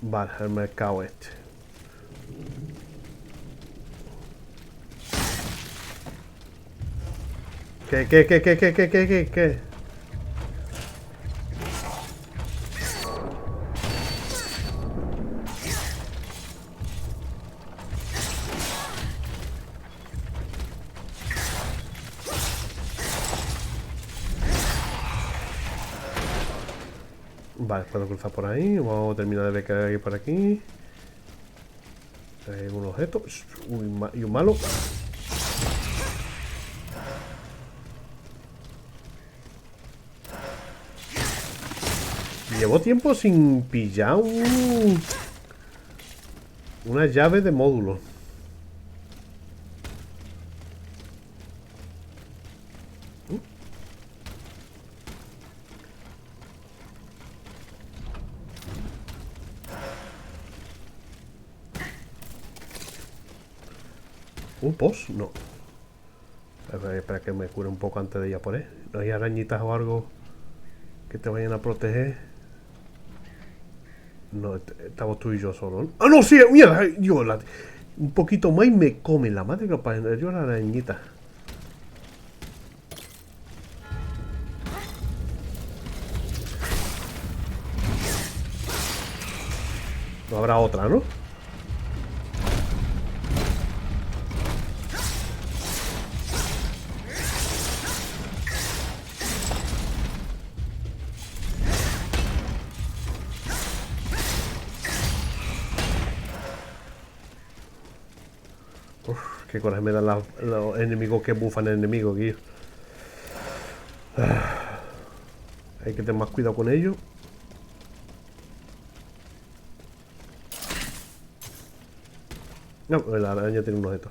Vale, el mercado este. ¿Qué? Vale, puedo cruzar por ahí. Vamos a terminar de ver qué hay por aquí. Hay un objeto y un malo. Llevo tiempo sin pillar una llave de módulo. ¿Un post? No. Espera que me cure un poco antes de ir a por él. ¿No hay arañitas o algo que te vayan a proteger? No, estamos tú y yo solo, ¿no? ¡Ah, no! ¡Sí! ¡Mierda! Un poquito más y me come la madre que para yo la arañita. No habrá otra, ¿no? Uf, qué coraje me dan los enemigos que bufan enemigos, tío. Hay que tener más cuidado con ellos. No, la araña tiene un objeto.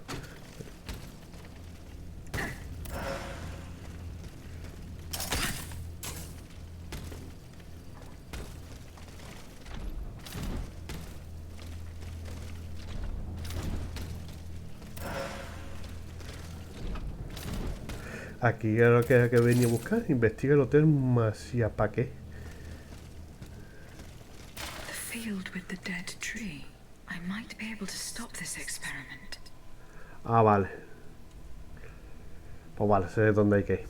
Aquí es lo que venía a buscar. Investiga el hotel Masia. ¿Para qué? The field with the dead tree. I might be able to stop this experiment. Ah, vale. Pues vale, sé dónde hay que ir.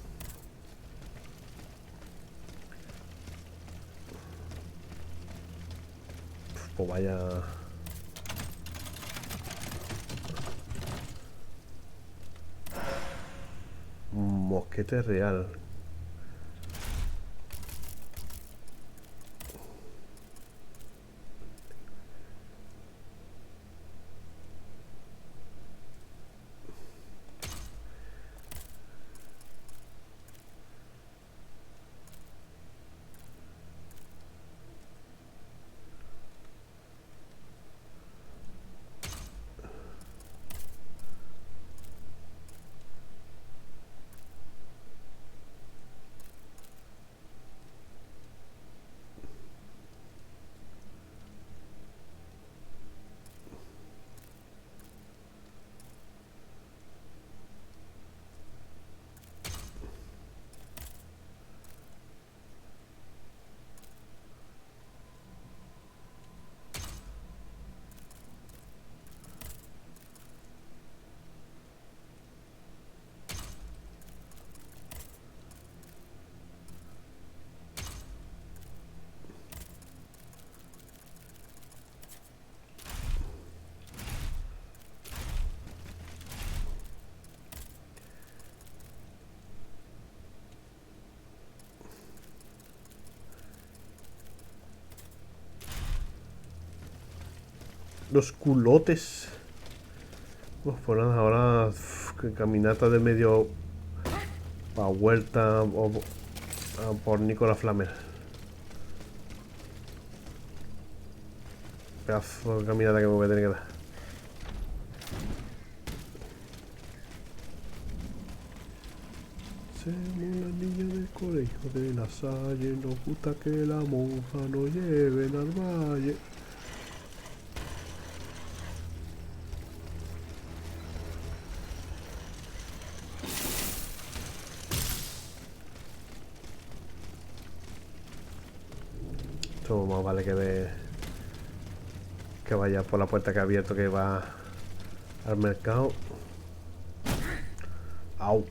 Pues vaya... Mosquete real. Los culotes. Pues nada, ahora caminata de medio a vuelta a por Nicola Flamel. Pedazo de caminata que me voy a tener que dar. Somos las niñas del colegio de la Salle. Nos gusta que la monja nos lleve al valle. Esto más vale que vaya por la puerta que ha abierto, que va al mercado. Au.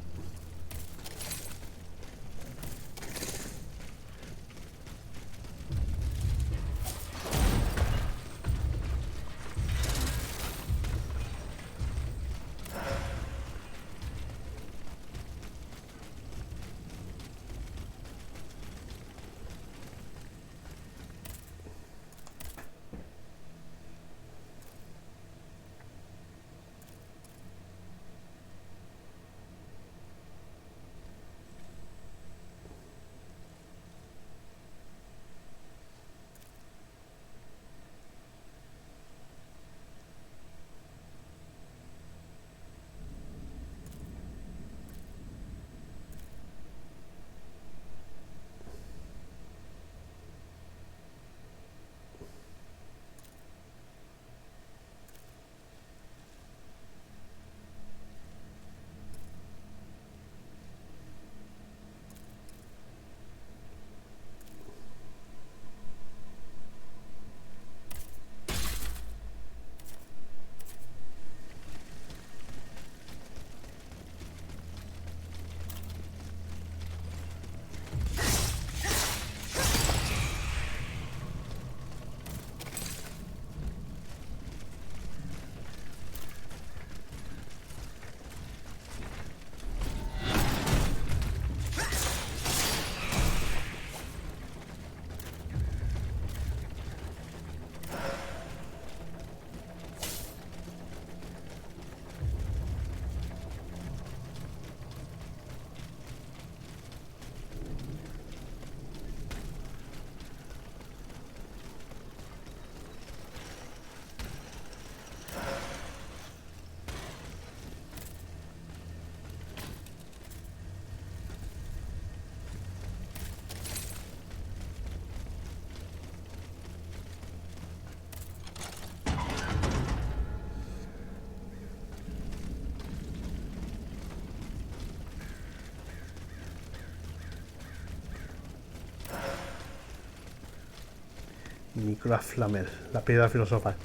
Nicolas Flamel, la piedra filosofal.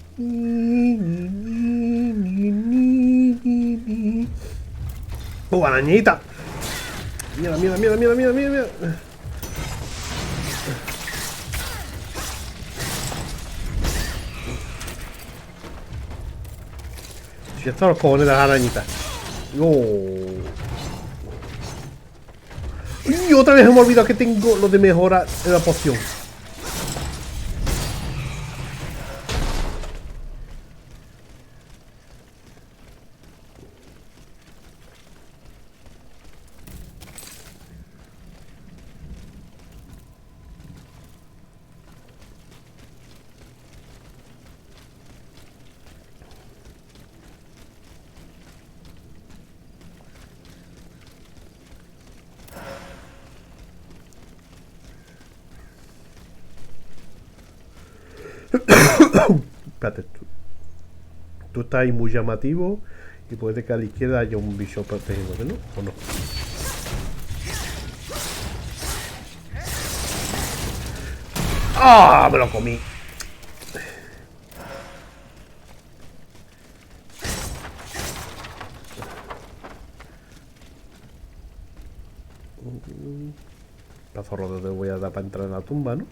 Arañita! Mira, mira, mira, mira, mira, mira, mira. Si están los cojones de las arañitas. Y otra vez hemos olvidado que tengo lo de mejora de la poción. Espérate, tú estás ahí muy llamativo y puede que a la izquierda haya un bicho protegiéndote, ¿no? ¿O no? ¡Ah! Me lo comí. Pazorro te voy a dar para entrar en la tumba, ¿no?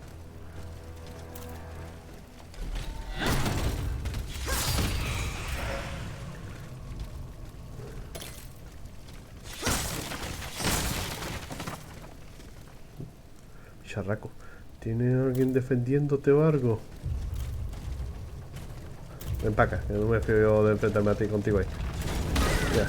Charraco. ¿Tiene alguien defendiéndote o algo? Ven para acá, que no me fío de enfrentarme a ti contigo ahí. Ya.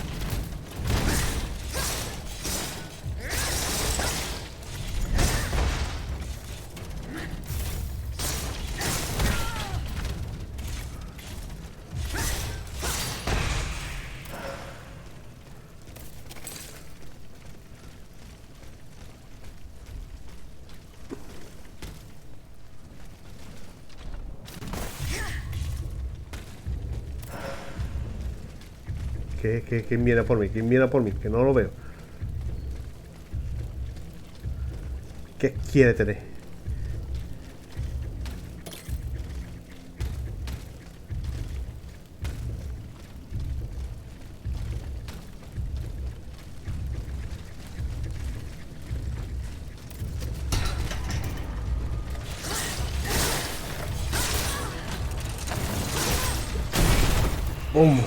¿Quién viene por mí? ¿Quién viene por mí? Que no lo veo. ¿Qué quiere tener? ¡Bum!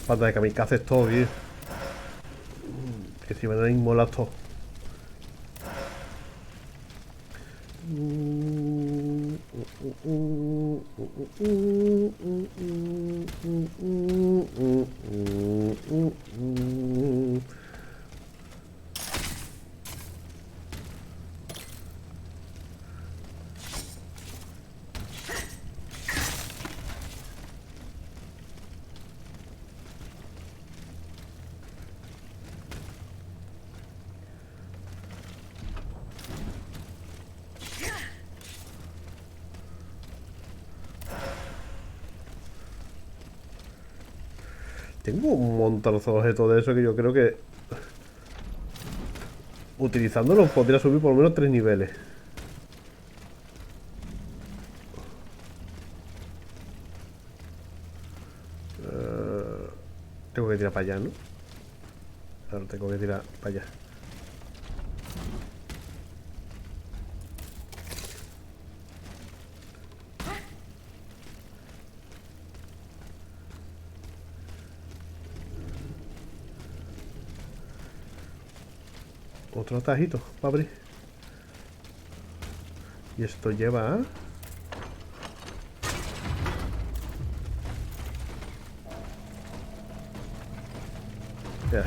Falta de kamikaze todo, tío. Que si me han inmolado todo. Tengo un montón de objetos de eso que yo creo que utilizándolos podría subir por lo menos 3 niveles. Tengo que tirar para allá, ¿no? Claro, tengo que tirar para allá. Otro atajito para abrir. Y esto lleva a... Ya.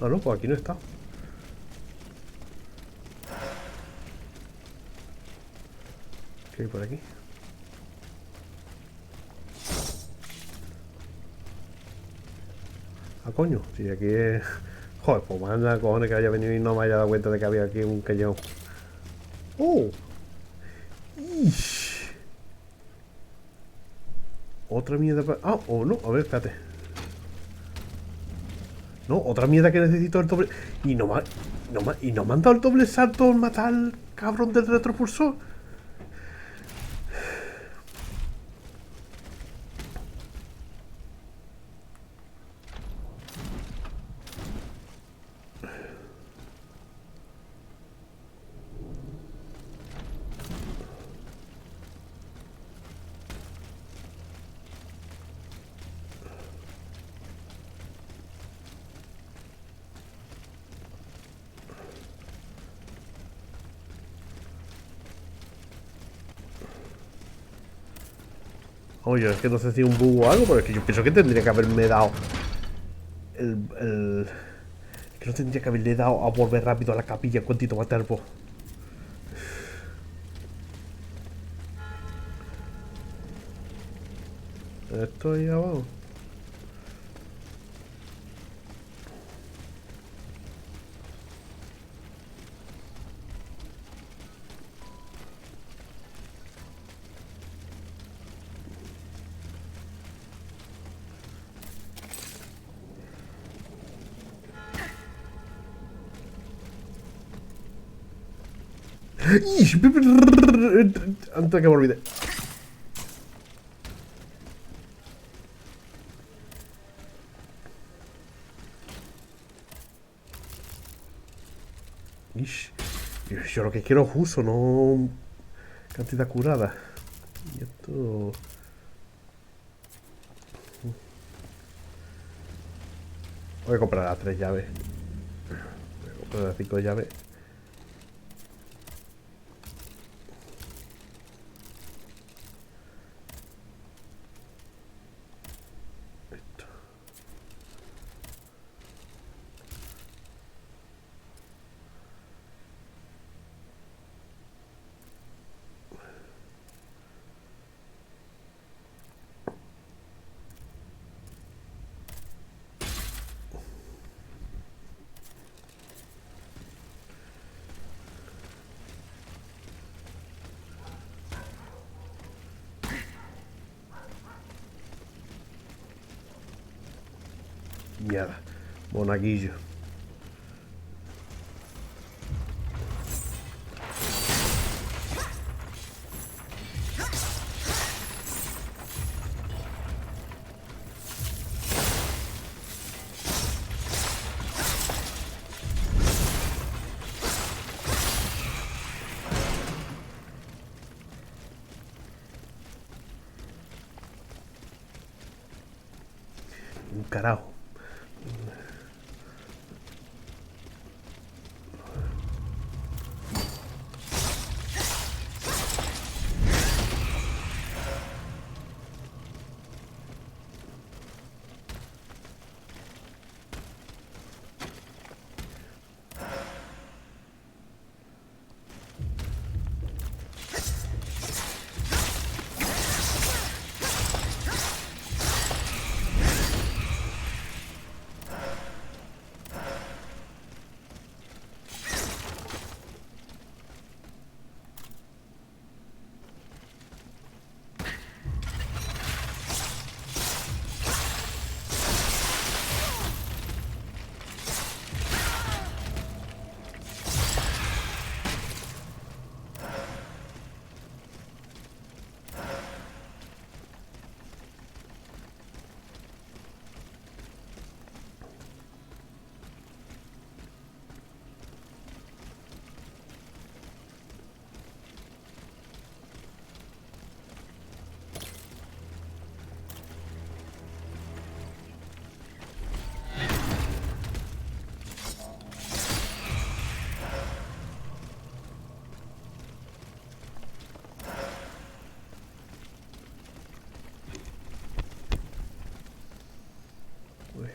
Ah, no, pues aquí no está. ¿Qué hay por aquí? Ah, coño, si aquí es Joder, pues manda cojones que haya venido y no me haya dado cuenta de que había aquí un cañón. ¡Oh! ¡Ish! Otra mierda para... Ah, o no, a ver, espérate. No, otra mierda que necesito el doble... Y no me han dado el doble salto al matar al cabrón del retropulsor. Oye, es que no sé si es un bug o algo, pero es que yo pienso que tendría que haberme dado que no tendría que haberle dado a volver rápido a la capilla cuantito más tiempo. Esto ahí abajo. Antes de que me olvide. Ish. Yo lo que quiero es uso, no cantidad curada. Y esto... Voy a comprar las 3 llaves. Voy a comprar las 5 llaves. Mierda, monaguillo. Un carajo.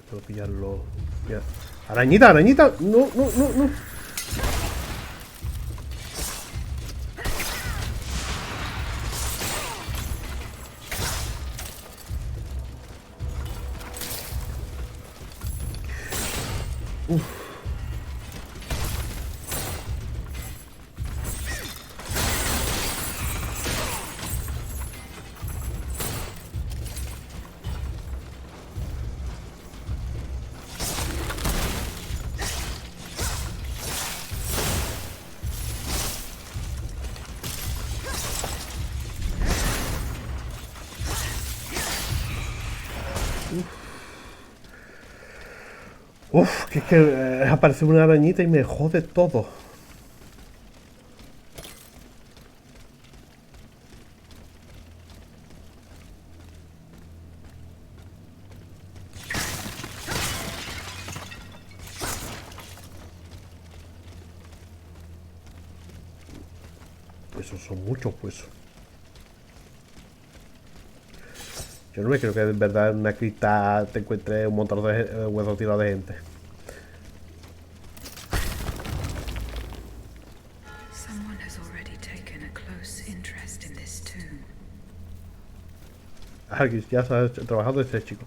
Puedo pillarlo. Ya. ¡Arañita, arañita! No, no, no, no. Uf. Uf, que es que aparece una arañita y me jode todo. Esos son muchos huesos. Yo no me creo que en verdad en una cripta te encuentres un montón de huesos tirados de gente. Someone has already taken a close interest in this tomb. Alguien ya está trabajando este chico.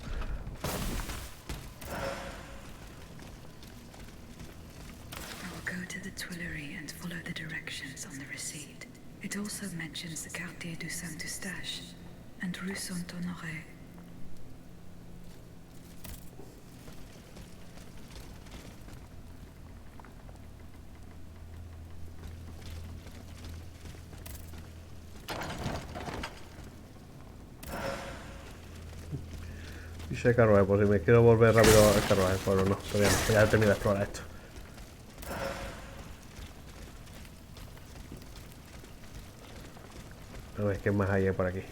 I will go to the Tuileries and follow the directions on the receipt. It also mentions the Quartier du Saint-Eustache and Rue Saint-Honoré. Y sé carruaje, por si me quiero volver rápido al carruaje, pero no, todavía no, ya he terminado de explorar esto. A ver qué más hay por aquí.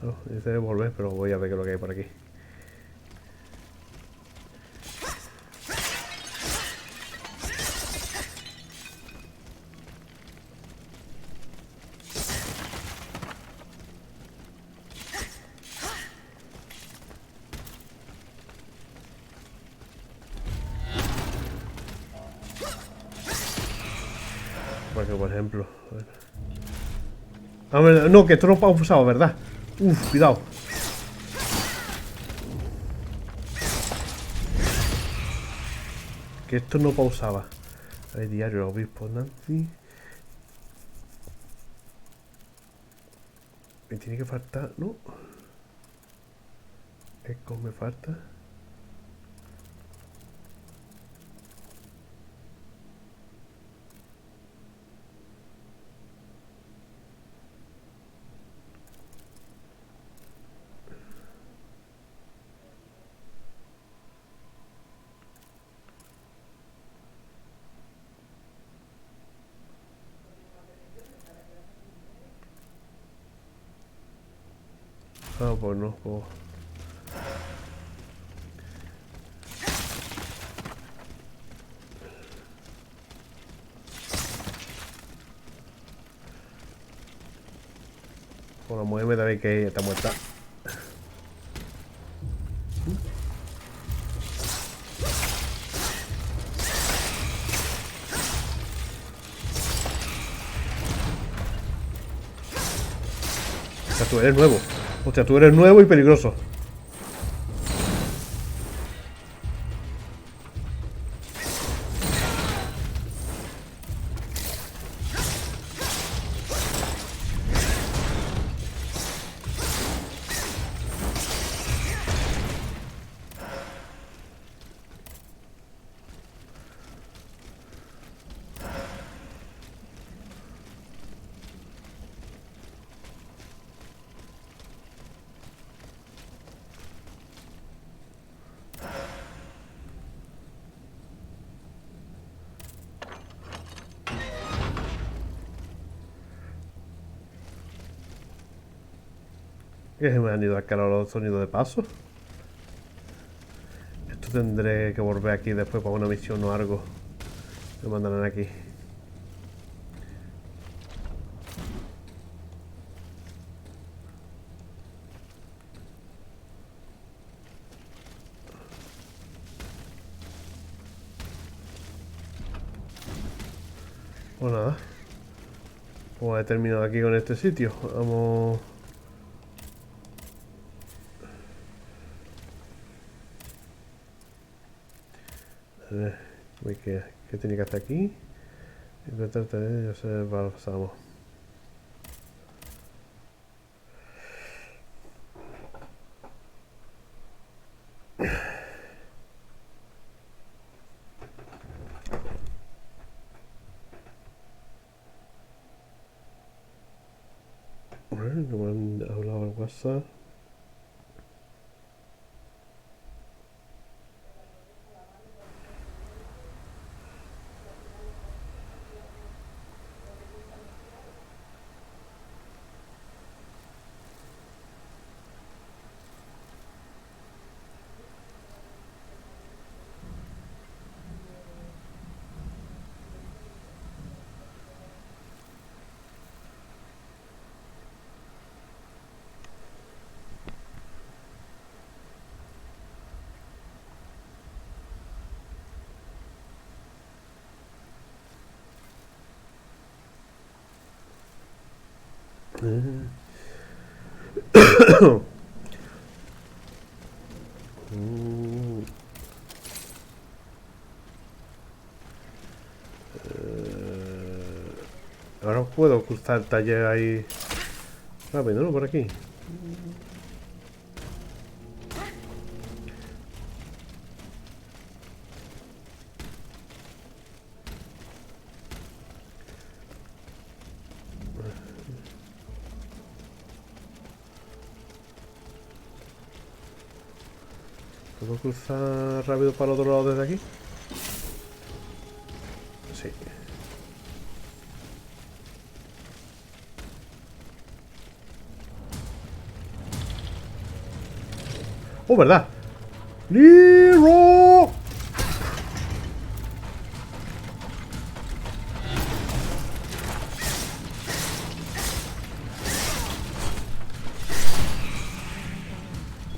No, dice volver, pero voy a ver qué es lo que hay por aquí. Porque, por ejemplo... A ver, no, que esto no pausaba, ¿verdad? Uf, cuidado. Que esto no pausaba. A ver, diario, el obispo Nancy. Me tiene que faltar, ¿no? Eco me falta. Ah, pues no, pues... Por la mujer me da que está muerta. O sea, tú eres nuevo. Hostia, tú eres nuevo y peligroso. ¿Qué se me han ido a cara los sonidos de paso? Esto tendré que volver aquí después para una misión o algo. Me mandarán aquí. Pues nada. Pues he terminado aquí con este sitio. Vamos... A ver, ¿qué tenía que hacer aquí? Ya se pasamos. pasa? Ahora puedo cruzar el taller ahí rápido, ¿no? Por aquí. ¿Puedo cruzar rápido para el otro lado desde aquí? Sí. ¡Oh, verdad! ¡Nero!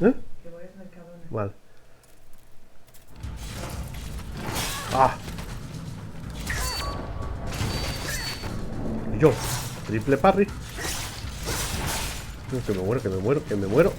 ¿Eh? Vale. ¡Ah! Y yo, triple parry. Que me muero, que me muero, que me muero.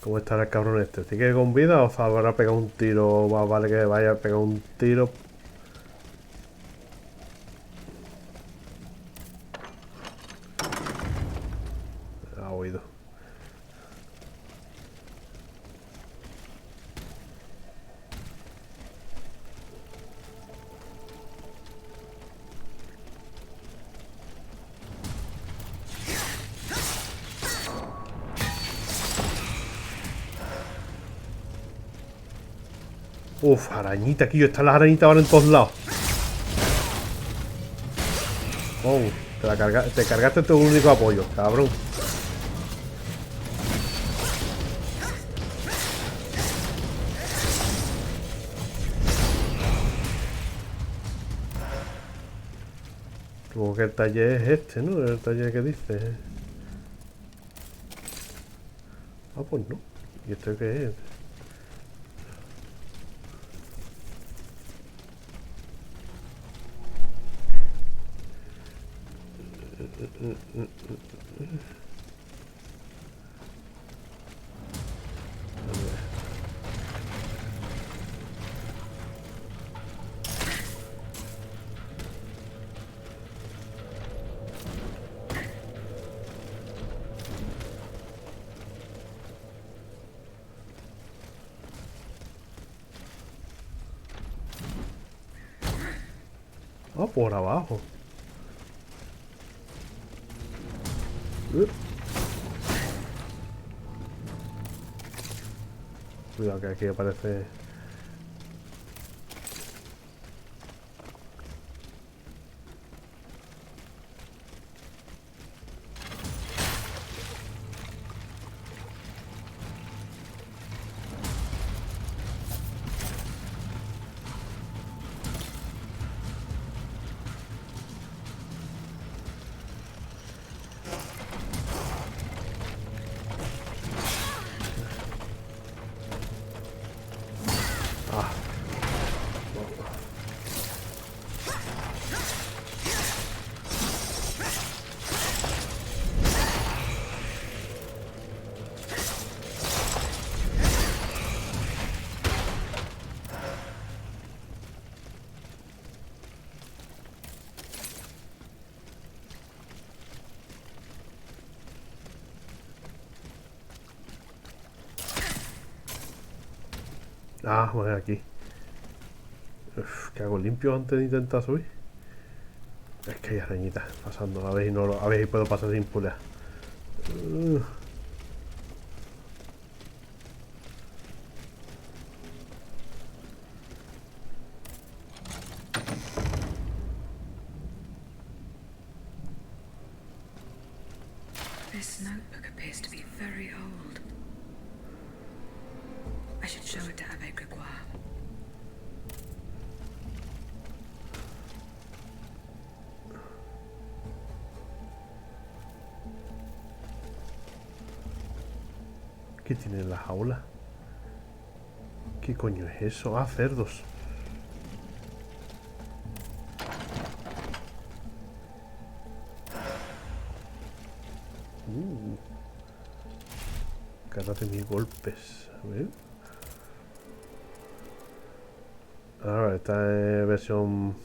¿Cómo estará el cabrón este? ¿Sigue con vida o se habrá pegado un tiro? Más vale que vaya a pegar un tiro. Ha oído. Uf, arañita, aquí yo están las arañitas ahora en todos lados. Oh, te cargaste tu único apoyo, cabrón. Supongo que el taller es este, ¿no? El taller que dice. Ah, pues no. ¿Y esto qué es? Ah, por abajo. Cuidado que aquí aparece. Ah, bueno, aquí. Uf, ¿qué hago? ¿Limpio antes de intentar subir? Es que hay arañitas pasando. A ver si no a ver si puedo pasar sin pulear. This notebook appears to be very old. I should show it to Abbe Grégoire. ¿Qué tiene en la jaula? ¿Qué coño es eso? Ah, cerdos. Cárrate mis golpes. A ver. Ahora, esta es versión...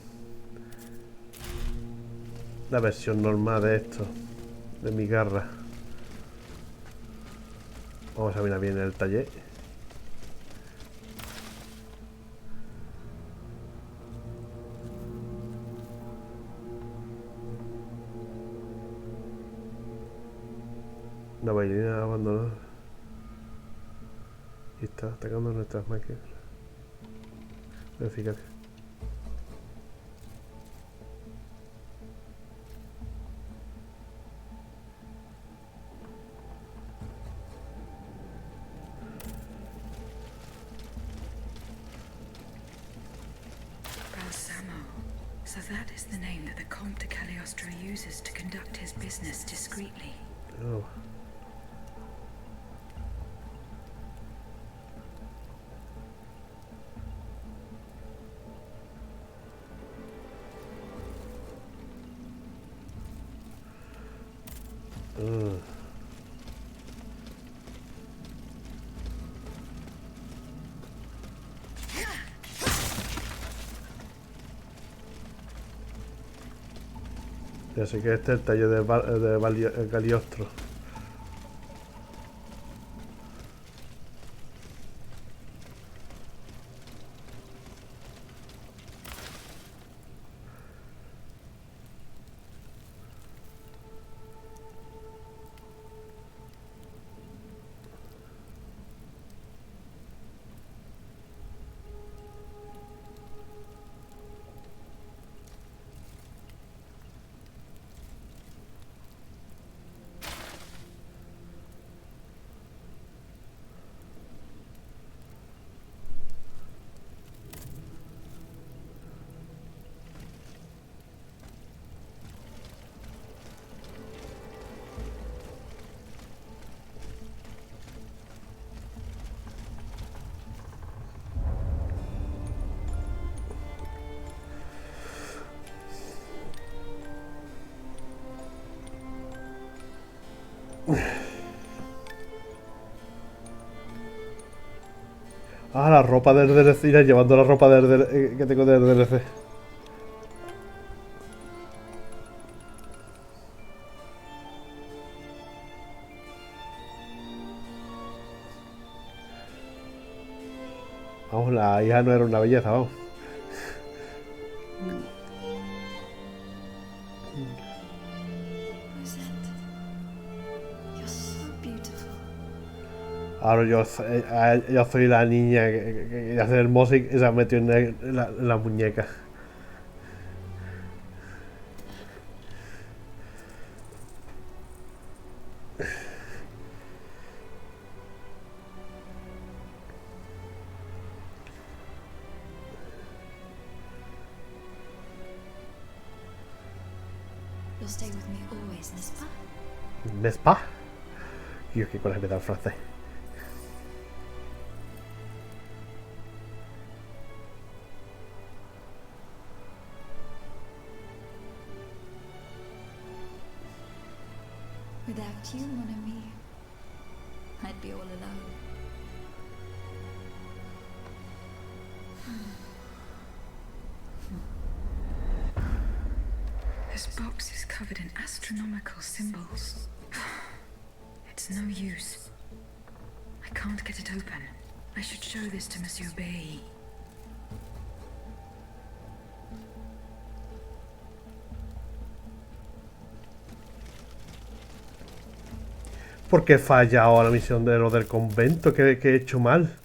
La versión normal de esto. De mi garra. Vamos a mirar bien el taller. Una bailarina abandonada. Y está atacando nuestras máquinas. Verificar. So that is the name that the Comte de Cagliostro uses to conduct his business discreetly. Oh. Ya sé que este es el taller de Cagliostro. Ah, la ropa del DLC. Iré llevando la ropa del que tengo del DLC. Vamos, la hija no era una belleza, vamos. Ahora yo soy la niña que hace hermosa y se ha metido en la muñeca. You'll stay with me always, n'est-ce pas? ¿N'est-ce pas? Dios, qué coraje me da el francés. Without you, mon ami, I'd be all alone. This box is covered in astronomical symbols. It's no use. I can't get it open. I should show this to Monsieur Bay. ¿Por qué he fallado la misión de lo del convento? ¿Qué he hecho mal?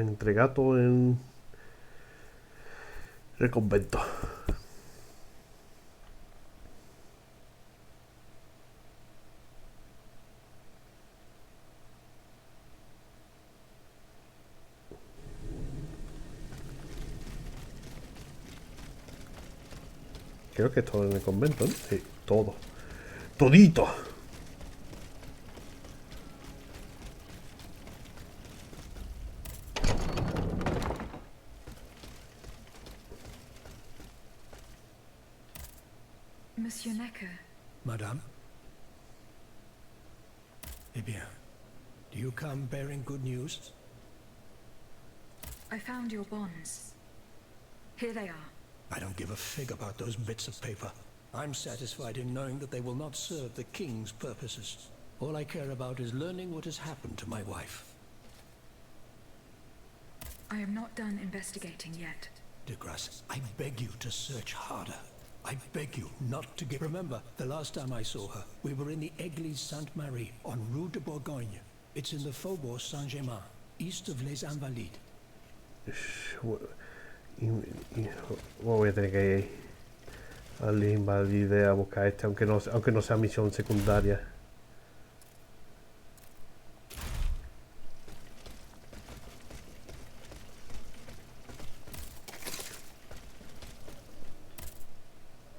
Entregar todo en el convento. Creo que es todo en el convento, ¿no? Sí, todo. Todito. Monsieur Necker. Madame? Eh bien, do you come bearing good news? I found your bonds. Here they are. I don't give a fig about those bits of paper. I'm satisfied in knowing that they will not serve the king's purposes. All I care about is learning what has happened to my wife. I am not done investigating yet. De Grasse, I beg you to search harder. I beg you not to give... Remember, the last time I saw her, we were in the Église Sainte-Marie on Rue de Bourgogne. It's in the Faubourg Saint-Germain, east of Les Invalides. Voy a tener que ir al Invalide a buscar este, aunque no sea misión secundaria.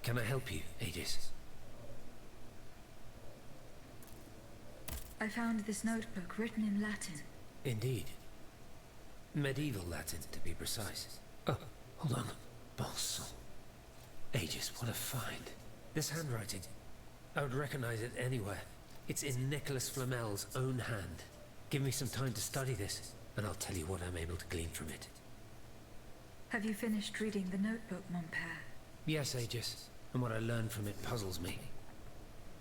Can I help you, Aegis? I found this notebook written in Latin. Indeed. Medieval Latin, to be precise. Oh, hold on. Bon sang. Aegis, what a find. This handwriting. I would recognize it anywhere. It's in Nicholas Flamel's own hand. Give me some time to study this, and I'll tell you what I'm able to glean from it. Have you finished reading the notebook, mon père? Yes, Aegis, and what I learned from it puzzles me.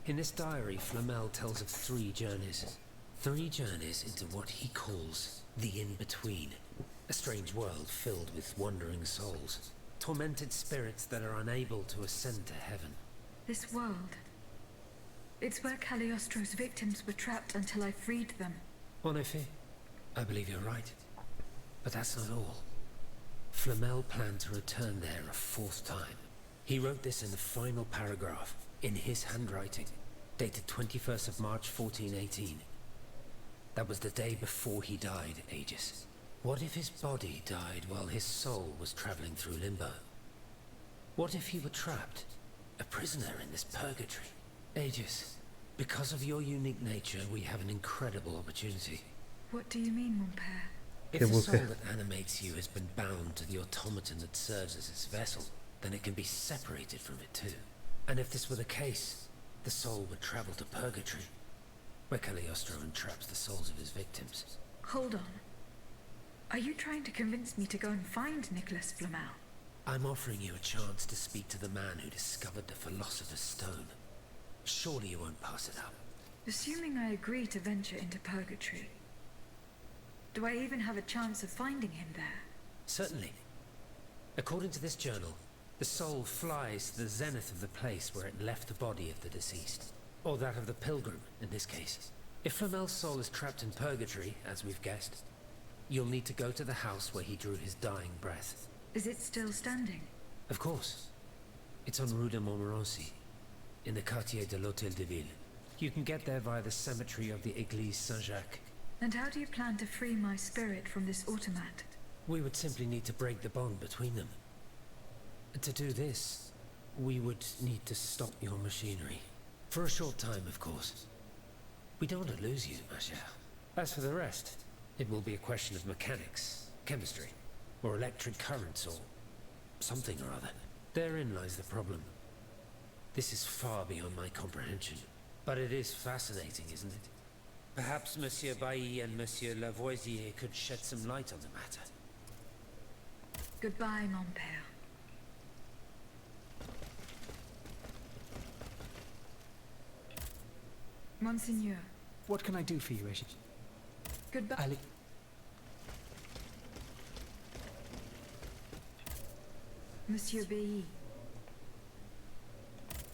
In this diary, Flamel tells of 3 journeys. 3 journeys into what he calls the in-between. A strange world filled with wandering souls. Tormented spirits that are unable to ascend to heaven. This world. It's where Cagliostro's victims were trapped until I freed them. En effet, I believe you're right. But that's not all. Flamel planned to return there a 4th time. He wrote this in the final paragraph, in his handwriting, dated 21st of March 1418. That was the day before he died, Aegis. What if his body died while his soul was traveling through limbo? What if he were trapped, a prisoner in this purgatory? Aegis, because of your unique nature, we have an incredible opportunity. What do you mean, mon père? If the soul that animates you has been bound to the automaton that serves as its vessel, then it can be separated from it too. And if this were the case, the soul would travel to purgatory, where Cagliostro entraps the souls of his victims. Hold on. Are you trying to convince me to go and find Nicholas Flamel? I'm offering you a chance to speak to the man who discovered the Philosopher's Stone. Surely you won't pass it up. Assuming I agree to venture into purgatory, do I even have a chance of finding him there? Certainly. According to this journal, the soul flies to the zenith of the place where it left the body of the deceased. Or that of the pilgrim, in this case. If Flamel's soul is trapped in purgatory, as we've guessed, you'll need to go to the house where he drew his dying breath. Is it still standing? Of course. It's on Rue de Montmorency, in the quartier de l'Hôtel de Ville. You can get there via the cemetery of the Église Saint-Jacques. And how do you plan to free my spirit from this automat? We would simply need to break the bond between them. To do this, we would need to stop your machinery. For a short time, of course. We don't want to lose you, ma chère. As for the rest, it will be a question of mechanics, chemistry, or electric currents, or something or other. Therein lies the problem. This is far beyond my comprehension. But it is fascinating, isn't it? Perhaps Monsieur Bailly and Monsieur Lavoisier could shed some light on the matter. Goodbye, mon père. Monseigneur. What can I do for you, Agent? Goodbye. Ali. Monsieur Bailly.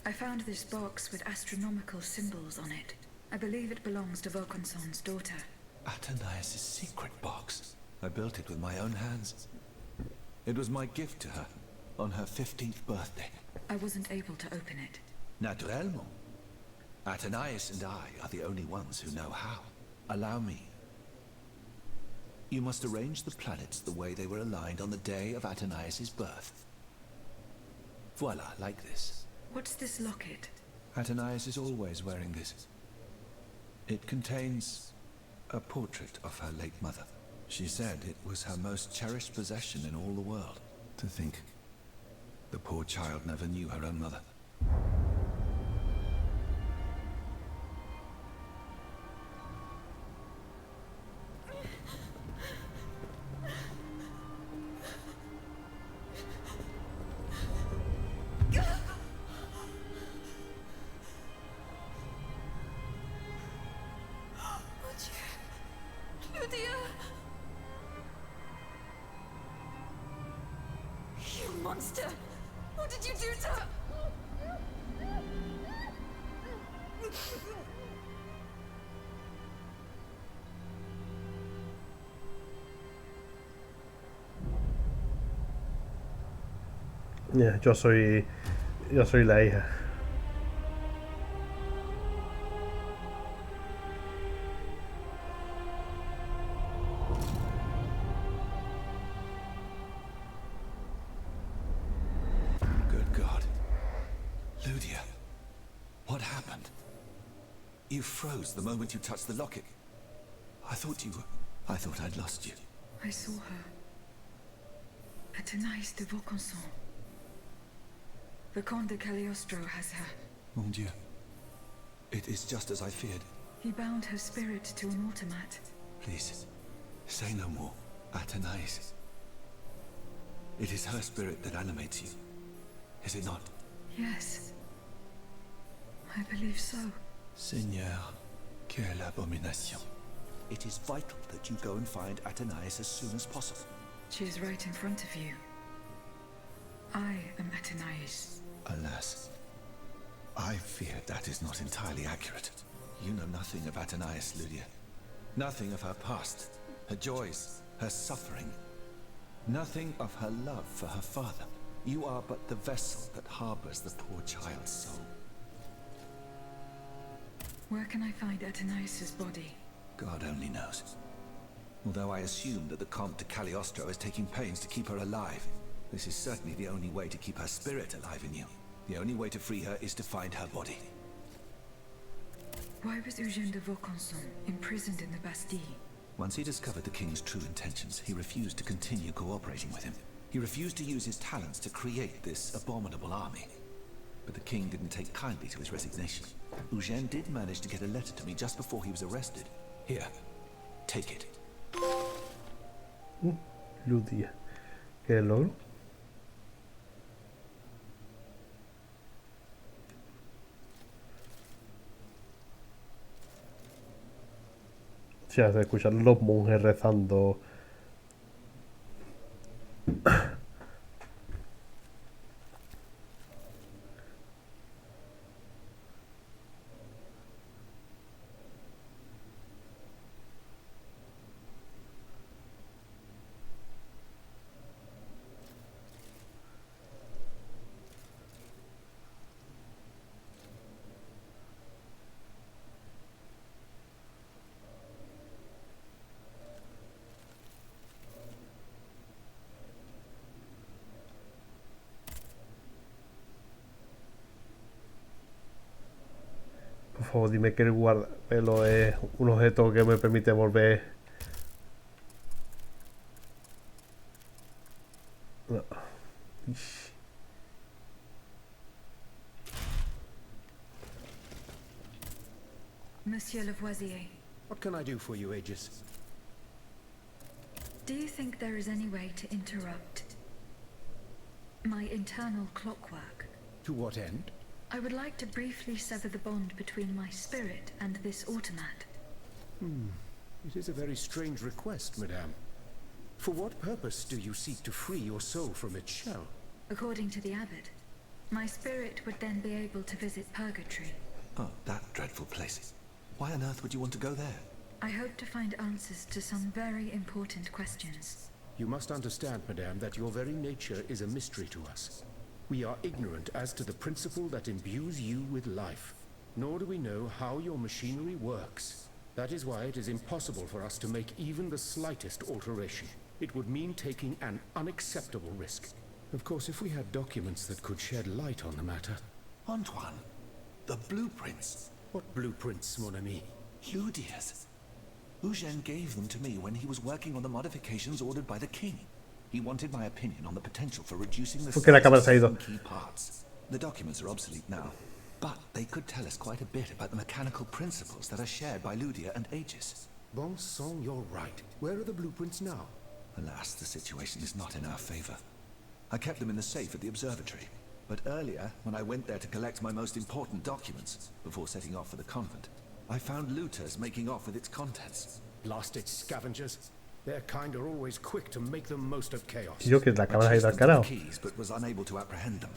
I found this box with astronomical symbols on it. I believe it belongs to Vaucanson's daughter. Athénaïs' secret box. I built it with my own hands. It was my gift to her on her 15th birthday. I wasn't able to open it. Naturellement. Athénaïs and I are the only ones who know how. Allow me. You must arrange the planets the way they were aligned on the day of Athénaïs' birth. Voila, like this. What's this locket? Athénaïs is always wearing this. It contains a portrait of her late mother. She said it was her most cherished possession in all the world. To think, the poor child never knew her own mother. You monster! What did you do to her? Yo soy la hija. Good God. Ludia, what happened? You froze the moment you touched the locket. I thought I'd lost you. I saw her. Athénaïs de Vaucanson. The Comte de Cagliostro has her. Mon Dieu. It is just as I feared. He bound her spirit to an automat. Please, say no more. Athénaïs. It is her spirit that animates you. Is it not? Yes. I believe so. Seigneur, quelle abomination. It is vital that you go and find Athénaïs as soon as possible. She is right in front of you. I am Athénaïs. Alas, I fear that is not entirely accurate. You know nothing of Athénaïs, Ludia. Nothing of her past, her joys, her suffering. Nothing of her love for her father. You are but the vessel that harbors the poor child's soul. Where can I find Athénaïs' body? God only knows. Although I assume that the Comte de Cagliostro is taking pains to keep her alive, this is certainly the only way to keep her spirit alive in you. The only way to free her is to find her body. Why was Eugène de Vaucanson imprisoned in the Bastille? Once he discovered the king's true intentions, he refused to continue cooperating with him. He refused to use his talents to create this abominable army. But the king didn't take kindly to his resignation. Eugène did manage to get a letter to me just before he was arrested. Here, take it. Ludia. ¿Qué logro? Se hace escuchar los monjes rezando. favor, dime que el guardapelo es un objeto que me permite volver. No. Ish. Monsieur Lavoisier, What can I do for you, Aegis? do you think there is any way to interrupt my internal clockwork? To what end? I would like to briefly sever the bond between my spirit and this automat. It is a very strange request, madame. For what purpose do you seek to free your soul from its shell? According to the abbot, my spirit would then be able to visit purgatory. Oh, that dreadful place. Why on earth would you want to go there? I hope to find answers to some very important questions. You must understand, madame, that your very nature is a mystery to us. We are ignorant as to the principle that imbues you with life, nor do we know how your machinery works. That is why it is impossible for us to make even the slightest alteration. It would mean taking an unacceptable risk. Of course, if we had documents that could shed light on the matter. Antoine, the blueprints. What blueprints, mon ami? Ludia's. Eugène gave them to me when he was working on the modifications ordered by the king. He wanted my opinion on the potential for reducing the ¿Por qué la cámara se ha size ido? of key parts. The documents are obsolete now, but they could tell us quite a bit about the mechanical principles that are shared by Ludia and Aegis. Bon sang, you're right. Where are the blueprints now? Alas, the situation is not in our favor. I kept them in the safe at the observatory, but earlier, when I went there to collect my most important documents, before setting off for the convent, I found looters making off with its contents. Blasted scavengers. Their kind are always quick to make the most of chaos. Yo que la cámara se ha ido al I carajo. chased them for the keys, but was unable to apprehend them.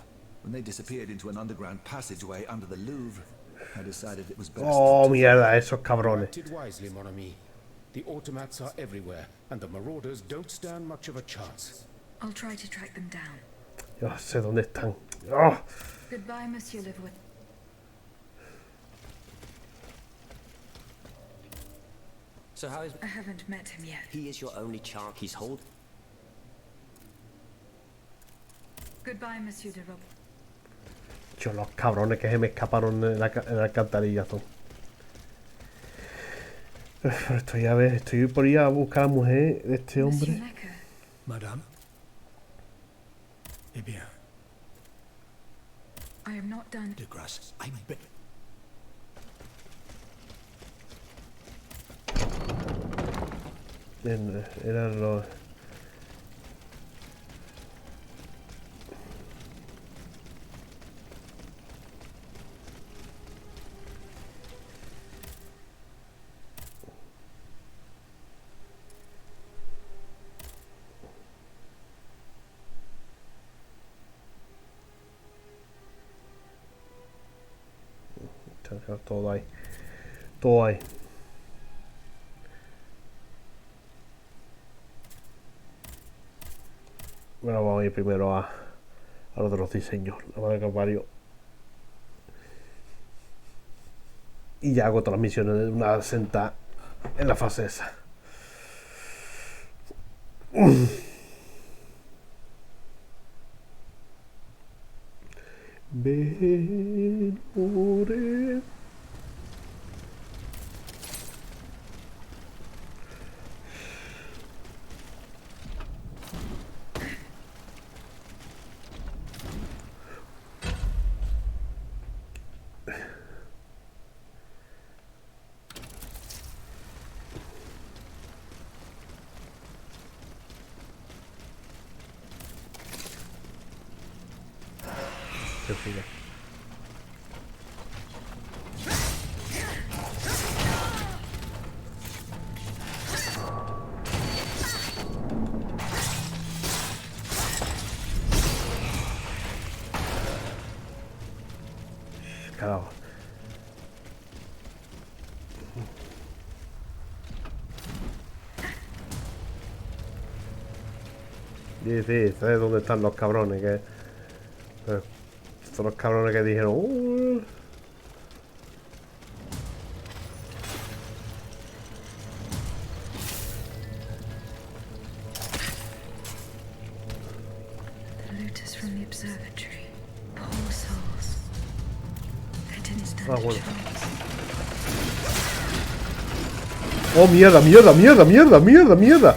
When they disappeared into an underground passageway under the Louvre, I decided it was best. Oh, mierda, esos cabrones. Acted wisely, mon ami. The automats are everywhere, and the marauders don't stand much of a chance. I'll try to track them down. Yo sé dónde están. Oh. Goodbye, Monsieur Lavoisier. So how is... I haven't met him yet. He is your only chance he's holding? Goodbye, Monsieur de Rob. Yo, los cabrones que se me escaparon en la alcantarilla son. Estoy a ver, estoy por ir a buscar a la mujer de este hombre. Madame? Eh bien. I am not done. De grâce, I'm bit. Eran los... Todo ahí. Todo ahí. Bueno, vamos a ir primero a los de los diseños. La madre que parió. Y ya hago todas las misiones de una sentada en la fase esa. Venore. Qué fila. Carajo. Sí, ¿sabes dónde están los cabrones? Que son los cabrones que dijeron Looters from the observatory. Poor souls. They didn't stand a bueno. chance. Oh, mierda, mierda, mierda, mierda, mierda, mierda.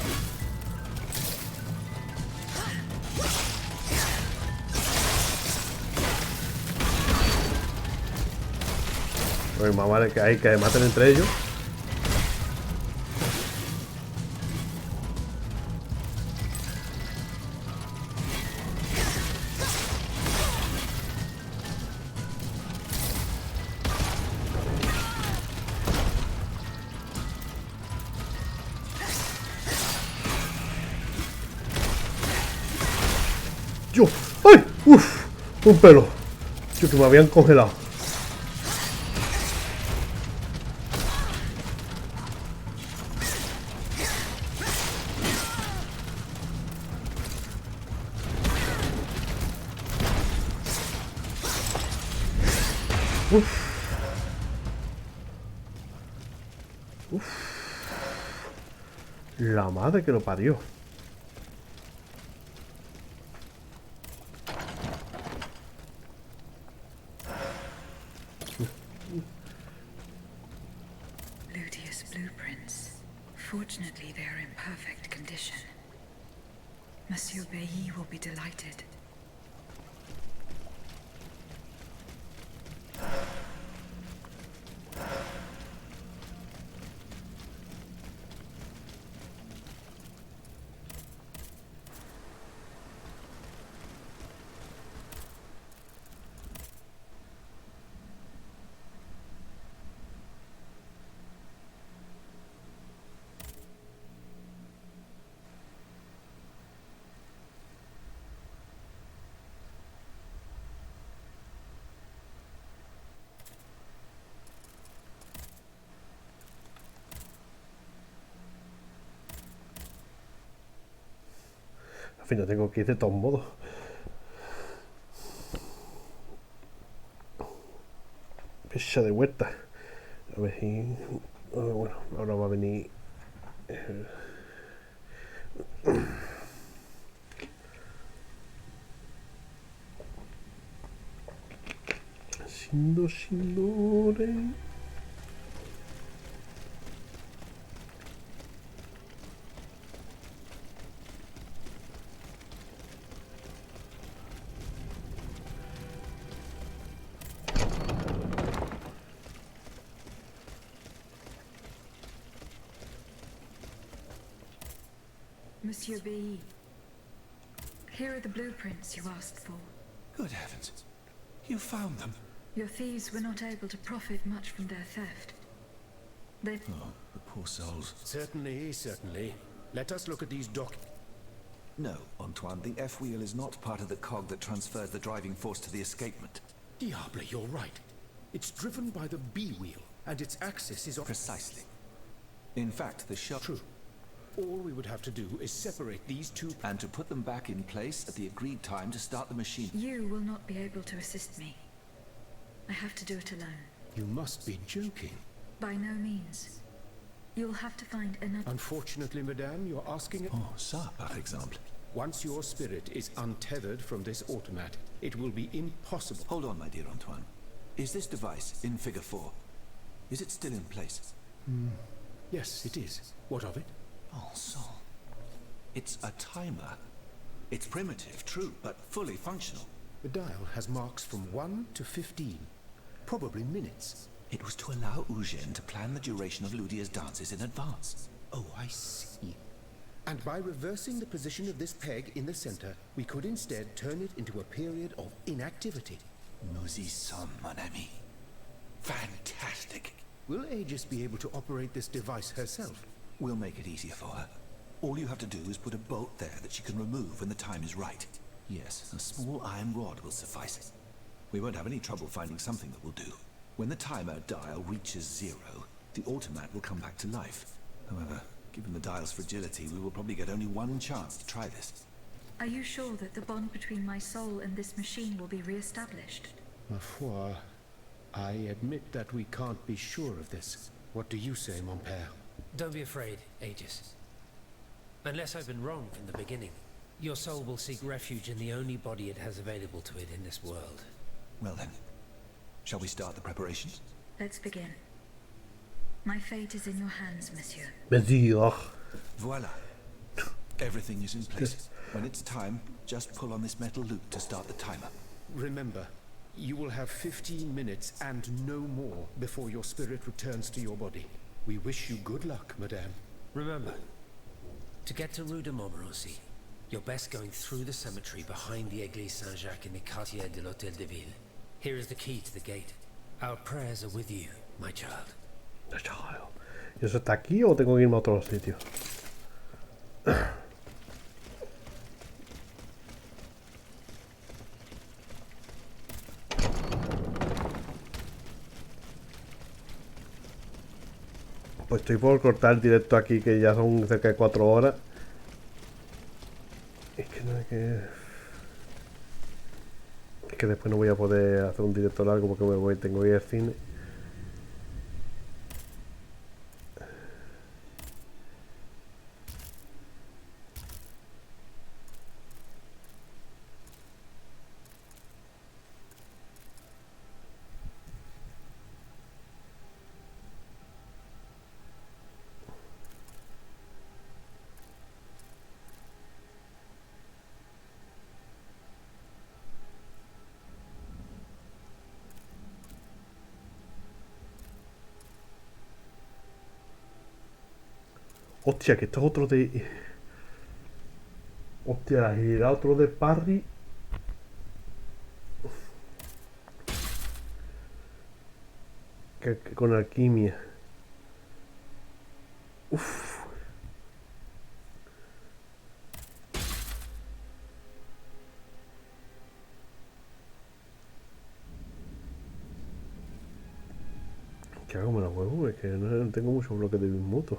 Pues más vale que hay que maten entre ellos. Yo, ¡ay! ¡Uf! Un pelo. Yo que me habían congelado. Uf. Uf. La madre que lo parió. Ludia's blueprints. Fortunately, they are in perfect condition. Monsieur Bailly will be delighted. Al fin, no tengo que ir de todos modos. Pecha de vuelta. A ver si... bueno, ahora va a venir... Signore. Monsieur Bailly, here are the blueprints you asked for. Good heavens. You found them? Your thieves were not able to profit much from their theft. They... Oh, the poor souls. Certainly, certainly. Let us look at these No, Antoine, the F-wheel is not part of the cog that transfers the driving force to the escapement. Diable, you're right. It's driven by the B-wheel, and its axis is... Precisely. In fact, the shell... True. All we would have to do is separate these two... And to put them back in place at the agreed time to start the machine. You will not be able to assist me. I have to do it alone. You must be joking. By no means. You'll have to find another... Unfortunately, madame, you're asking... Oh, ça, par exemple. Once your spirit is untethered from this automat, it will be impossible... Hold on, my dear Antoine. Is this device in figure 4? Is it still in place? Yes, it is. What of it? Oh, so... It's a timer. It's primitive, true, but fully functional. The dial has marks from 1 to 15. Probably minutes. It was to allow Eugène to plan the duration of Ludia's dances in advance. Oh, I see. And by reversing the position of this peg in the center, we could instead turn it into a period of inactivity. Nous y sommes, mon ami. Fantastic. Will Aegis be able to operate this device herself? We'll make it easier for her. All you have to do is put a bolt there that she can remove when the time is right. Yes, a small iron rod will suffice. We won't have any trouble finding something that will do. When the timer dial reaches 0, the automat will come back to life. However, given the dial's fragility, we will probably get only one chance to try this. Are you sure that the bond between my soul and this machine will be re-established? Ma foi, I admit that we can't be sure of this. What do you say, mon père? Don't be afraid, Aegis. Unless I've been wrong from the beginning, your soul will seek refuge in the only body it has available to it in this world. Well then, shall we start the preparations? Let's begin. My fate is in your hands, monsieur. Monsieur. Voila. Everything is in place. When it's time, just pull on this metal loop to start the timer. Remember, you will have 15 minutes and no more before your spirit returns to your body. We wish you good luck, madame. Remember, to get to Rue de Montmorency, you're best going through the cemetery behind the Église Saint-Jacques in the quartier de l'Hôtel de Ville. Here is the key to the gate. Our prayers are with you, my child. ¿Y eso está aquí o tengo que irme a otro sitio? Pues estoy por cortar el directo aquí, que ya son cerca de 4 horas. Es que no es que... Es que después no voy a poder hacer un directo largo porque tengo que ir al cine. Hostia, que esto es otro de... Hostia, y era otro de Parry. Que con alquimia. Uff. ¿Qué hago? Me la juego, es que no tengo muchos bloques de bismuto.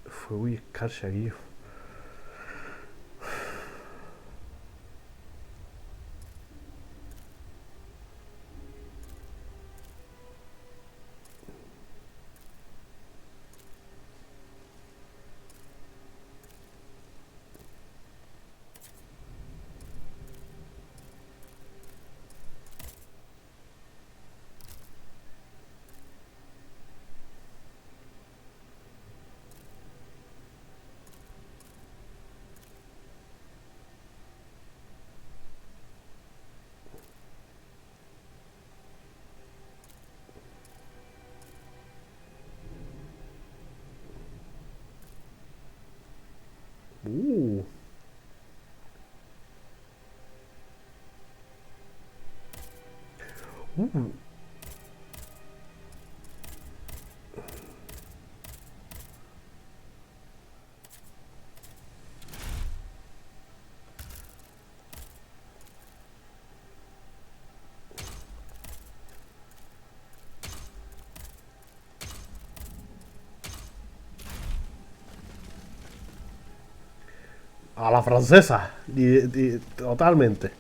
Fuego y escarcha aquí. A la francesa. Totalmente.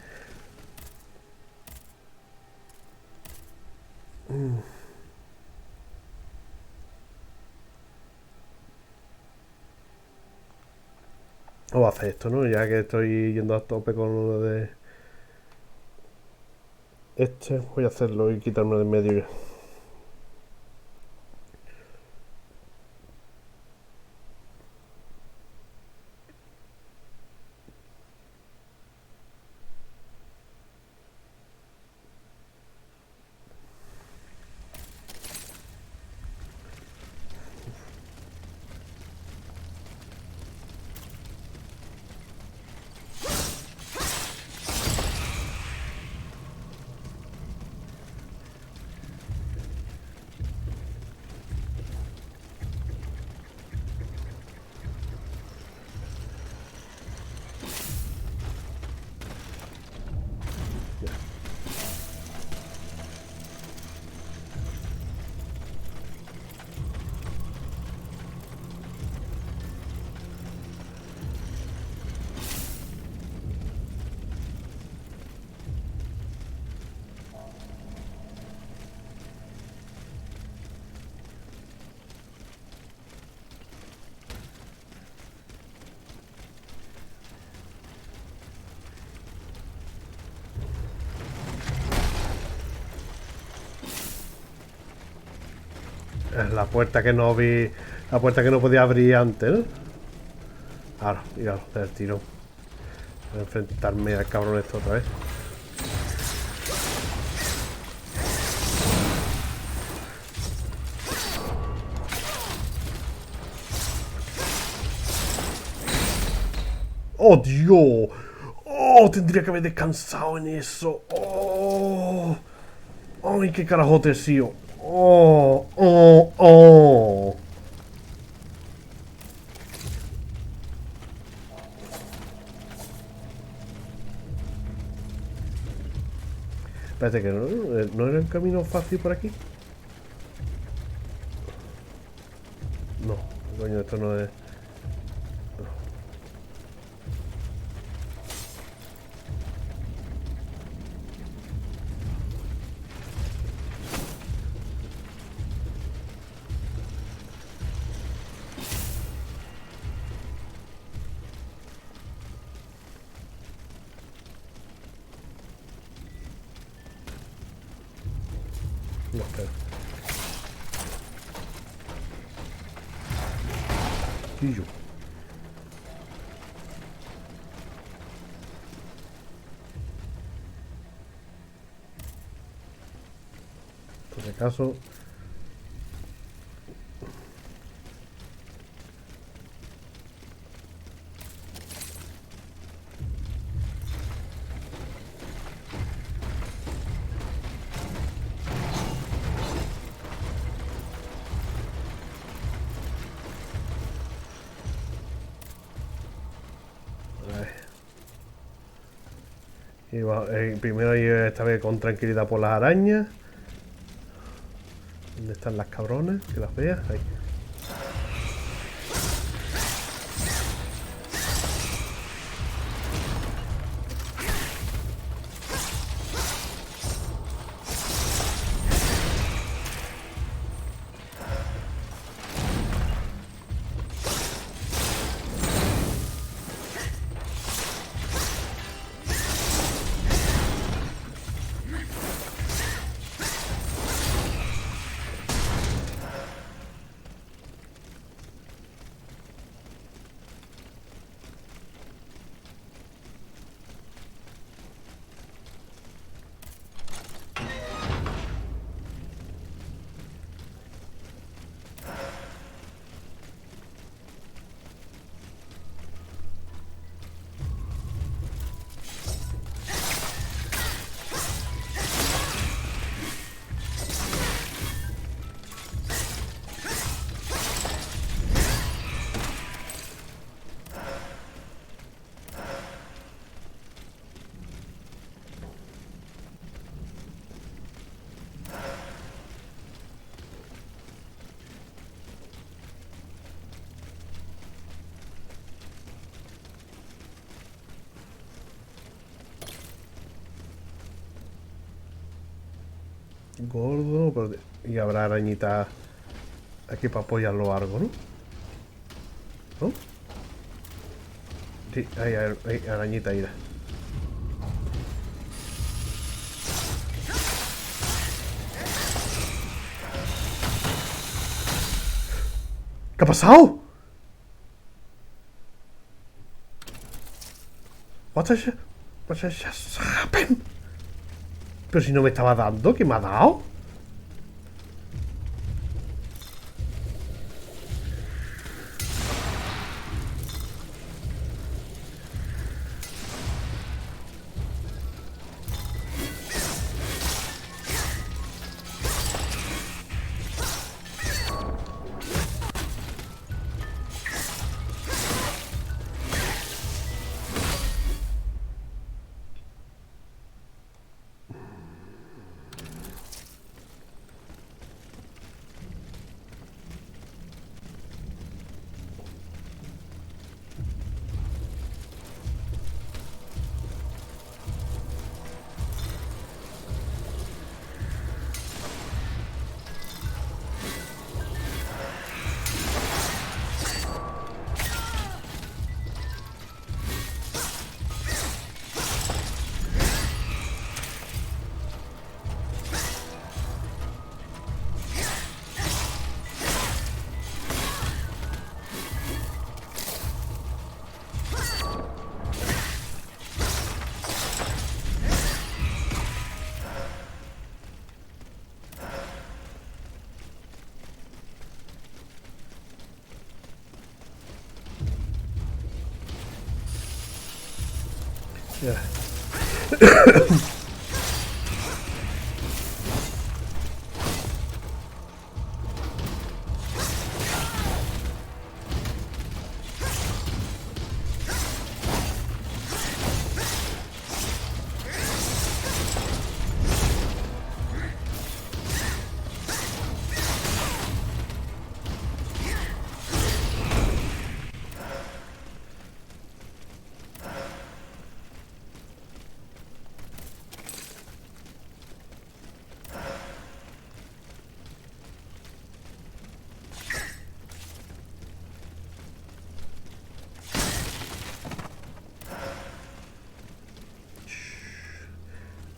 Voy a hacer esto, ¿no? Ya que estoy yendo a tope con lo de... voy a hacerlo y quitarme de en medio ya. La puerta que no vi... La puerta que no podía abrir antes, ¿no? Ahora, míralo, del tirón. Voy a enfrentarme al cabrón esto otra vez. ¡Oh, Dios! ¡Oh! Tendría que haber descansado en eso. ¡Oh! ¡Ay, qué carajote, tío! ¡Oh! ¡Oh! ¡Oh! Espérate que no era un camino fácil por aquí. No, coño, esto no es... No, espera. Y yo. Por si acaso... Y primero ir esta vez con tranquilidad por las arañas. ¿Dónde están las cabronas? Que las veas. Ahí. Gordo, y habrá arañitas aquí para apoyarlo algo, ¿no? ¿No? Sí, hay arañita ahí. ¿Qué ha pasado? What has happened? Pero si no me estaba dando, ¿qué me ha dado? Yeah.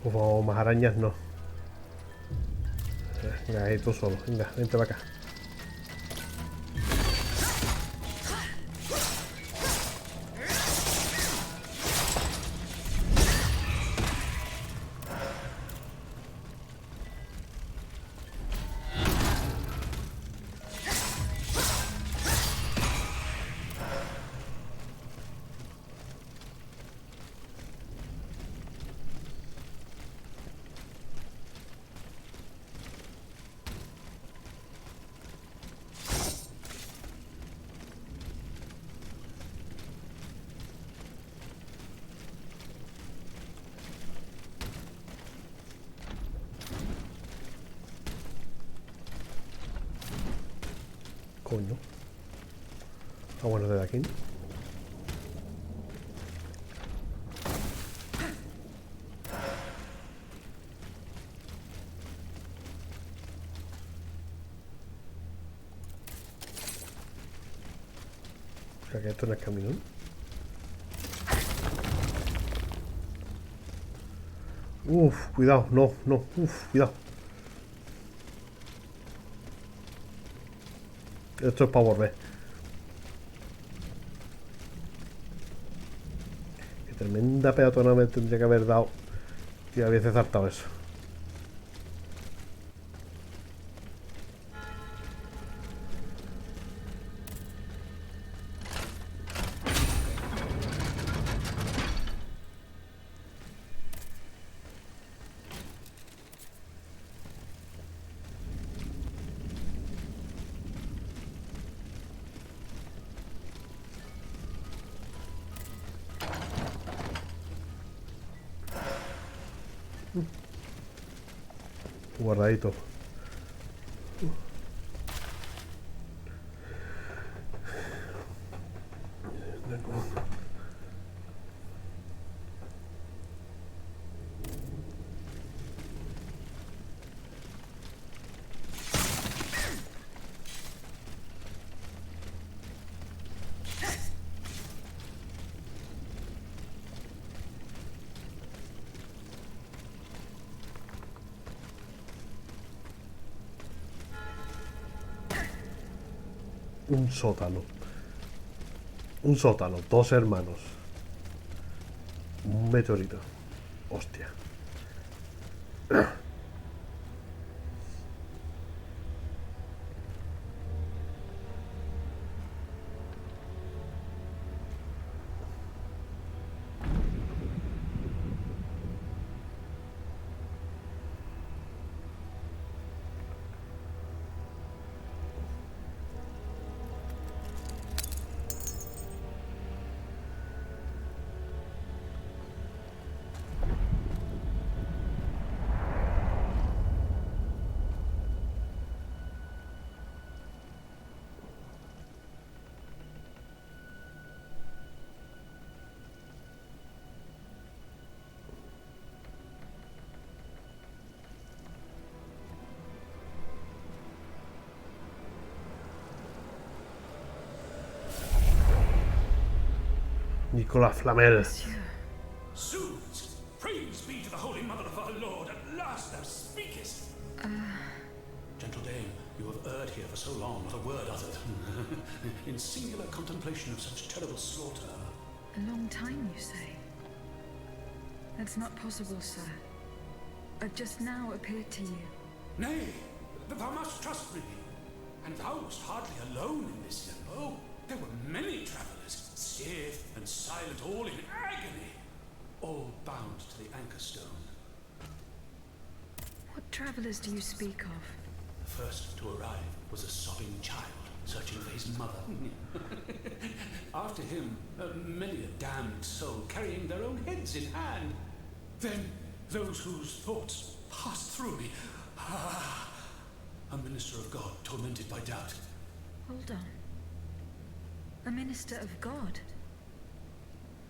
Por favor, más arañas no. Venga, ahí tú solo. Venga, vente para acá. Coño. Ah, bueno, desde aquí, ¿no? O sea que esto no es camino, ¿no? Uf, cuidado, no, cuidado. Esto es para volver. Qué tremenda peatona me tendría que haber dado si hubiese saltado eso. Guardadito. Un sótano. Un sótano, dos hermanos. Un meteorito. Hostia. Nicolas Flamel. Zoos! Praise be to the Holy Mother of our Lord, at last thou speakest! Gentle dame, you have erred here for so long, not a word uttered. In singular contemplation of such terrible slaughter. A long time, you say? That's not possible, sir. I've just now appeared to you. Nay, thou must trust me. And thou wast hardly alone in this limbo. There were many travelers, stiff and silent, all in agony. all bound to the anchor stone. What travelers do you speak of? The first to arrive was a sobbing child searching for his mother. After him, many a damned soul carrying their own heads in hand. Then those whose thoughts passed through me. A minister of God tormented by doubt. Hold on. A minister of God?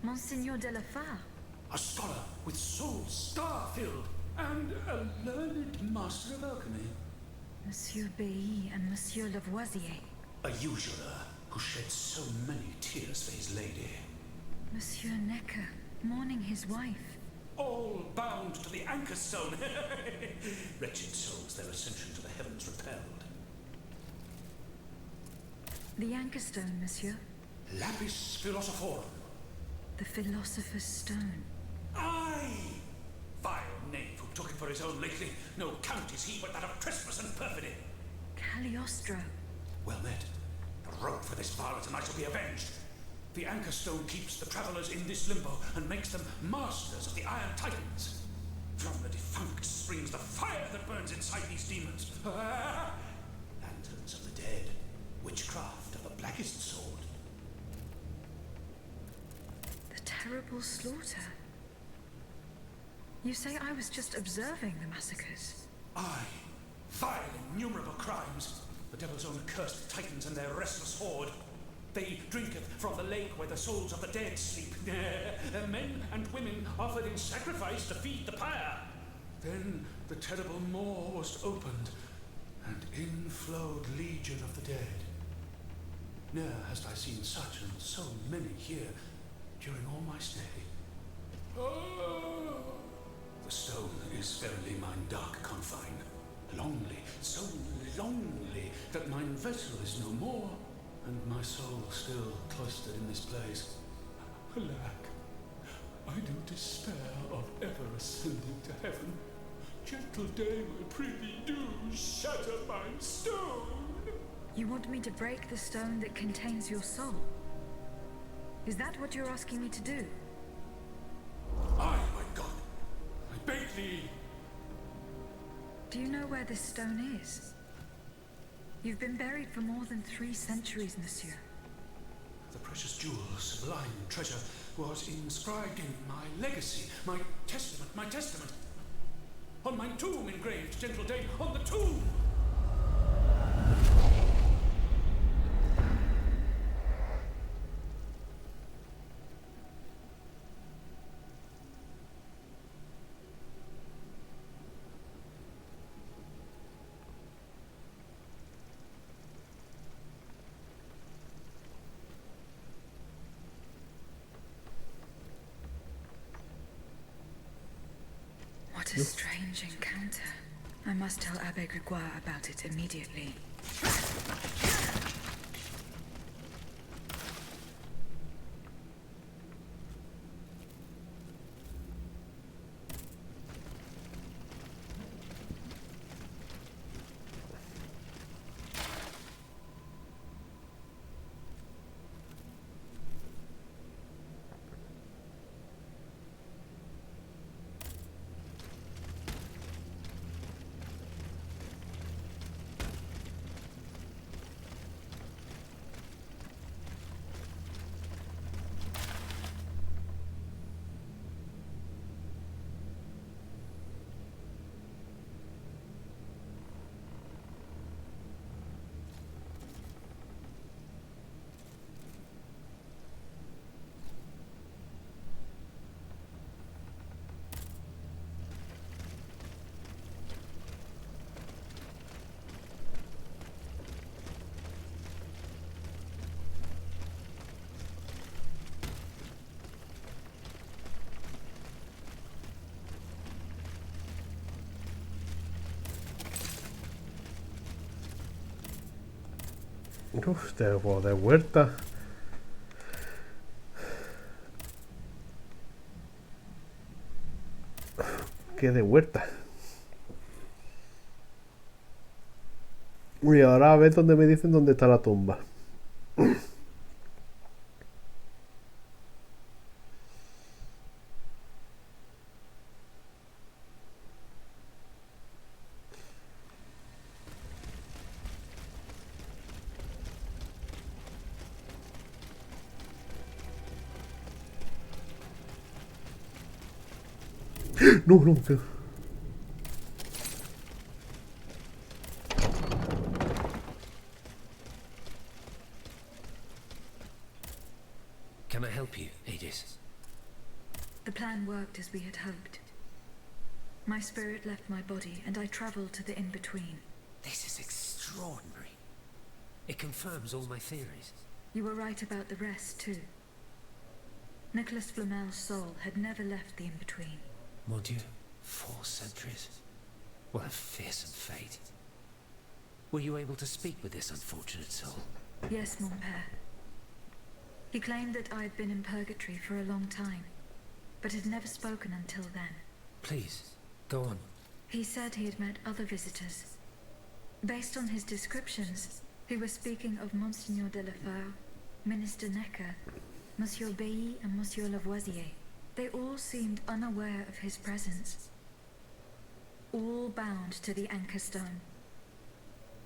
Monsignor de la Fare? A scholar with soul star-filled, and a learned master of alchemy. Monsieur Bailly and Monsieur Lavoisier. A usurer who shed so many tears for his lady. Monsieur Necker, mourning his wife. All bound to the anchor stone. Wretched souls, their ascension to the heavens repelled. The anchor stone, monsieur? Lapis philosophorum. The philosopher's stone. Aye! Vile knave who took it for his own lately. No count is he but that of trespass and perfidy. Cagliostro. Well met. The rogue for this varlet and I shall be avenged. The anchor stone keeps the travelers in this limbo and makes them masters of the Iron Titans. From the defunct springs the fire that burns inside these demons. Lanterns of the dead. Witchcraft of the blackest sort. The terrible slaughter. You say I was just observing the massacres? Aye. Vile, innumerable crimes. The devil's own cursed titans and their restless horde. They drinketh from the lake where the souls of the dead sleep. Men and women offered in sacrifice to feed the pyre. Then the terrible maw was opened, and in flowed legion of the dead. Ne'er hast I seen such and so many here during all my stay. The stone is verily mine dark confine. Lonely, so lonely, that mine vessel is no more, and my soul still cloistered in this place. Alack, I do despair of ever ascending to heaven. Gentle dame, I prithee do shatter mine stone. You want me to break the stone that contains your soul? Is that what you're asking me to do? Aye, my God, I beg thee. Do you know where this stone is? You've been buried for more than 3 centuries, monsieur. The precious jewel, sublime treasure, was inscribed in my legacy, my testament. On my tomb engraved, gentle dame, on the tomb! What a strange encounter. I must tell Abbe Grégoire about it immediately. Uf, este juego de huerta. ¿Qué de huerta? Y ahora a ver dónde me dicen dónde está la tumba. No, no, no. Can I help you, Aegis? The plan worked as we had hoped. My spirit left my body, and I traveled to the in-between. This is extraordinary. It confirms all my theories. You were right about the rest, too. Nicholas Flamel's soul had never left the in-between. Mon Dieu, 4 centuries. What a fearsome fate. Were you able to speak with this unfortunate soul? Yes, mon père. He claimed that I had been in purgatory for a long time, but had never spoken until then. Please, go on. He said he had met other visitors. Based on his descriptions, he was speaking of Monseigneur de la Feur, Minister Necker, Monsieur Bailly and Monsieur Lavoisier. They all seemed unaware of his presence. All bound to the Anchor Stone.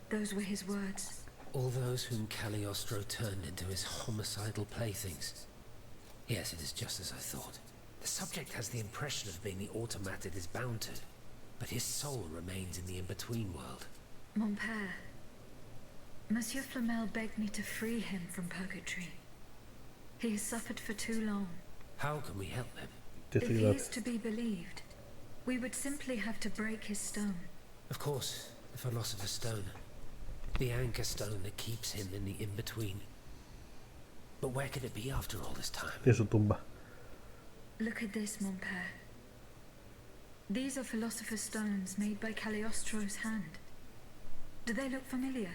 Those were his words. All those whom Cagliostro turned into his homicidal playthings. Yes, it is just as I thought. The subject has the impression of being the automat it is bound to, but his soul remains in the in-between world. Mon père, Monsieur Flamel begged me to free him from purgatory. He has suffered for too long. How can we help him? If he is to be believed, we would simply have to break his stone. Of course, the Philosopher's Stone. The Anchor Stone that keeps him in the in-between. But where could it be after all this time? Tiene su tumba. Look at this, mon père. These are Philosopher's Stones made by Cagliostro's hand. Do they look familiar?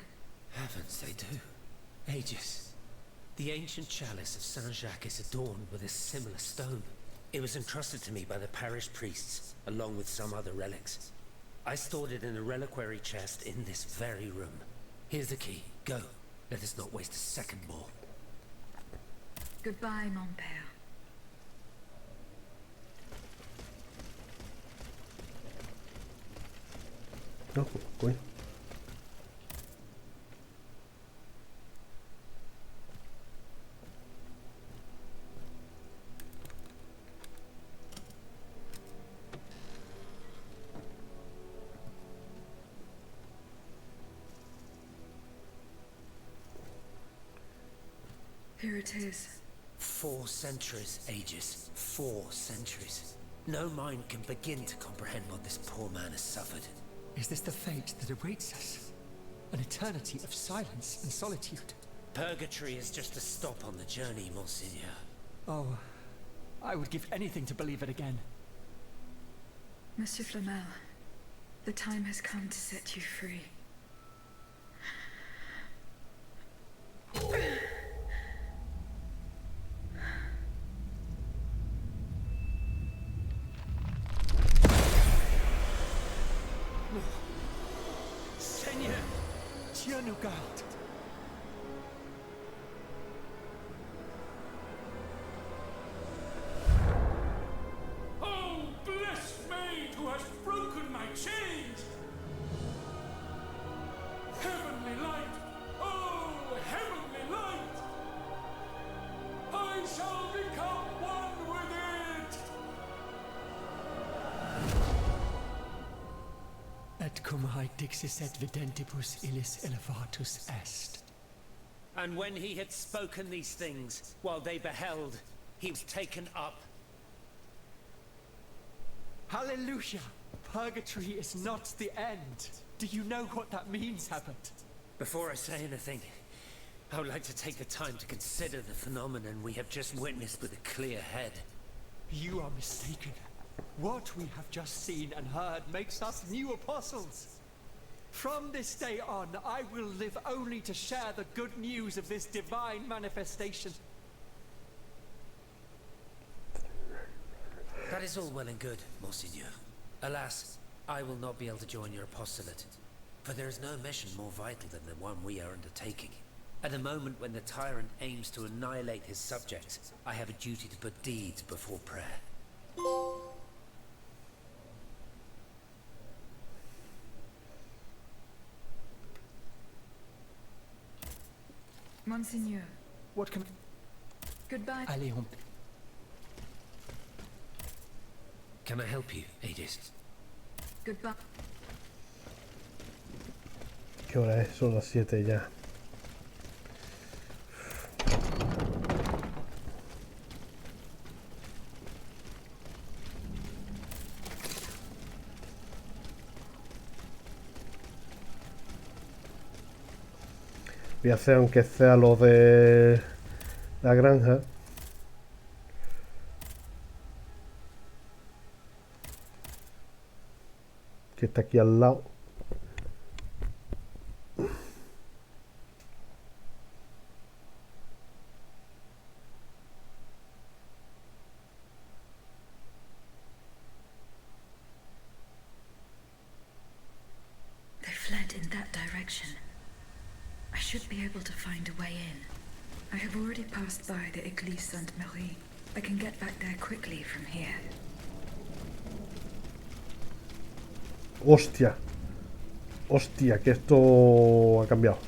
Heavens, they do. Aegis. The ancient chalice of Saint-Jacques is adorned with a similar stone. It was entrusted to me by the parish priests, along with some other relics. I stored it in a reliquary chest in this very room. Here's the key. Go. Let us not waste a second more. Goodbye, mon père. No, coño. Here it is. 4 centuries, Aegis. 4 centuries. No mind can begin to comprehend what this poor man has suffered. Is this the fate that awaits us? An eternity of silence and solitude? Purgatory is just a stop on the journey, Monseigneur. Oh, I would give anything to believe it again. Monsieur Flamel, the time has come to set you free. Seigneur, Dieu nous garde. Oh, blessed maid who has broken my chains! Heavenly light! Oh, heavenly light! I shall become one with it! Et cum hae dixis et videntibus illis elevatus est. And when he had spoken these things, while they beheld, he was taken up. Hallelujah! Purgatory is not the end. Do you know what that means, Abbot? Before I say anything, I would like to take the time to consider the phenomenon we have just witnessed with a clear head. You are mistaken. What we have just seen and heard makes us new apostles. From this day on, I will live only to share the good news of this divine manifestation. That is all well and good, Monseigneur. Alas, I will not be able to join your apostolate, for there is no mission more vital than the one we are undertaking. At a moment when the tyrant aims to annihilate his subjects, I have a duty to put deeds before prayer. Monseigneur. What can... Goodbye. Allez, on... Can I help you, Aegis? Goodbye. ¿Qué hora es? Son las 7 ya. Voy a hacer aunque sea lo de la granja. Que está aquí al lado. They fled in that direction. I should be able to find a way in. I have already passed by the Église Sainte-Marie. I can get back there quickly from here. Hostia. Hostia, que esto ha cambiado.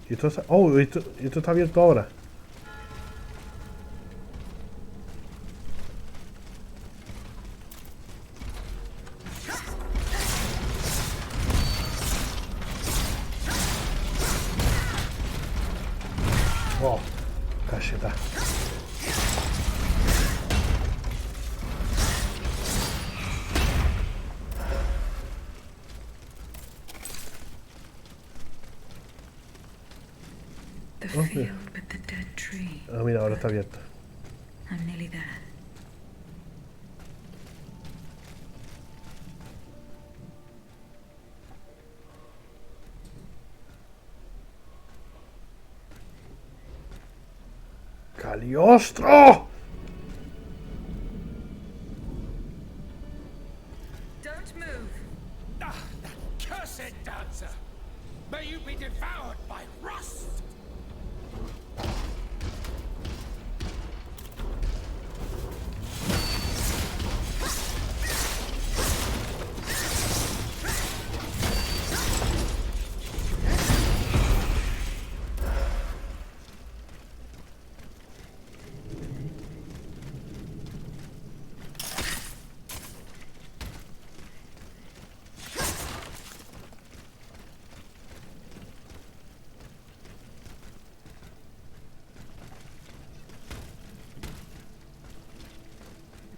Y esto está... Oh, esto está abierto ahora. Oh, cacheta. The field with the dead tree. Ah, mira, ahora está abierto. I'm nearly there. ¡Caliostro! Don't move. Ah, that cursed dancer! May you be devoured by rust!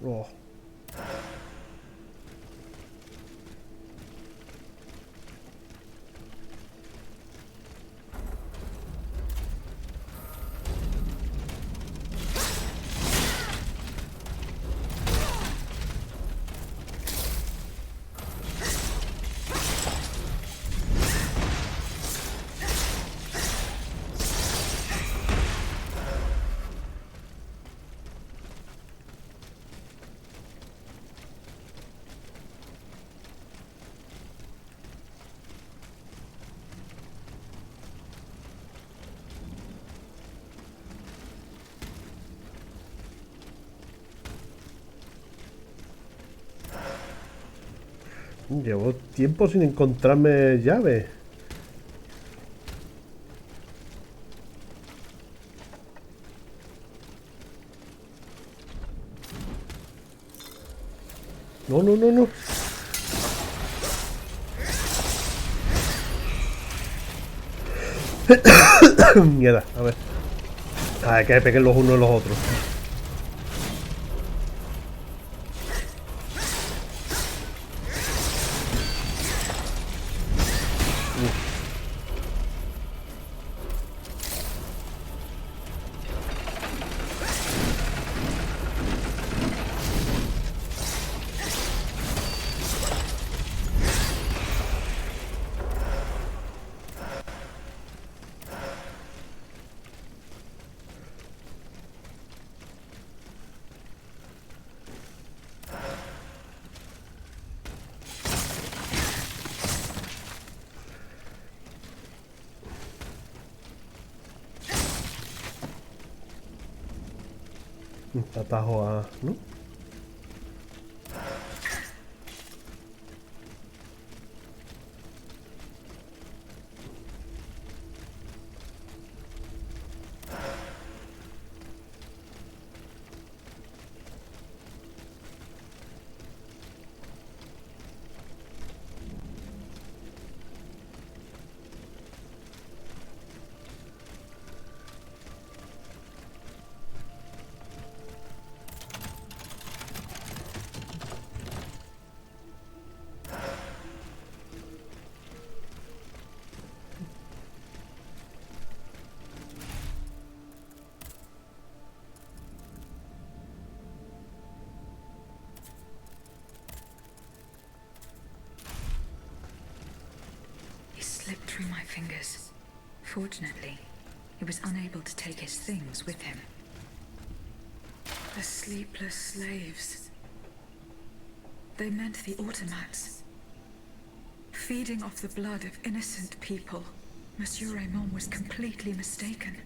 Oh. Llevo tiempo sin encontrarme llave. No, no, no, no. Mierda, a ver. Hay que peguen los unos a los otros. Atajo a... ¿no? warriors. Fortunately, he was unable to take his things with him. The sleepless slaves. They meant the automats. Feeding off the blood of innocent people. Monsieur Raymond was completely mistaken.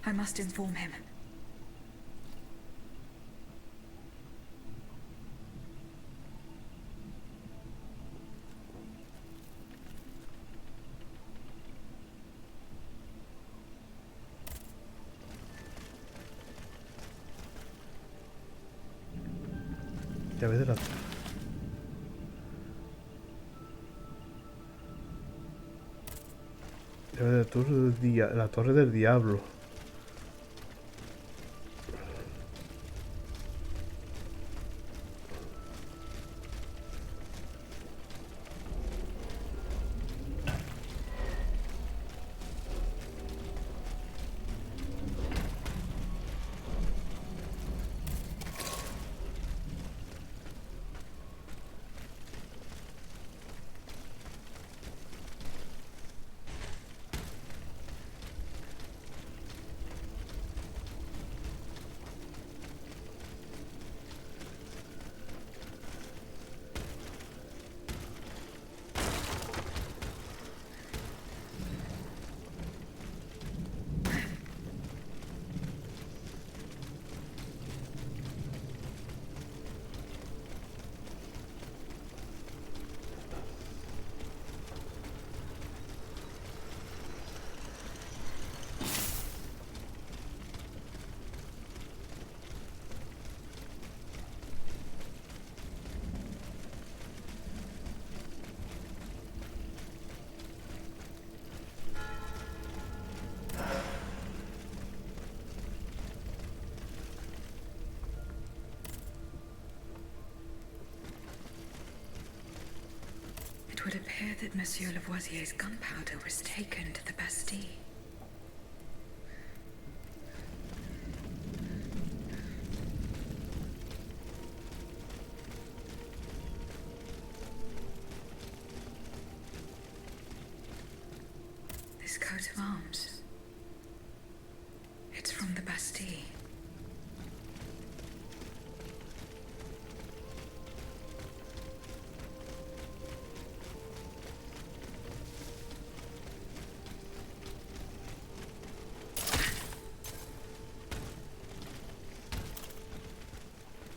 I must inform him. Llave de la... Llave de la torre del diablo. It would appear that Monsieur Lavoisier's gunpowder was taken to the Bastille. This coat of arms. It's from the Bastille.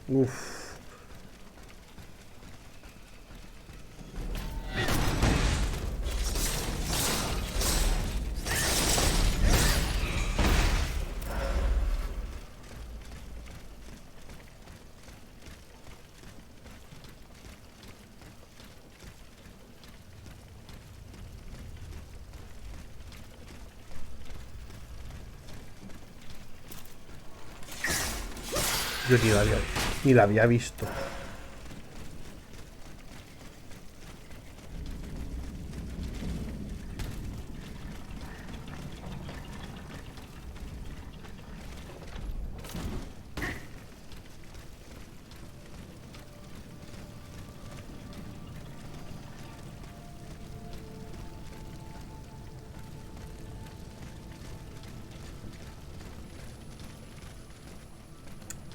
Uf. Yo ni la había visto.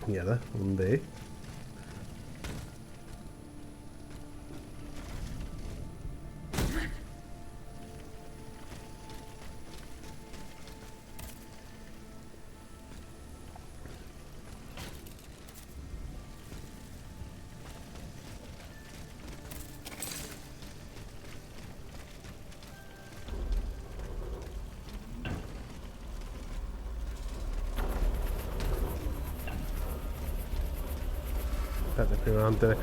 Mierda, ¿dónde? Espérate, primero antes de...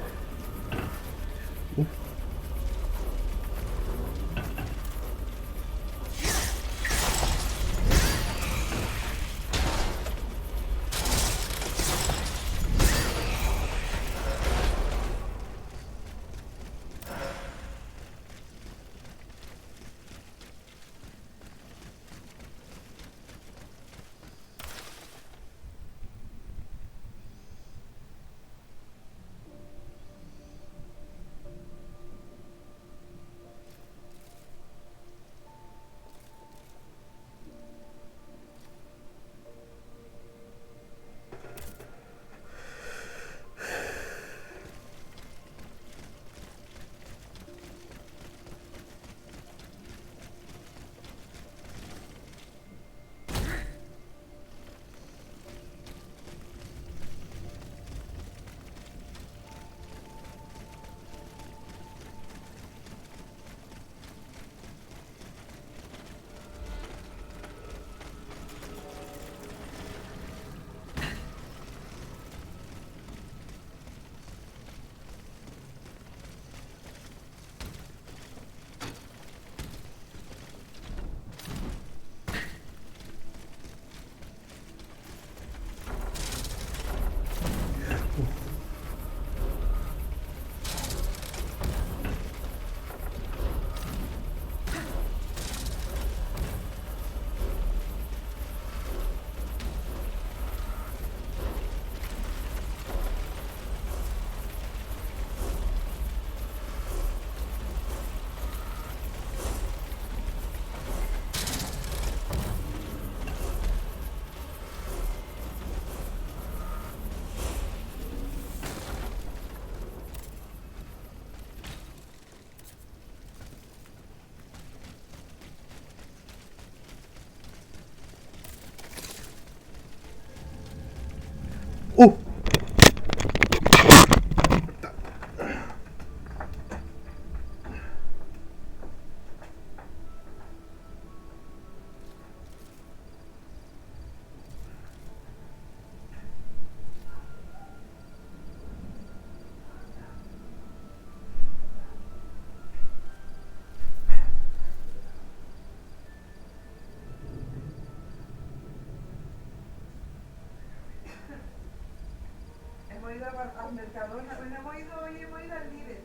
al Mercadona. Bueno, hemos ido al líder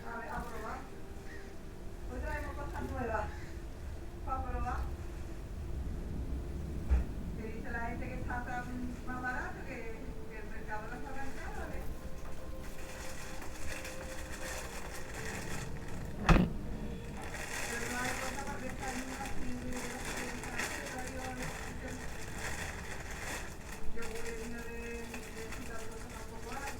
a probar. Hoy traemos cosas nuevas para probar. Que dice la gente que está tan más barato que el Mercadona está tan caro, ¿eh? Pero no hay cosa porque está en una así de yo voy a venir de ciudad de cosas tampoco hay.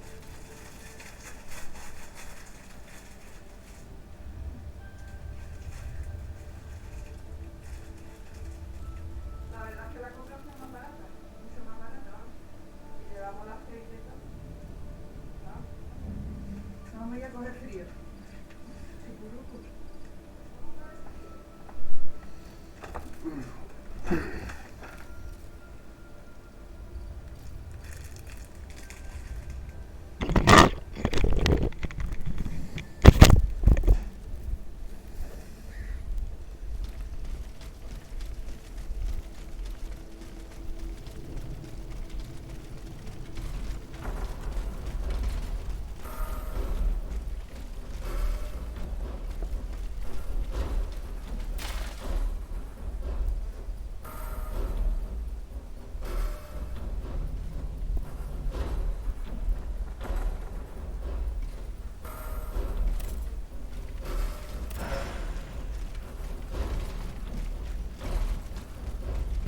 La verdad es que la compra fue más barata, mucho más barata, ¿no? Y llevamos las aceite y todo. ¿No? Vamos a ir a coger frío.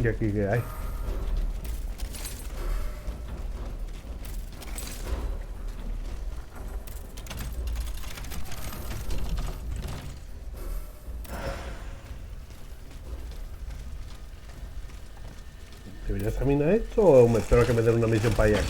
¿Y aquí qué hay? ¿Debería examinar esto o me espero a que me den una misión para allá?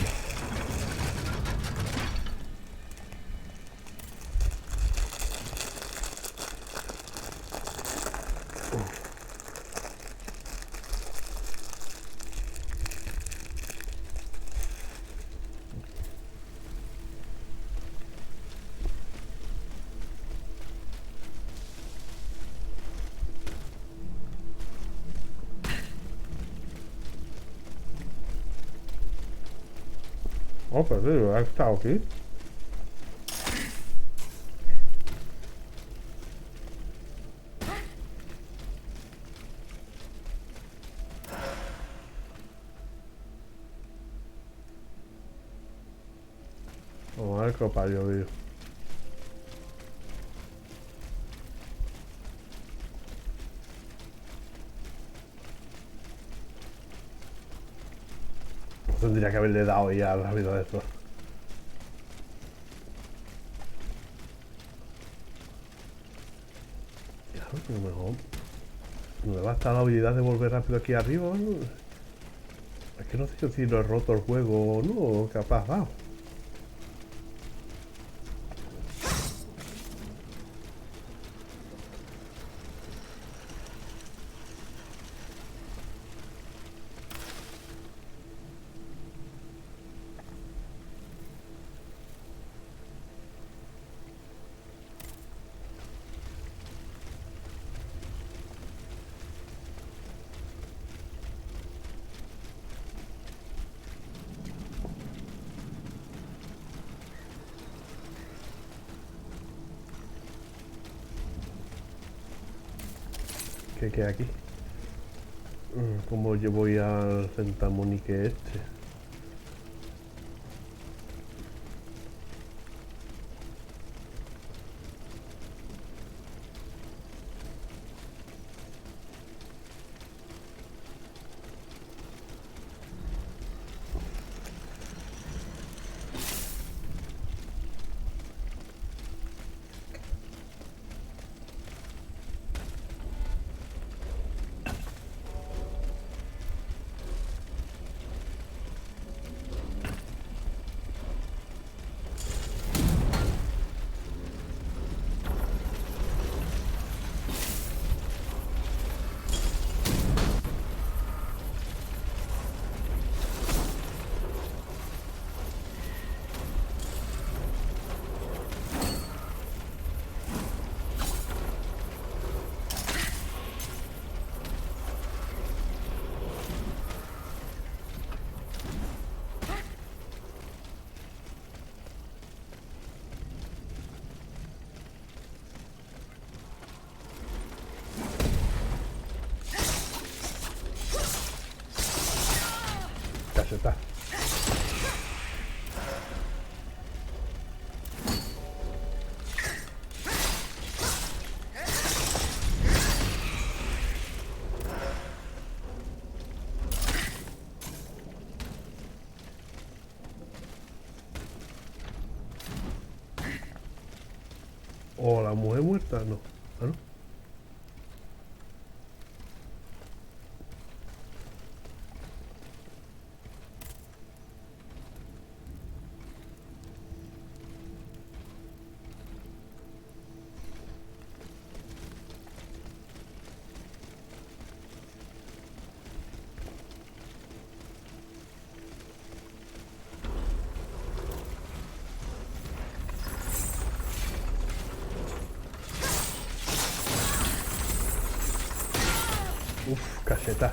Oh, pues sí, ha estado aquí. Vamos a ver qué para llover. Tendría que haberle dado ya rápido a esto. Ya, a lo mejor no me basta la habilidad de volver rápido aquí arriba, ¿no? Es que no sé si lo he roto el juego o no, ¿qué ha pasado? ¿Qué queda aquí? ¿Cómo yo voy al Santa Mónica este? Caseta. ¿O la mujer muerta? No. ¿Ah, no? Uf, caseta.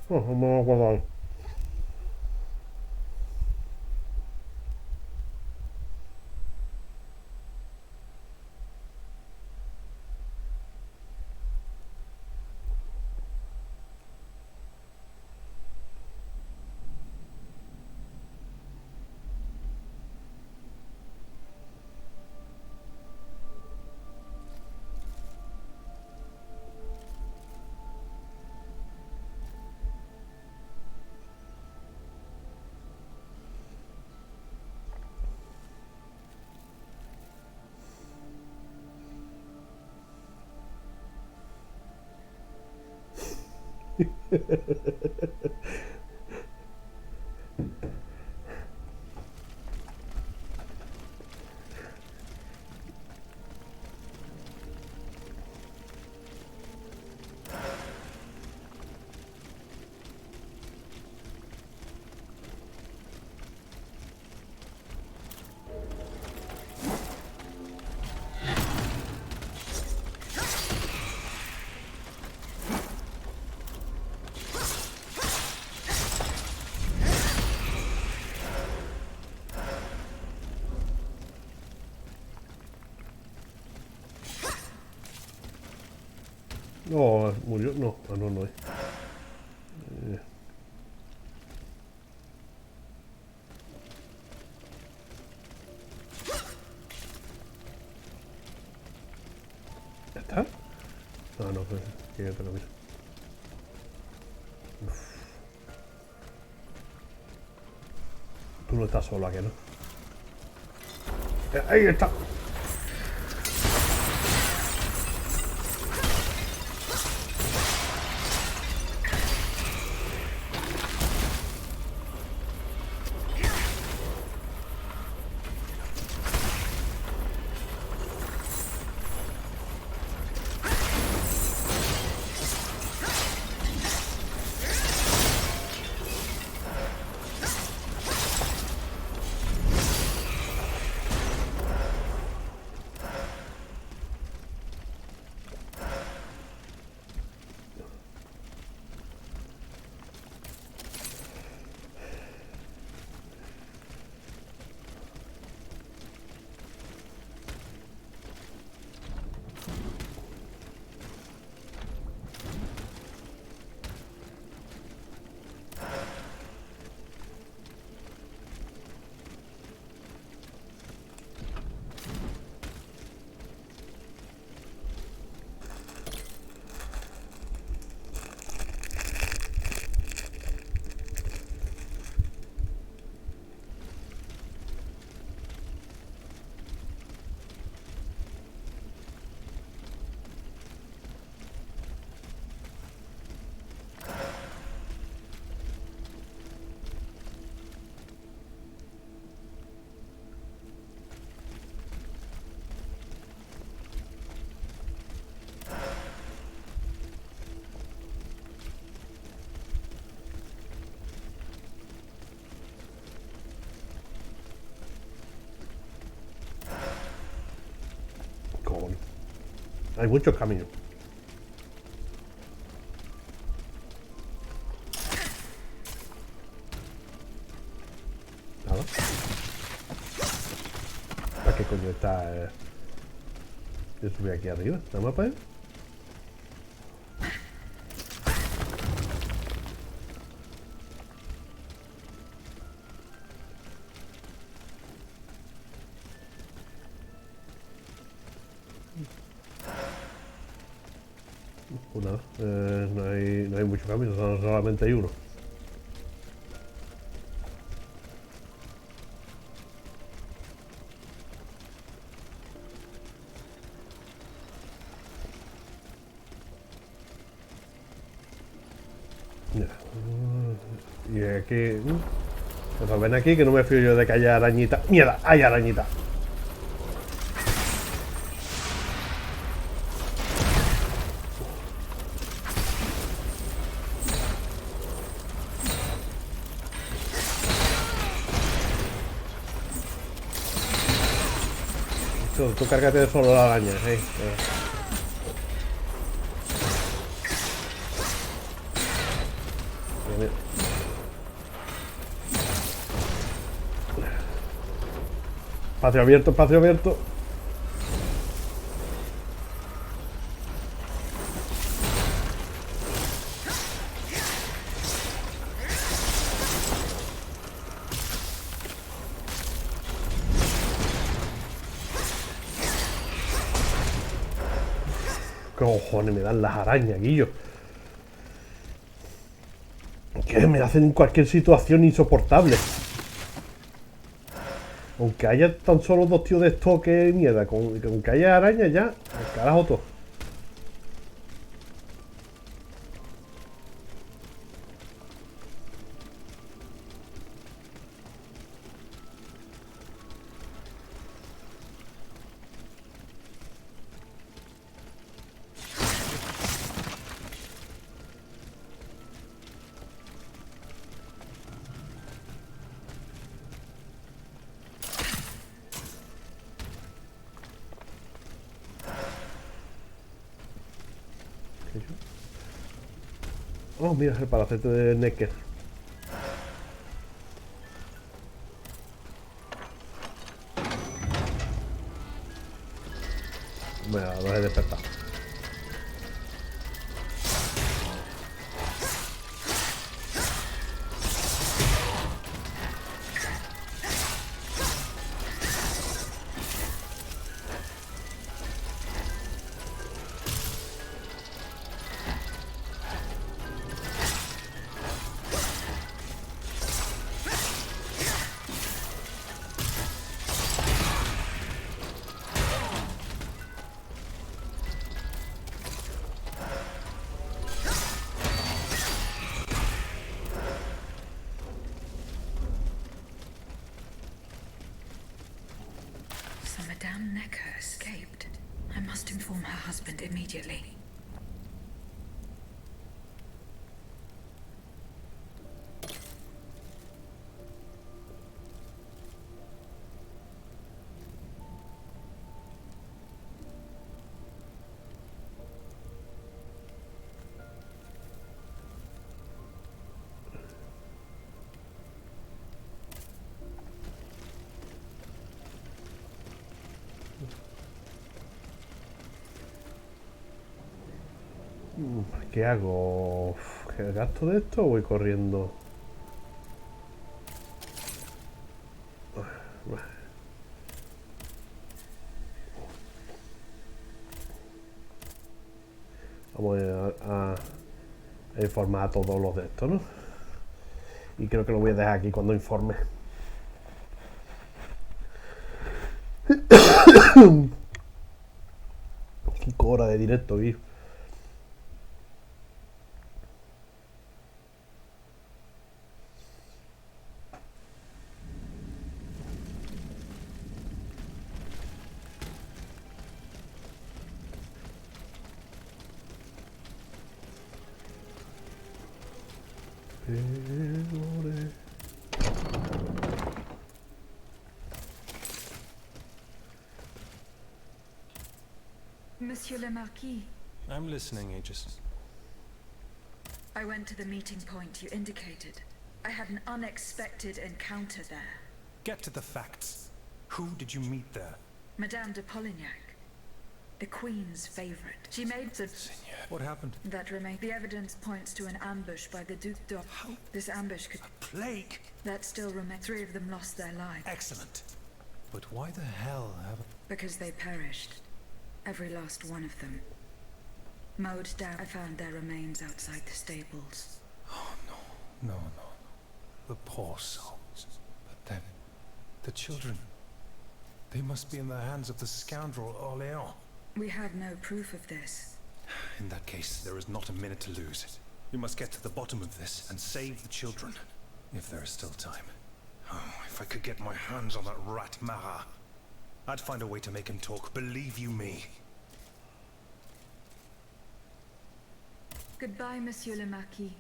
Vamos a guardar. No, murió. No, no, no es. ¿Ya está? No, no, pues que te lo miro. Tú no estás solo aquí, ¿no? Ahí está. Hay muchos caminos. Nada. ¿A qué coño está? Yo subí aquí arriba. ¿No me puede? Pues nada, no hay mucho camino, solamente hay uno. Y aquí... Pues ven aquí que no me fío yo de que haya arañita. ¡Mierda! ¡Hay arañita! Tú cárgate de solo la araña, Mira. Espacio abierto, espacio abierto. ¿Qué cojones me dan las arañas, Guillo? Que me hacen en cualquier situación insoportable. Aunque haya tan solo 2 tíos de esto, que mierda. Con que haya arañas ya, al carajo todo. Oh, mira, el palacete de Necker. Bueno, lo he despertado. So Madame Necker escaped. I must inform her husband immediately. ¿Qué hago? ¿Qué gasto de esto o voy corriendo? Vamos a informar a todos los de esto, ¿no? Y creo que lo voy a dejar aquí cuando informe. 5 horas de directo, tío. Monsieur le Marquis. I'm listening, Aegis. I went to the meeting point you indicated. I had an unexpected encounter there. Get to the facts. Who did you meet there? Madame de Polignac, the Queen's favorite. She made the... Seigneur, what happened? That remains. The evidence points to an ambush by the Duc d'Or. How? This ambush could... A plague? That still remains. 3 of them lost their lives. Excellent. But why the hell have... Because they perished. Every last one of them. Mowed down. I found their remains outside the stables. Oh, no. The poor souls. But then, the children. They must be in the hands of the scoundrel Orléans. We have no proof of this. In that case, there is not a minute to lose. We must get to the bottom of this and save the children. If there is still time. Oh, if I could get my hands on that rat Marat. I'd find a way to make him talk, believe you me. Goodbye, Monsieur le Marquis.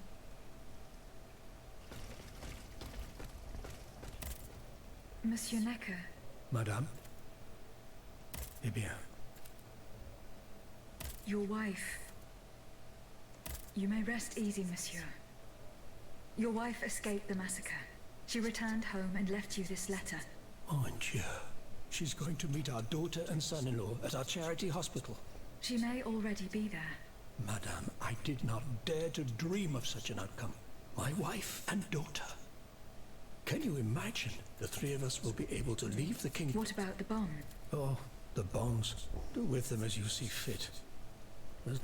Monsieur Necker. Madame? Eh bien. Your wife. You may rest easy, monsieur. Your wife escaped the massacre. She returned home and left you this letter. Mon Dieu. She's going to meet our daughter and son-in-law at our charity hospital. She may already be there. Madame, I did not dare to dream of such an outcome. My wife and daughter. Can you imagine? The 3 of us will be able to leave the kingdom. What about the bomb? Oh, the bonds. Do with them as you see fit.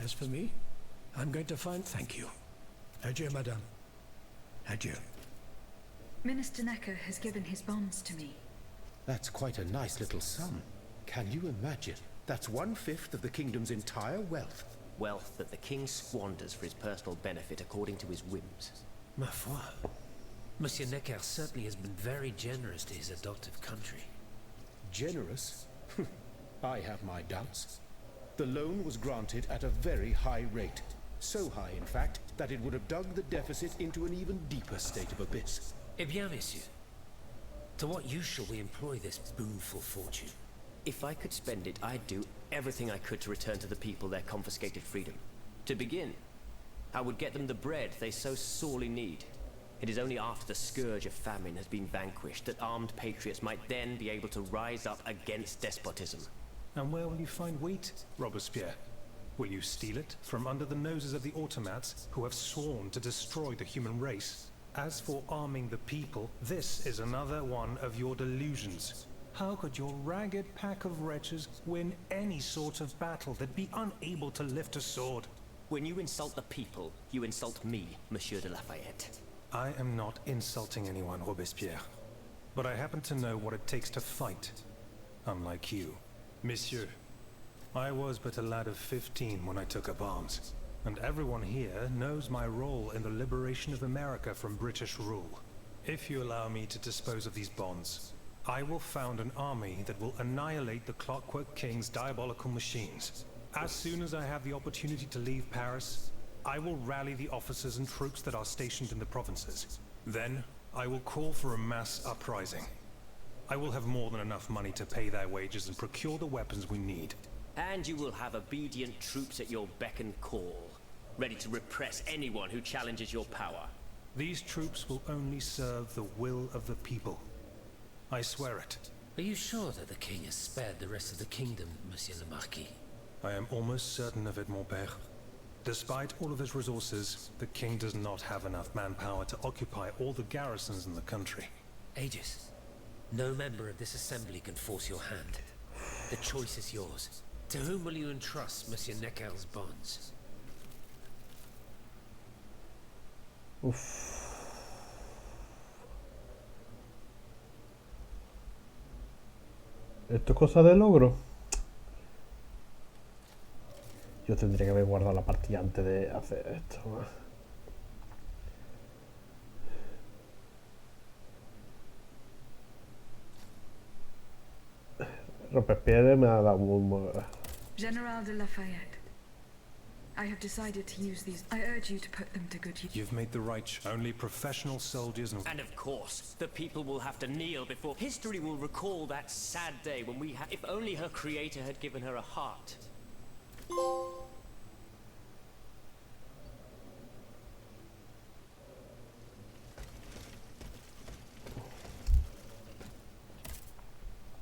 As for me, I'm going to find... Thank you. Adieu, madame. Adieu. Minister Necker has given his bonds to me. That's quite a nice little sum. Can you imagine? That's 1/5 of the kingdom's entire wealth. Wealth that the king squanders for his personal benefit according to his whims. Ma foi. Monsieur Necker certainly has been very generous to his adoptive country. Generous? I have my doubts. The loan was granted at a very high rate. So high, in fact, that it would have dug the deficit into an even deeper state of abyss. Eh bien, messieurs. To what use shall we employ this boonful fortune? If I could spend it, I'd do everything I could to return to the people their confiscated freedom. To begin, I would get them the bread they so sorely need. It is only after the scourge of famine has been vanquished that armed patriots might then be able to rise up against despotism. And where will you find wheat, Robespierre? Will you steal it from under the noses of the automats who have sworn to destroy the human race? As for arming the people, this is another one of your delusions. How could your ragged pack of wretches win any sort of battle that be unable to lift a sword? When you insult the people, you insult me, Monsieur de Lafayette. I am not insulting anyone, Robespierre. But I happen to know what it takes to fight. Unlike you. Monsieur, I was but a lad of 15 when I took up arms. And everyone here knows my role in the liberation of America from British rule. If you allow me to dispose of these bonds, I will found an army that will annihilate the Clockwork King's diabolical machines. As soon as I have the opportunity to leave Paris, I will rally the officers and troops that are stationed in the provinces. Then, I will call for a mass uprising. I will have more than enough money to pay their wages and procure the weapons we need. And you will have obedient troops at your beck and call, ready to repress anyone who challenges your power. These troops will only serve the will of the people. I swear it. Are you sure that the king has spared the rest of the kingdom, Monsieur le Marquis? I am almost certain of it, mon père. Despite all of his resources, the king does not have enough manpower to occupy all the garrisons in the country. Aegis, no member of this assembly can force your hand. The choice is yours. To whom will you entrust Monsieur Necker's bonds? ¿Esto es cosa de logro? Yo tendría que haber guardado la partida antes de hacer esto. Robespierre me ha dado un... General de Lafayette, I have decided to use these. I urge you to put them to good use. You've made the right choice. Only professional soldiers and... And of course, the people will have to kneel before... History will recall that sad day when we had... If only her creator had given her a heart.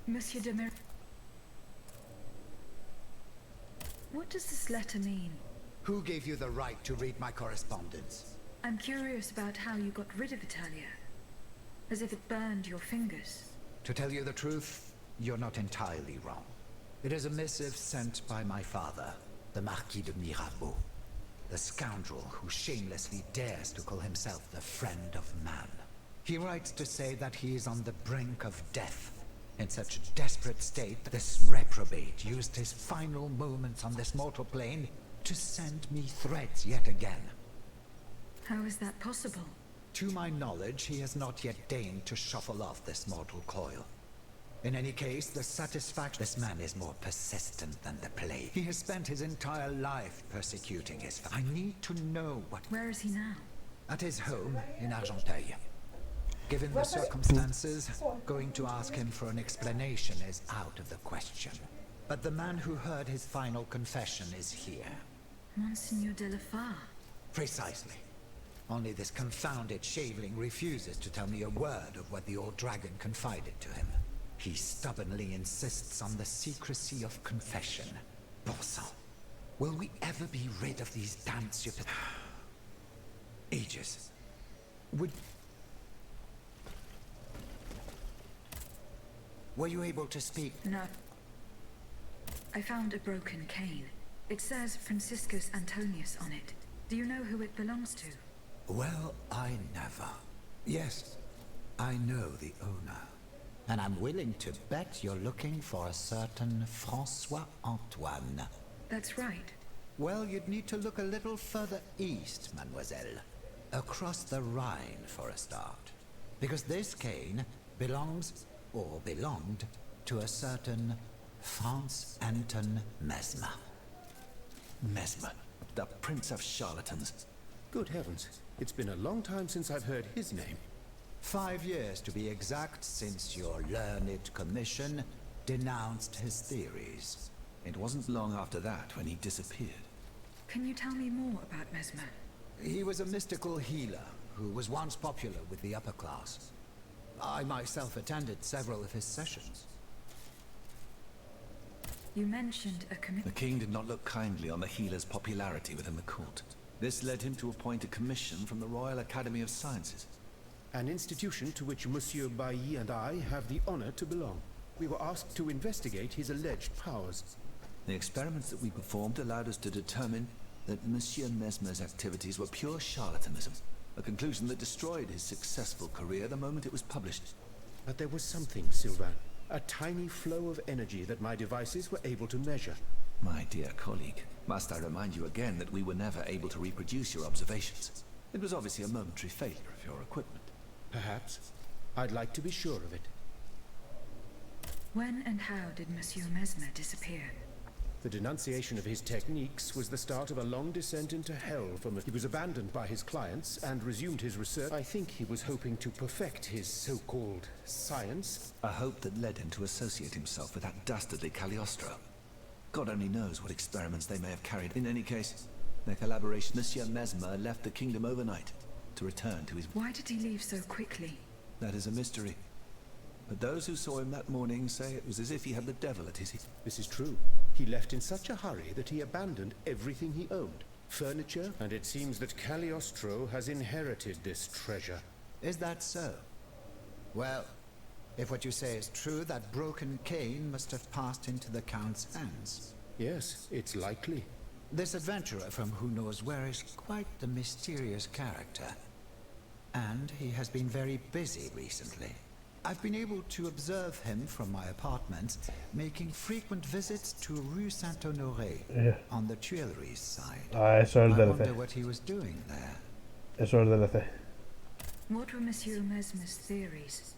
Monsieur de Mer... What does this letter mean? Who gave you the right to read my correspondence? I'm curious about how you got rid of Italia. As if it burned your fingers. To tell you the truth, you're not entirely wrong. It is a missive sent by my father, the Marquis de Mirabeau, the scoundrel who shamelessly dares to call himself the friend of man. He writes to say that he is on the brink of death. In such a desperate state, this reprobate used his final moments on this mortal plane to send me threats yet again. How is that possible? To my knowledge, he has not yet deigned to shuffle off this mortal coil. In any case, the satisfaction... This man is more persistent than the plague. He has spent his entire life persecuting his... I need to know what... Where is he now? At his home in Argenteuil. Given the circumstances, going to ask him for an explanation is out of the question. But the man who heard his final confession is here. Monseigneur de la Fare. Precisely. Only this confounded shaveling refuses to tell me a word of what the old dragon confided to him. He stubbornly insists on the secrecy of confession. Bon sang. Will we ever be rid of these damned stupid... Aegis. Were you able to speak? No. I found a broken cane. It says Franciscus Antonius on it. Do you know who it belongs to? Well, I never. Yes, I know the owner. And I'm willing to bet you're looking for a certain François Antoine. That's right. Well, you'd need to look a little further east, mademoiselle. Across the Rhine for a start. Because this cane belongs, or belonged, to a certain Franz Anton Mesmer. Mesmer, the prince of charlatans. Good heavens, it's been a long time since I've heard his name. 5 years to be exact since your learned commission denounced his theories. It wasn't long after that when he disappeared. Can you tell me more about Mesmer? He was a mystical healer who was once popular with the upper class. I myself attended several of his sessions. You mentioned a commission. The king did not look kindly on the healer's popularity within the court. This led him to appoint a commission from the Royal Academy of Sciences. An institution to which Monsieur Bailly and I have the honor to belong. We were asked to investigate his alleged powers. The experiments that we performed allowed us to determine that Monsieur Mesmer's activities were pure charlatanism, a conclusion that destroyed his successful career the moment it was published. But there was something, Sylvain. A tiny flow of energy that my devices were able to measure. My dear colleague, must I remind you again that we were never able to reproduce your observations? It was obviously a momentary failure of your equipment. Perhaps. I'd like to be sure of it. When and how did Monsieur Mesmer disappear? The denunciation of his techniques was the start of a long descent into hell he was abandoned by his clients and resumed his research. I think he was hoping to perfect his so-called science. A hope that led him to associate himself with that dastardly Cagliostro. God only knows what experiments they may have carried. In any case, their collaboration, Monsieur Mesmer left the kingdom overnight to return to his... Why did he leave so quickly? That is a mystery. But those who saw him that morning say it was as if he had the devil at his heels. This is true. He left in such a hurry that he abandoned everything he owned. Furniture, and it seems that Cagliostro has inherited this treasure. Is that so? Well, if what you say is true, that broken cane must have passed into the Count's hands. Yes, it's likely. This adventurer from who knows where is quite the mysterious character. And he has been very busy recently. I've been able to observe him from my apartment, making frequent visits to Rue Saint-Honoré, on the Tuileries side. Eso es I DLC. wonder what he was doing there. Eso es DLC. What were Monsieur Mesmer's theories?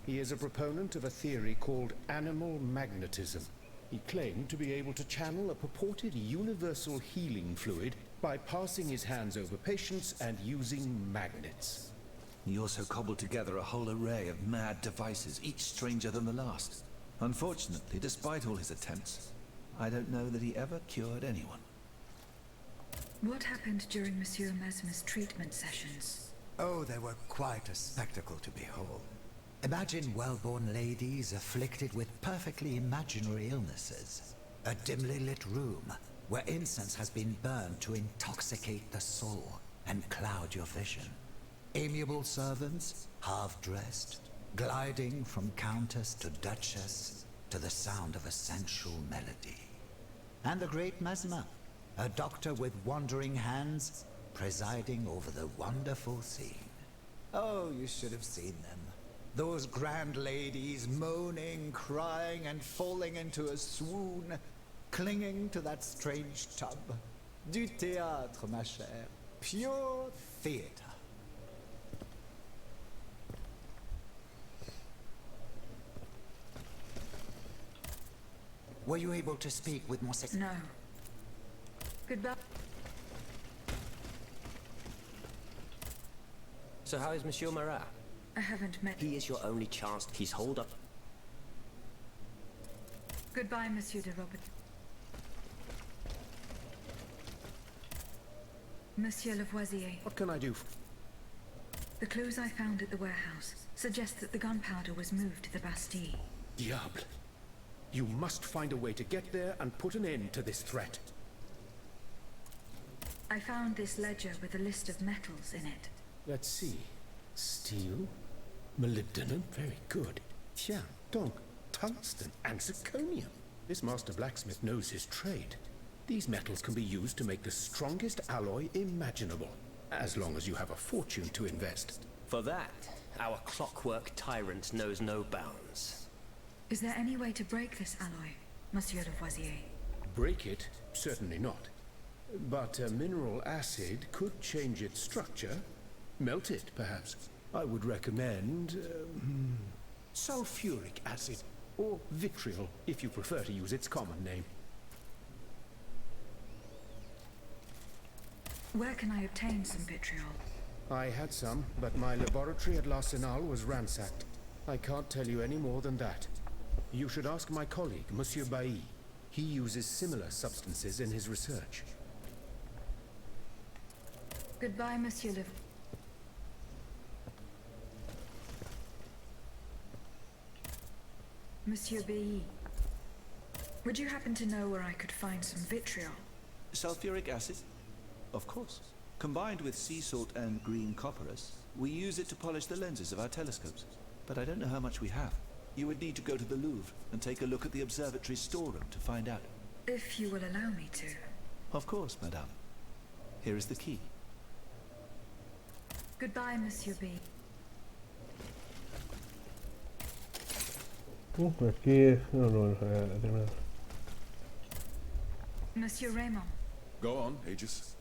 He is a proponent of a theory called animal magnetism. He claimed to be able to channel a purported universal healing fluid by passing his hands over patients and using magnets. He also cobbled together a whole array of mad devices, each stranger than the last. Unfortunately, despite all his attempts, I don't know that he ever cured anyone. What happened during Monsieur Mesmer's treatment sessions? Oh, they were quite a spectacle to behold. Imagine well-born ladies afflicted with perfectly imaginary illnesses. A dimly lit room where incense has been burned to intoxicate the soul and cloud your vision. Amiable servants, half-dressed, gliding from countess to duchess to the sound of a sensual melody. And the great Mesmer, a doctor with wandering hands, presiding over the wonderful scene. Oh, you should have seen them. Those grand ladies moaning, crying, and falling into a swoon, clinging to that strange tub. Du théâtre, ma chère. Pure theater. Were you able to speak with Monseigneur? No. Goodbye. So how is Monsieur Marat? I haven't met... He is your only chance. He's holed up. Goodbye, Monsieur de Robert. Monsieur Lavoisier. What can I do? The clues I found at the warehouse suggest that the gunpowder was moved to the Bastille. Diable. You must find a way to get there and put an end to this threat. I found this ledger with a list of metals in it. Let's see. Steel, molybdenum, very good. Tiens, donc, tungsten and zirconium. This master blacksmith knows his trade. These metals can be used to make the strongest alloy imaginable, as long as you have a fortune to invest. For that, our clockwork tyrant knows no bounds. Is there any way to break this alloy, Monsieur Lavoisier? Break it? Certainly not. But a mineral acid could change its structure. Melt it, perhaps. I would recommend... sulfuric acid, or vitriol, if you prefer to use its common name. Where can I obtain some vitriol? I had some, but my laboratory at L'Arsenal was ransacked. I can't tell you any more than that. You should ask my colleague, Monsieur Bailly. He uses similar substances in his research. Goodbye, Monsieur Le... Monsieur Bailly. Would you happen to know where I could find some vitriol? Sulfuric acid? Of course. Combined with sea salt and green copperas, we use it to polish the lenses of our telescopes. But I don't know how much we have. You would need to go to the Louvre and take a look at the observatory's storeroom to find out. If you will allow me to. Of course, madame. Here is the key. Goodbye, Monsieur B. Aquí... No, terminado. Monsieur Raymond. Go on, Aegis.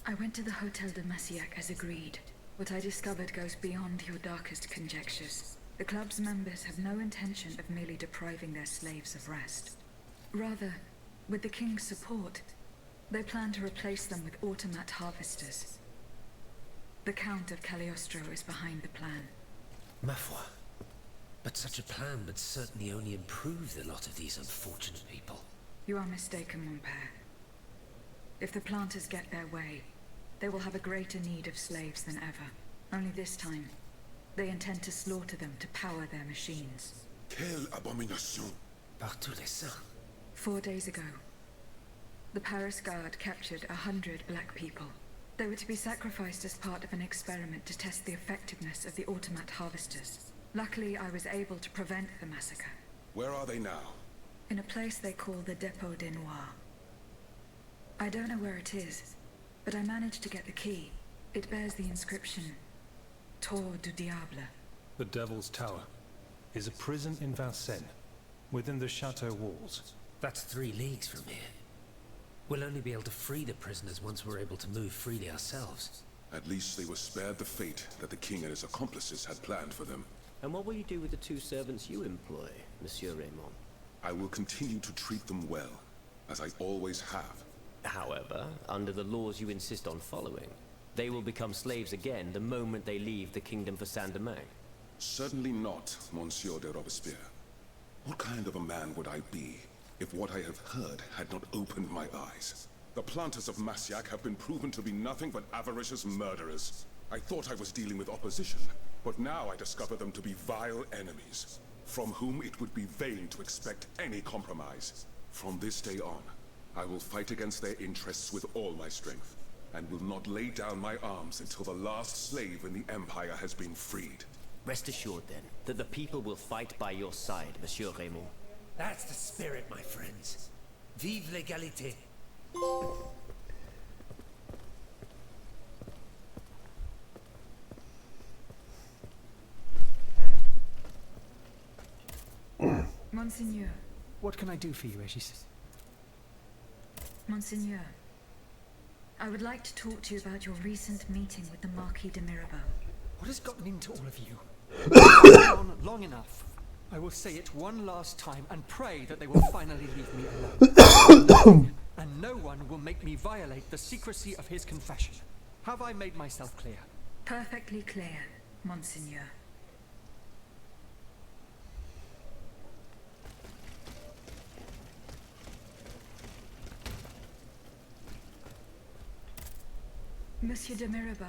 I went to the Hotel de Massiac as agreed. What I discovered goes beyond your darkest conjectures. The club's members have no intention of merely depriving their slaves of rest. Rather, with the king's support, they plan to replace them with automat harvesters. The Count of Cagliostro is behind the plan. Ma foi. But such a plan would certainly only improve the lot of these unfortunate people. You are mistaken, mon père. If the planters get their way, they will have a greater need of slaves than ever. Only this time, they intend to slaughter them to power their machines. Quelle abomination! Par tous les saints. 4 days ago, the Paris Guard captured 100 black people. They were to be sacrificed as part of an experiment to test the effectiveness of the automat harvesters. Luckily, I was able to prevent the massacre. Where are they now? In a place they call the Dépôt des Noirs. I don't know where it is, but I managed to get the key. It bears the inscription, Tour du Diable. The Devil's Tower is a prison in Vincennes, within the chateau walls. That's 3 leagues from here. We'll only be able to free the prisoners once we're able to move freely ourselves. At least they were spared the fate that the king and his accomplices had planned for them. And what will you do with the 2 servants you employ, Monsieur Raymond? I will continue to treat them well, as I always have. However, under the laws you insist on following, they will become slaves again the moment they leave the Kingdom for Saint-Domingue. Certainly not, Monsieur de Robespierre. What kind of a man would I be if what I have heard had not opened my eyes? The planters of Massiac have been proven to be nothing but avaricious murderers. I thought I was dealing with opposition, but now I discover them to be vile enemies, from whom it would be vain to expect any compromise. From this day on, I will fight against their interests with all my strength, and will not lay down my arms until the last slave in the Empire has been freed. Rest assured, then, that the people will fight by your side, Monsieur Raymond. That's the spirit, my friends. Vive l'égalité. Monseigneur. What can I do for you, Regis? Monseigneur, I would like to talk to you about your recent meeting with the Marquis de Mirabeau. What has gotten into all of you? It's gone on long enough. I will say it one last time and pray that they will finally leave me alone. And no one will make me violate the secrecy of his confession. Have I made myself clear? Perfectly clear, Monseigneur. Monsieur de Mirabeau.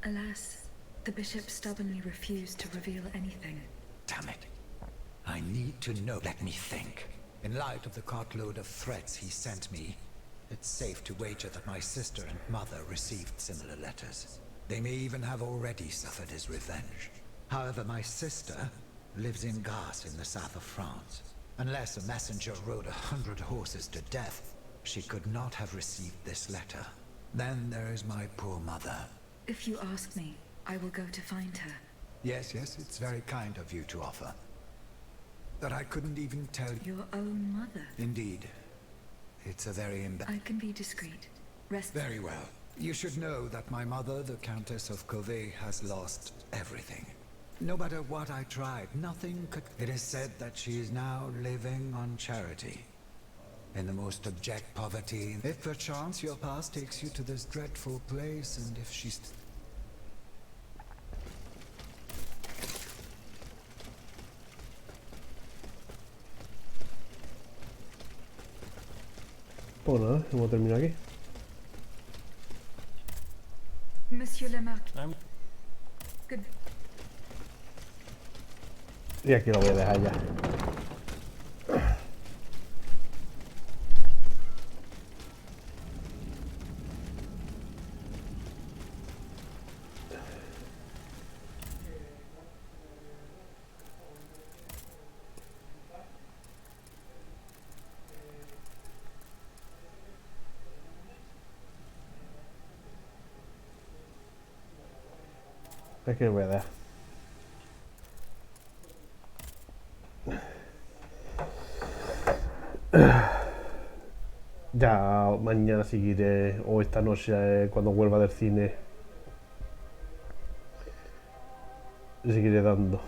Alas, the bishop stubbornly refused to reveal anything. Damn it. I need to know. Let me think. In light of the cartload of threats he sent me, it's safe to wager that my sister and mother received similar letters. They may even have already suffered his revenge. However, my sister lives in Garce in the south of France. Unless a messenger rode 100 horses to death, she could not have received this letter. Then there is my poor mother. If you ask me, I will go to find her. Yes, it's very kind of you to offer. But I couldn't even tell you. Your own mother? Indeed. It's a very I can be discreet. Rest. Very well. You should know that my mother, the Countess of Covey, has lost everything. No matter what I tried, nothing could... It is said that she is now living on charity. In the most abject poverty. If perchance your past takes you to this dreadful place, and if she's... Pues nada, hemos terminado aquí. Monsieur le Marquis. Good. Y aquí lo voy a dejar ya. Es que lo voy a dejar. Ya mañana seguiré, o esta noche cuando vuelva del cine, seguiré dando.